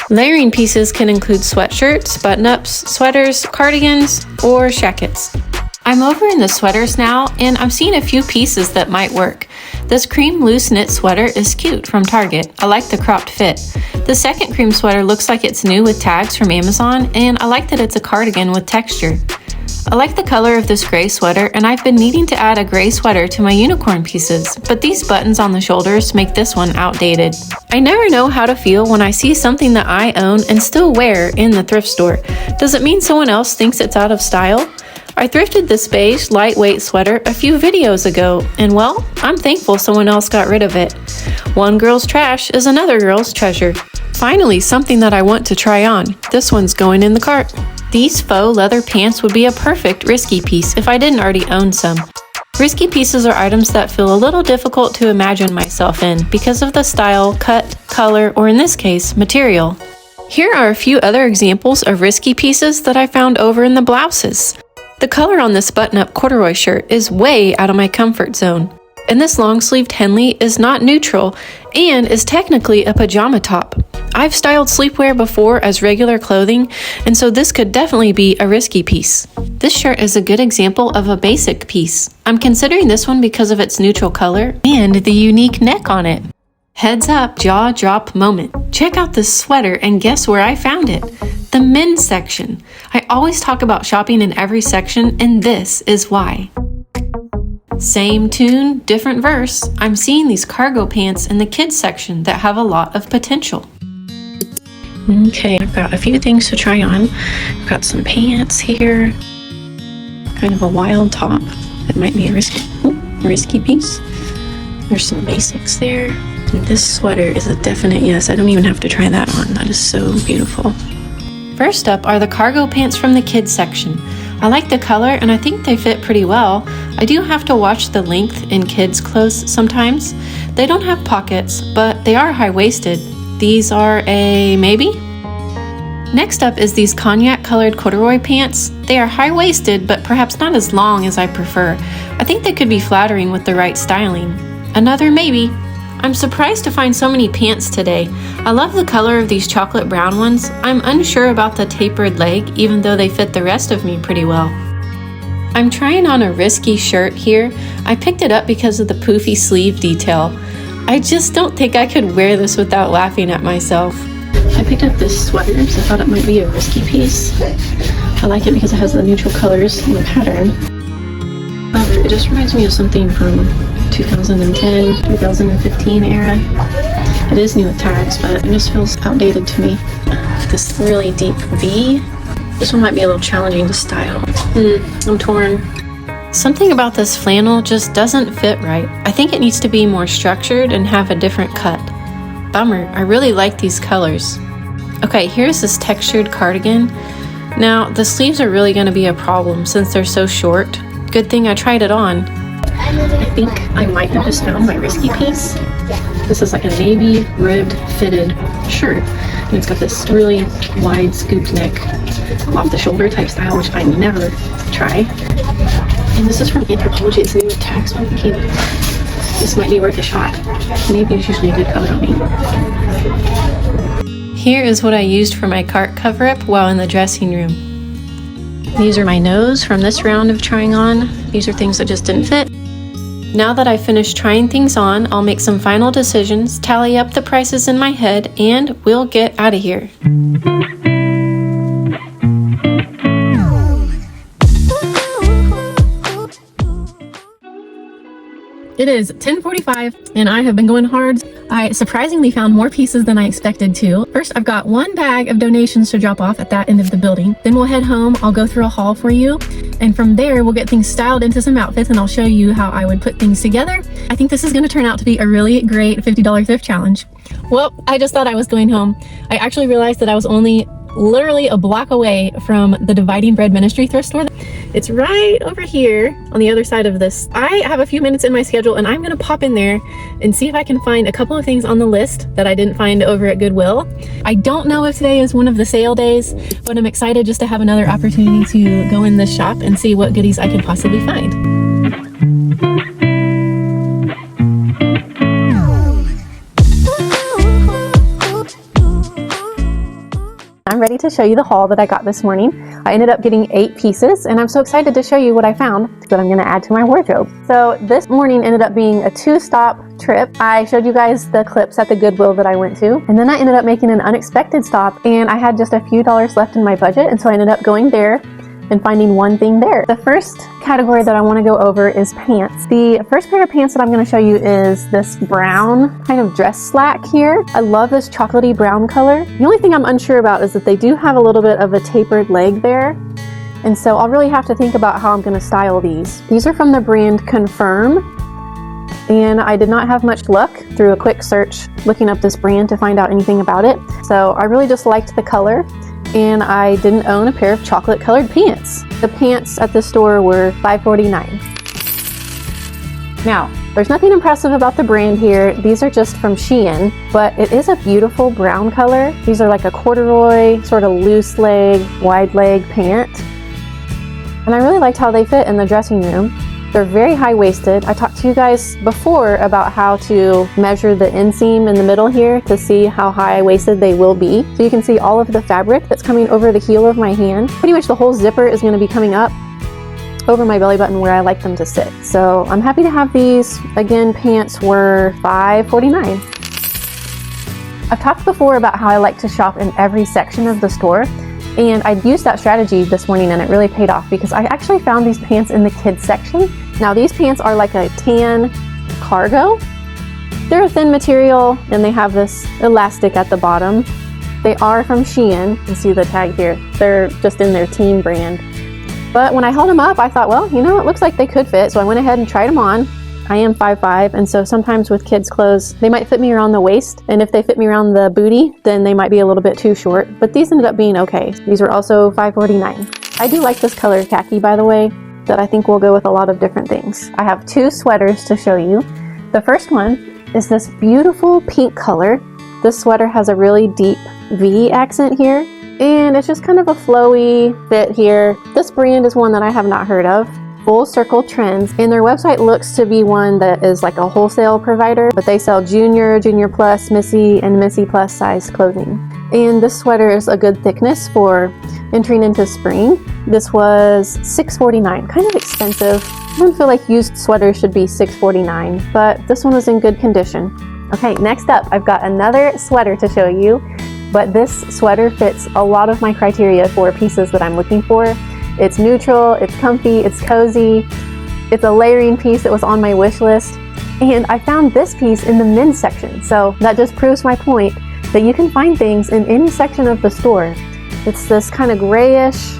Layering pieces can include sweatshirts, button-ups, sweaters, cardigans, or jackets. I'm over in the sweaters now, and I'm seeing a few pieces that might work. This cream loose knit sweater is cute from Target. I like the cropped fit. The second cream sweater looks like it's new with tags from Amazon, and I like that it's a cardigan with texture. I like the color of this gray sweater, and I've been needing to add a gray sweater to my unicorn pieces, but these buttons on the shoulders make this one outdated. I never know how to feel when I see something that I own and still wear in the thrift store. Does it mean someone else thinks it's out of style? I thrifted this beige, lightweight sweater a few videos ago, and well, I'm thankful someone else got rid of it. One girl's trash is another girl's treasure. Finally, something that I want to try on. This one's going in the cart. These faux leather pants would be a perfect risky piece if I didn't already own some. Risky pieces are items that feel a little difficult to imagine myself in because of the style, cut, color, or in this case, material. Here are a few other examples of risky pieces that I found over in the blouses. The color on this button-up corduroy shirt is way out of my comfort zone. And this long-sleeved Henley is not neutral and is technically a pajama top. I've styled sleepwear before as regular clothing, and so this could definitely be a risky piece. This shirt is a good example of a basic piece. I'm considering this one because of its neutral color and the unique neck on it. Heads up, jaw drop moment. Check out this sweater and guess where I found it? The men's section. I always talk about shopping in every section, and this is why. Same tune, different verse. I'm seeing these cargo pants in the kids section that have a lot of potential. Okay, I've got a few things to try on. I've got some pants here. Kind of a wild top. That might be a risky piece. There's some basics there. And this sweater is a definite yes. I don't even have to try that on. That is so beautiful. First up are the cargo pants from the kids section. I like the color and I think they fit pretty well. I do have to watch the length in kids' clothes sometimes. They don't have pockets, but they are high-waisted. These are a maybe? Next up is these cognac colored corduroy pants. They are high-waisted, but perhaps not as long as I prefer. I think they could be flattering with the right styling. Another maybe. I'm surprised to find so many pants today. I love the color of these chocolate brown ones. I'm unsure about the tapered leg, even though they fit the rest of me pretty well. I'm trying on a risky shirt here. I picked it up because of the poofy sleeve detail. I just don't think I could wear this without laughing at myself. I picked up this sweater because I thought it might be a risky piece. I like it because it has the neutral colors and the pattern. However, it just reminds me of something from 2010, 2015 era. It is new with tags, but it just feels outdated to me. This really deep V. This one might be a little challenging to style. I'm torn. Something about this flannel just doesn't fit right. I think it needs to be more structured and have a different cut. Bummer, I really like these colors. Okay, here's this textured cardigan. Now, the sleeves are really going to be a problem since they're so short. Good thing I tried it on. I think I might have just found my risky piece. This is like a navy ribbed fitted shirt. And it's got this really wide scooped neck, off the shoulder type style, which I never try. And this is from Anthropologie. It's new with tags, so I'm thinking this might be worth a shot. Navy is usually a good color on me. Here is what I used for my cart cover-up while in the dressing room. These are my nose from this round of trying on. These are things that just didn't fit. Now that I've finished trying things on, I'll make some final decisions, tally up the prices in my head, and we'll get out of here. It is 10:45 and I have been going hard. I surprisingly found more pieces than I expected to. First, I've got one bag of donations to drop off at that end of the building. Then we'll head home. I'll go through a haul for you. And from there, we'll get things styled into some outfits and I'll show you how I would put things together. I think this is going to turn out to be a really great $50 thrift challenge. Well, I just thought I was going home. I actually realized that I was only literally a block away from the Dividing Bread Ministry thrift store. It's right over here on the other side of this. I have a few minutes in my schedule and I'm gonna pop in there and see if I can find a couple of things on the list that I didn't find over at Goodwill. I don't know if today is one of the sale days, but I'm excited just to have another opportunity to go in this shop and see what goodies I can possibly find. I'm ready to show you the haul that I got this morning. I ended up getting 8 pieces and I'm so excited to show you what I found that I'm going to add to my wardrobe. So this morning ended up being a 2-stop trip. I showed you guys the clips at the Goodwill that I went to, and then I ended up making an unexpected stop and I had just a few dollars left in my budget, and so I ended up going there and finding one thing there. The first category that I want to go over is pants. The first pair of pants that I'm going to show you is this brown kind of dress slack here. I love this chocolatey brown color. The only thing I'm unsure about is that they do have a little bit of a tapered leg there. And so I'll really have to think about how I'm going to style these. These are from the brand Confirm. And I did not have much luck through a quick search looking up this brand to find out anything about it. So I really just liked the color. And I didn't own a pair of chocolate colored pants. The pants at the store were $5.49. Now, there's nothing impressive about the brand here. These are just from Shein, but it is a beautiful brown color. These are like a corduroy, sort of loose leg, wide leg pant. And I really liked how they fit in the dressing room. They're very high-waisted. I talked to you guys before about how to measure the inseam in the middle here to see how high-waisted they will be. So you can see all of the fabric that's coming over the heel of my hand. Pretty much the whole zipper is going to be coming up over my belly button where I like them to sit. So I'm happy to have these. Again, pants were $5.49. I've talked before about how I like to shop in every section of the store. And I used that strategy this morning and it really paid off because I actually found these pants in the kids section. Now these pants are like a tan cargo. They're a thin material and they have this elastic at the bottom. They are from Shein. You see the tag here. They're just in their teen brand. But when I held them up, I thought, well, you know, it looks like they could fit. So I went ahead and tried them on. I am 5'5", and so sometimes with kids' clothes, they might fit me around the waist, and if they fit me around the booty, then they might be a little bit too short, but these ended up being okay. These were also $5.49. I do like this color khaki, by the way, that I think will go with a lot of different things. I have 2 sweaters to show you. The first one is this beautiful pink color. This sweater has a really deep V accent here, and it's just kind of a flowy fit here. This brand is one that I have not heard of. Full Circle Trends, and their website looks to be one that is like a wholesale provider, but they sell junior, junior plus, Missy, and Missy plus size clothing. And this sweater is a good thickness for entering into spring. This was $6.49, kind of expensive. I don't feel like used sweaters should be $6.49, but this one was in good condition. Okay, next up, I've got another sweater to show you, but this sweater fits a lot of my criteria for pieces that I'm looking for. It's neutral, it's comfy, it's cozy, it's a layering piece that was on my wish list, and I found this piece in the men's section, so that just proves my point that you can find things in any section of the store. It's this kind of grayish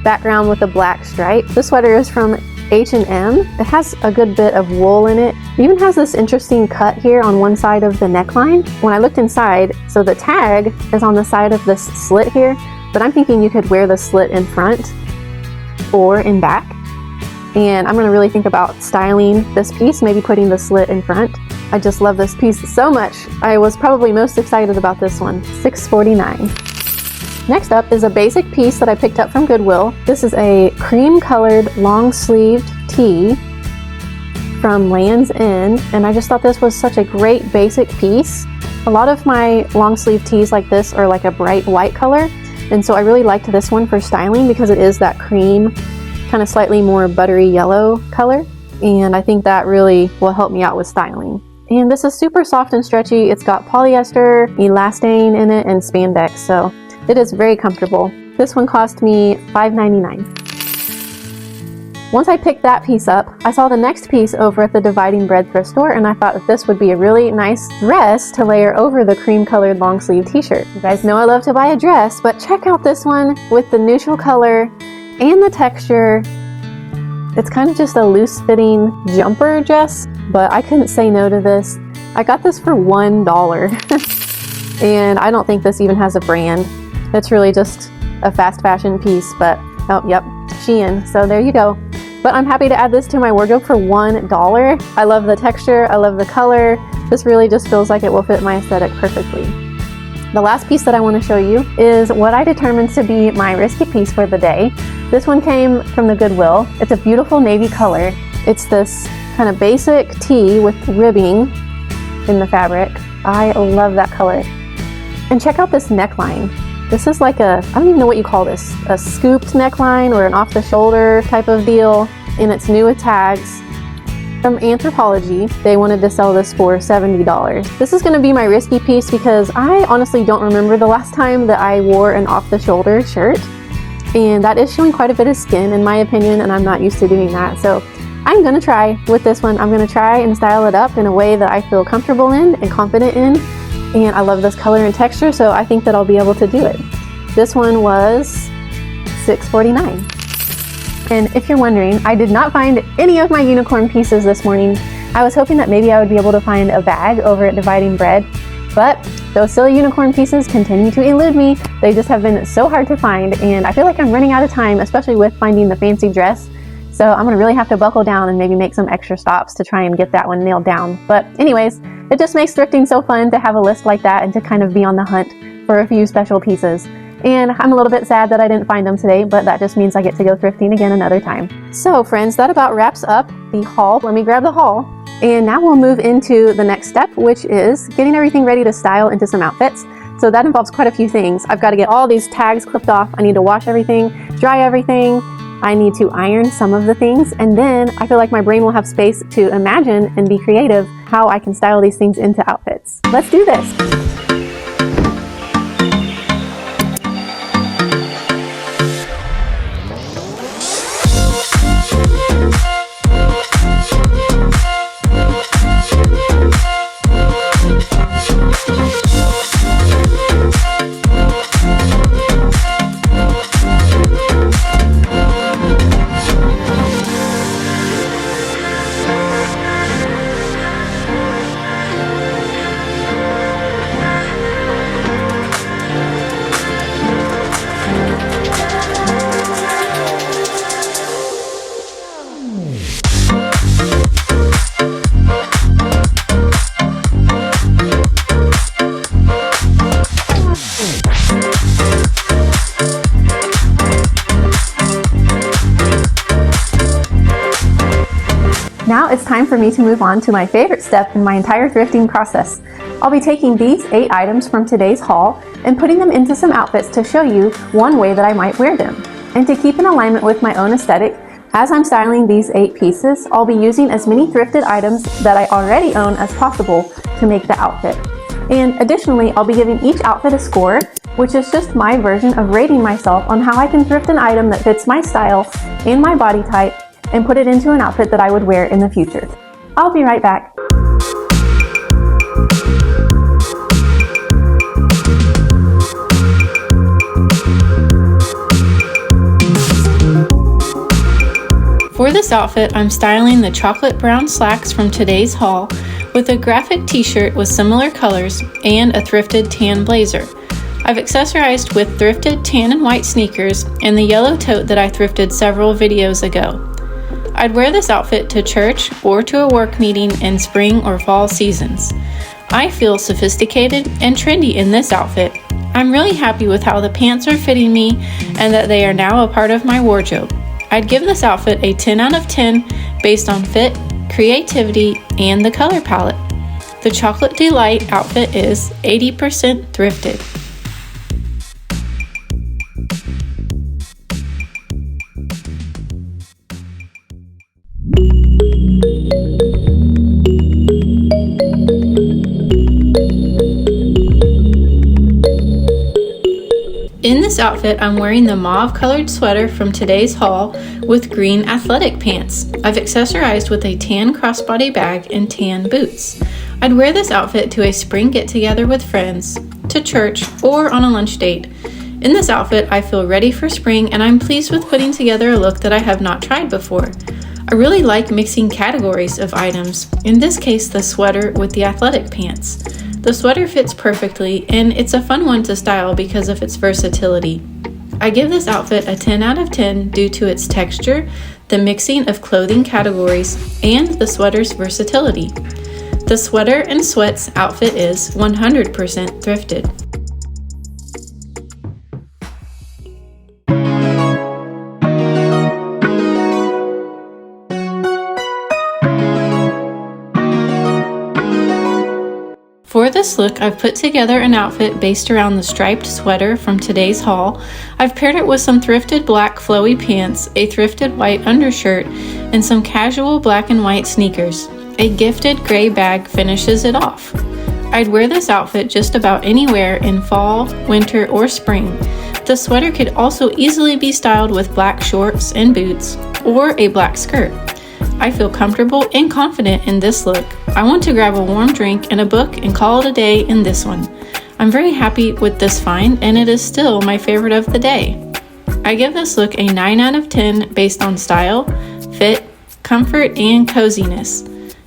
background with a black stripe. This sweater is from H&M. It has a good bit of wool in it. It even has this interesting cut here on one side of the neckline. When I looked inside, so the tag is on the side of this slit here, but I'm thinking you could wear the slit in front or in back. And I'm gonna really think about styling this piece, maybe putting the slit in front. I just love this piece so much. I was probably most excited about this one, $6.49. Next up is a basic piece that I picked up from Goodwill. This is a cream colored long sleeved tee from Land's End, and I just thought this was such a great basic piece. A lot of my long sleeve tees like this are like a bright white color, and so I really liked this one for styling because it is that cream, kind of slightly more buttery yellow color, and I think that really will help me out with styling. And this is super soft and stretchy. It's got polyester, elastane in it, and spandex, so it is very comfortable. This one cost me $5.99. Once I picked that piece up, I saw the next piece over at the Dividing Bread thrift store, and I thought that this would be a really nice dress to layer over the cream-colored long-sleeve t-shirt. You guys know I love to buy a dress, but check out this one with the neutral color and the texture. It's kind of just a loose-fitting jumper dress, but I couldn't say no to this. I got this for $1, and I don't think this even has a brand. It's really just a fast fashion piece, but oh, yep, Shein. So there you go. But I'm happy to add this to my wardrobe for $1. I love the texture, I love the color. This really just feels like it will fit my aesthetic perfectly. The last piece that I want to show you is what I determined to be my risky piece for the day. This one came from the Goodwill. It's a beautiful navy color. It's this kind of basic tee with ribbing in the fabric. I love that color. And check out this neckline. This is like I don't even know what you call this, a scooped neckline or an off-the-shoulder type of deal, and it's new with tags. From Anthropologie, they wanted to sell this for $70. This is going to be my risky piece because I honestly don't remember the last time that I wore an off-the-shoulder shirt, and that is showing quite a bit of skin in my opinion, and I'm not used to doing that. So I'm going to try with this one. I'm going to try and style it up in a way that I feel comfortable in and confident in. And I love this color and texture, so I think that I'll be able to do it. This one was $6.49. And if you're wondering, I did not find any of my unicorn pieces this morning. I was hoping that maybe I would be able to find a bag over at Dividing Bread, but those silly unicorn pieces continue to elude me. They just have been so hard to find, and I feel like I'm running out of time, especially with finding the fancy dress. So I'm gonna really have to buckle down and maybe make some extra stops to try and get that one nailed down. But anyways, it just makes thrifting so fun to have a list like that and to kind of be on the hunt for a few special pieces. And I'm a little bit sad that I didn't find them today, but that just means I get to go thrifting again another time. So friends, that about wraps up the haul. Let me grab the haul. And now we'll move into the next step, which is getting everything ready to style into some outfits. So that involves quite a few things. I've got to get all these tags clipped off. I need to wash everything, dry everything. I need to iron some of the things, and then I feel like my brain will have space to imagine and be creative how I can style these things into outfits. Let's do this. Now it's time for me to move on to my favorite step in my entire thrifting process. I'll be taking these 8 items from today's haul and putting them into some outfits to show you one way that I might wear them. And to keep in alignment with my own aesthetic, as I'm styling these 8 pieces, I'll be using as many thrifted items that I already own as possible to make the outfit. And additionally, I'll be giving each outfit a score, which is just my version of rating myself on how I can thrift an item that fits my style and my body type and put it into an outfit that I would wear in the future. I'll be right back. For this outfit, I'm styling the chocolate brown slacks from today's haul with a graphic t-shirt with similar colors and a thrifted tan blazer. I've accessorized with thrifted tan and white sneakers and the yellow tote that I thrifted several videos ago. I'd wear this outfit to church or to a work meeting in spring or fall seasons. I feel sophisticated and trendy in this outfit. I'm really happy with how the pants are fitting me and that they are now a part of my wardrobe. I'd give this outfit a 10 out of 10 based on fit, creativity, and the color palette. The Chocolate Delight outfit is 80% thrifted. In this this outfit, I'm wearing the mauve colored sweater from today's haul with green athletic pants. I've accessorized with a tan crossbody bag and tan boots. I'd wear this outfit to a spring get-together with friends, to church, or on a lunch date. In this outfit, I feel ready for spring and I'm pleased with putting together a look that I have not tried before. I really like mixing categories of items, in this case the sweater with the athletic pants. The sweater fits perfectly and it's a fun one to style because of its versatility. I give this outfit a 10 out of 10 due to its texture, the mixing of clothing categories, and the sweater's versatility. The sweater and sweats outfit is 100% thrifted. For this look, I've put together an outfit based around the striped sweater from today's haul. I've paired it with some thrifted black flowy pants, a thrifted white undershirt, and some casual black and white sneakers. A gifted gray bag finishes it off. I'd wear this outfit just about anywhere in fall, winter, or spring. The sweater could also easily be styled with black shorts and boots, or a black skirt. I feel comfortable and confident in this look. I want to grab a warm drink and a book and call it a day in this one. I'm very happy with this find and it is still my favorite of the day. I give this look a 9 out of 10 based on style, fit, comfort, and coziness.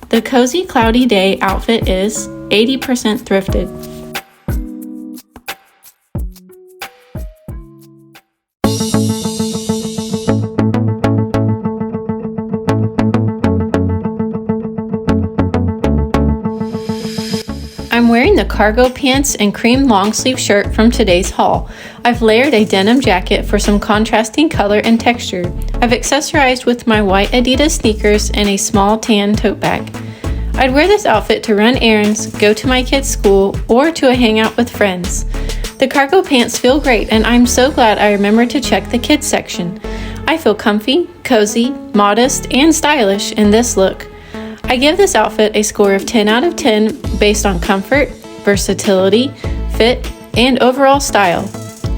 The Cozy Cloudy Day outfit is 80% thrifted. I'm wearing the cargo pants and cream long sleeve shirt from today's haul. I've layered a denim jacket for some contrasting color and texture. I've accessorized with my white Adidas sneakers and a small tan tote bag. I'd wear this outfit to run errands, go to my kids' school, or to a hangout with friends. The cargo pants feel great and I'm so glad I remembered to check the kids section. I feel comfy, cozy, modest, and stylish in this look. I give this outfit a score of 10 out of 10 based on comfort, versatility, fit, and overall style.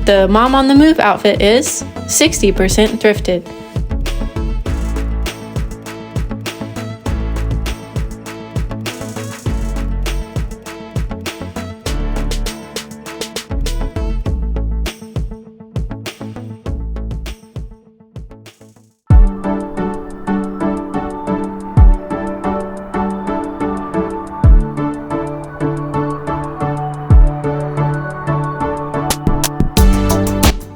The Mom on the Move outfit is 60% thrifted.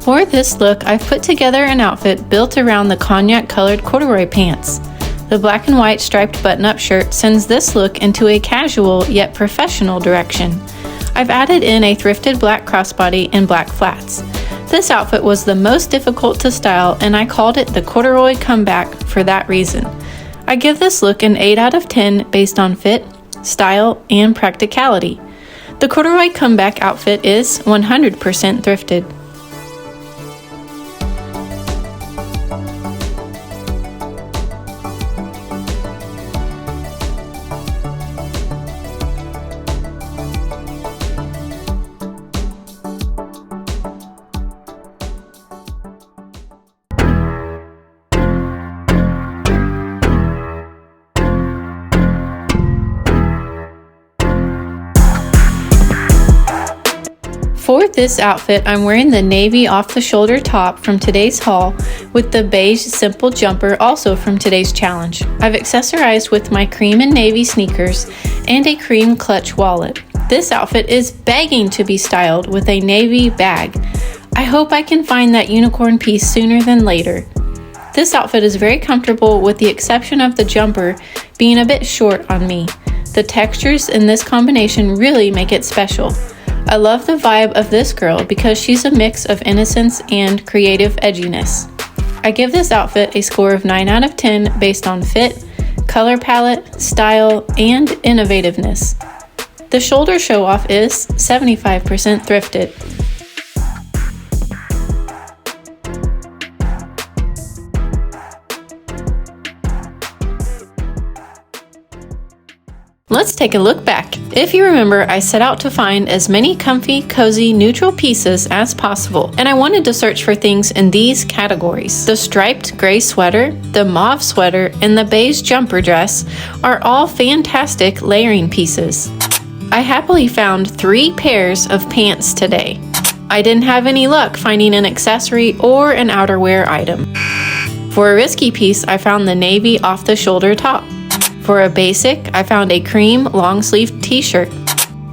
For this look, I've put together an outfit built around the cognac colored corduroy pants. The black and white striped button-up shirt sends this look into a casual yet professional direction. I've added in a thrifted black crossbody and black flats. This outfit was the most difficult to style and I called it the corduroy comeback for that reason. I give this look an 8 out of 10 based on fit, style, and practicality. The corduroy comeback outfit is 100% thrifted. For this outfit, I'm wearing the navy off-the-shoulder top from today's haul with the beige simple jumper also from today's challenge. I've accessorized with my cream and navy sneakers and a cream clutch wallet. This outfit is begging to be styled with a navy bag. I hope I can find that unicorn piece sooner than later. This outfit is very comfortable with the exception of the jumper being a bit short on me. The textures in this combination really make it special. I love the vibe of this girl because she's a mix of innocence and creative edginess. I give this outfit a score of 9 out of 10 based on fit, color palette, style, and innovativeness. The shoulder show-off is 75% thrifted. Let's take a look back. If you remember, I set out to find as many comfy, cozy, neutral pieces as possible, and I wanted to search for things in these categories. The striped gray sweater, the mauve sweater, and the beige jumper dress are all fantastic layering pieces. I happily found 3 pairs of pants today. I didn't have any luck finding an accessory or an outerwear item. For a risky piece, I found the navy off-the-shoulder top. For a basic, I found a cream long-sleeve t-shirt.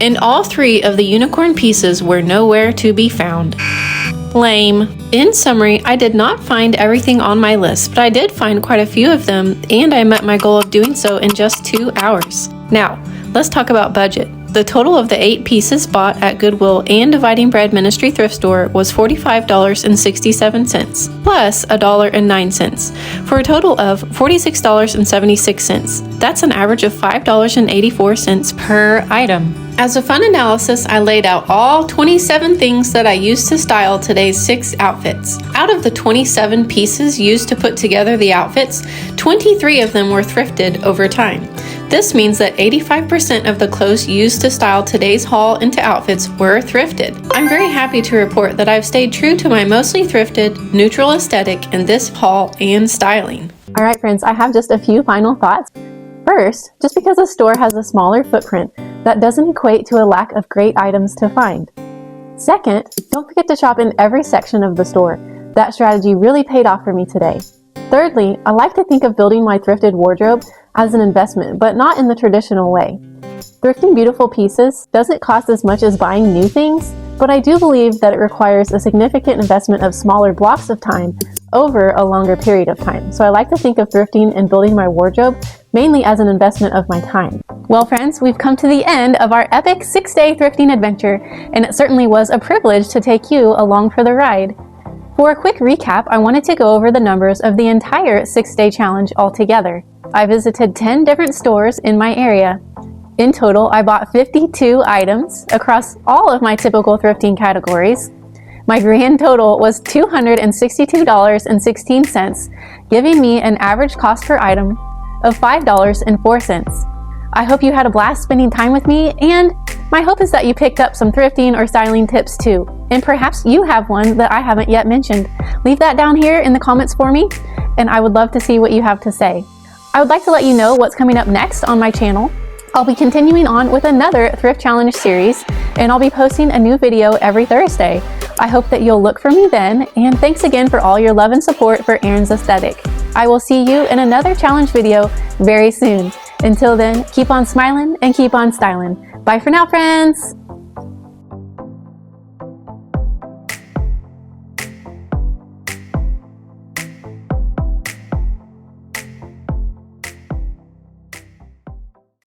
And all 3 of the unicorn pieces were nowhere to be found. Lame. In summary, I did not find everything on my list, but I did find quite a few of them, and I met my goal of doing so in just 2 hours. Now, let's talk about budget. The total of the 8 pieces bought at Goodwill and Dividing Bread Ministry Thrift Store was $45.67, plus $1.09, for a total of $46.76. That's an average of $5.84 per item. As a fun analysis, I laid out all 27 things that I used to style today's 6 outfits. Out of the 27 pieces used to put together the outfits, 23 of them were thrifted over time. This means that 85% of the clothes used to style today's haul into outfits were thrifted. I'm very happy to report that I've stayed true to my mostly thrifted, neutral aesthetic in this haul and styling. All right, friends, I have just a few final thoughts. First, just because a store has a smaller footprint, that doesn't equate to a lack of great items to find. Second, don't forget to shop in every section of the store. That strategy really paid off for me today. Thirdly, I like to think of building my thrifted wardrobe as an investment, but not in the traditional way. Thrifting beautiful pieces doesn't cost as much as buying new things, but I do believe that it requires a significant investment of smaller blocks of time over a longer period of time. So I like to think of thrifting and building my wardrobe mainly as an investment of my time. Well, friends, we've come to the end of our epic 6-day thrifting adventure, and it certainly was a privilege to take you along for the ride. For a quick recap, I wanted to go over the numbers of the entire 6-day challenge altogether. I visited 10 different stores in my area. In total, I bought 52 items across all of my typical thrifting categories. My grand total was $262.16, giving me an average cost per item of $5.04. I hope you had a blast spending time with me, and my hope is that you picked up some thrifting or styling tips too, and perhaps you have one that I haven't yet mentioned. Leave that down here in the comments for me, and I would love to see what you have to say. I would like to let you know what's coming up next on my channel. I'll be continuing on with another Thrift Challenge series, and I'll be posting a new video every Thursday. I hope that you'll look for me then, and thanks again for all your love and support for ERIN'S Aesthetic. I will see you in another challenge video very soon. Until then, keep on smiling and keep on styling. Bye for now, friends!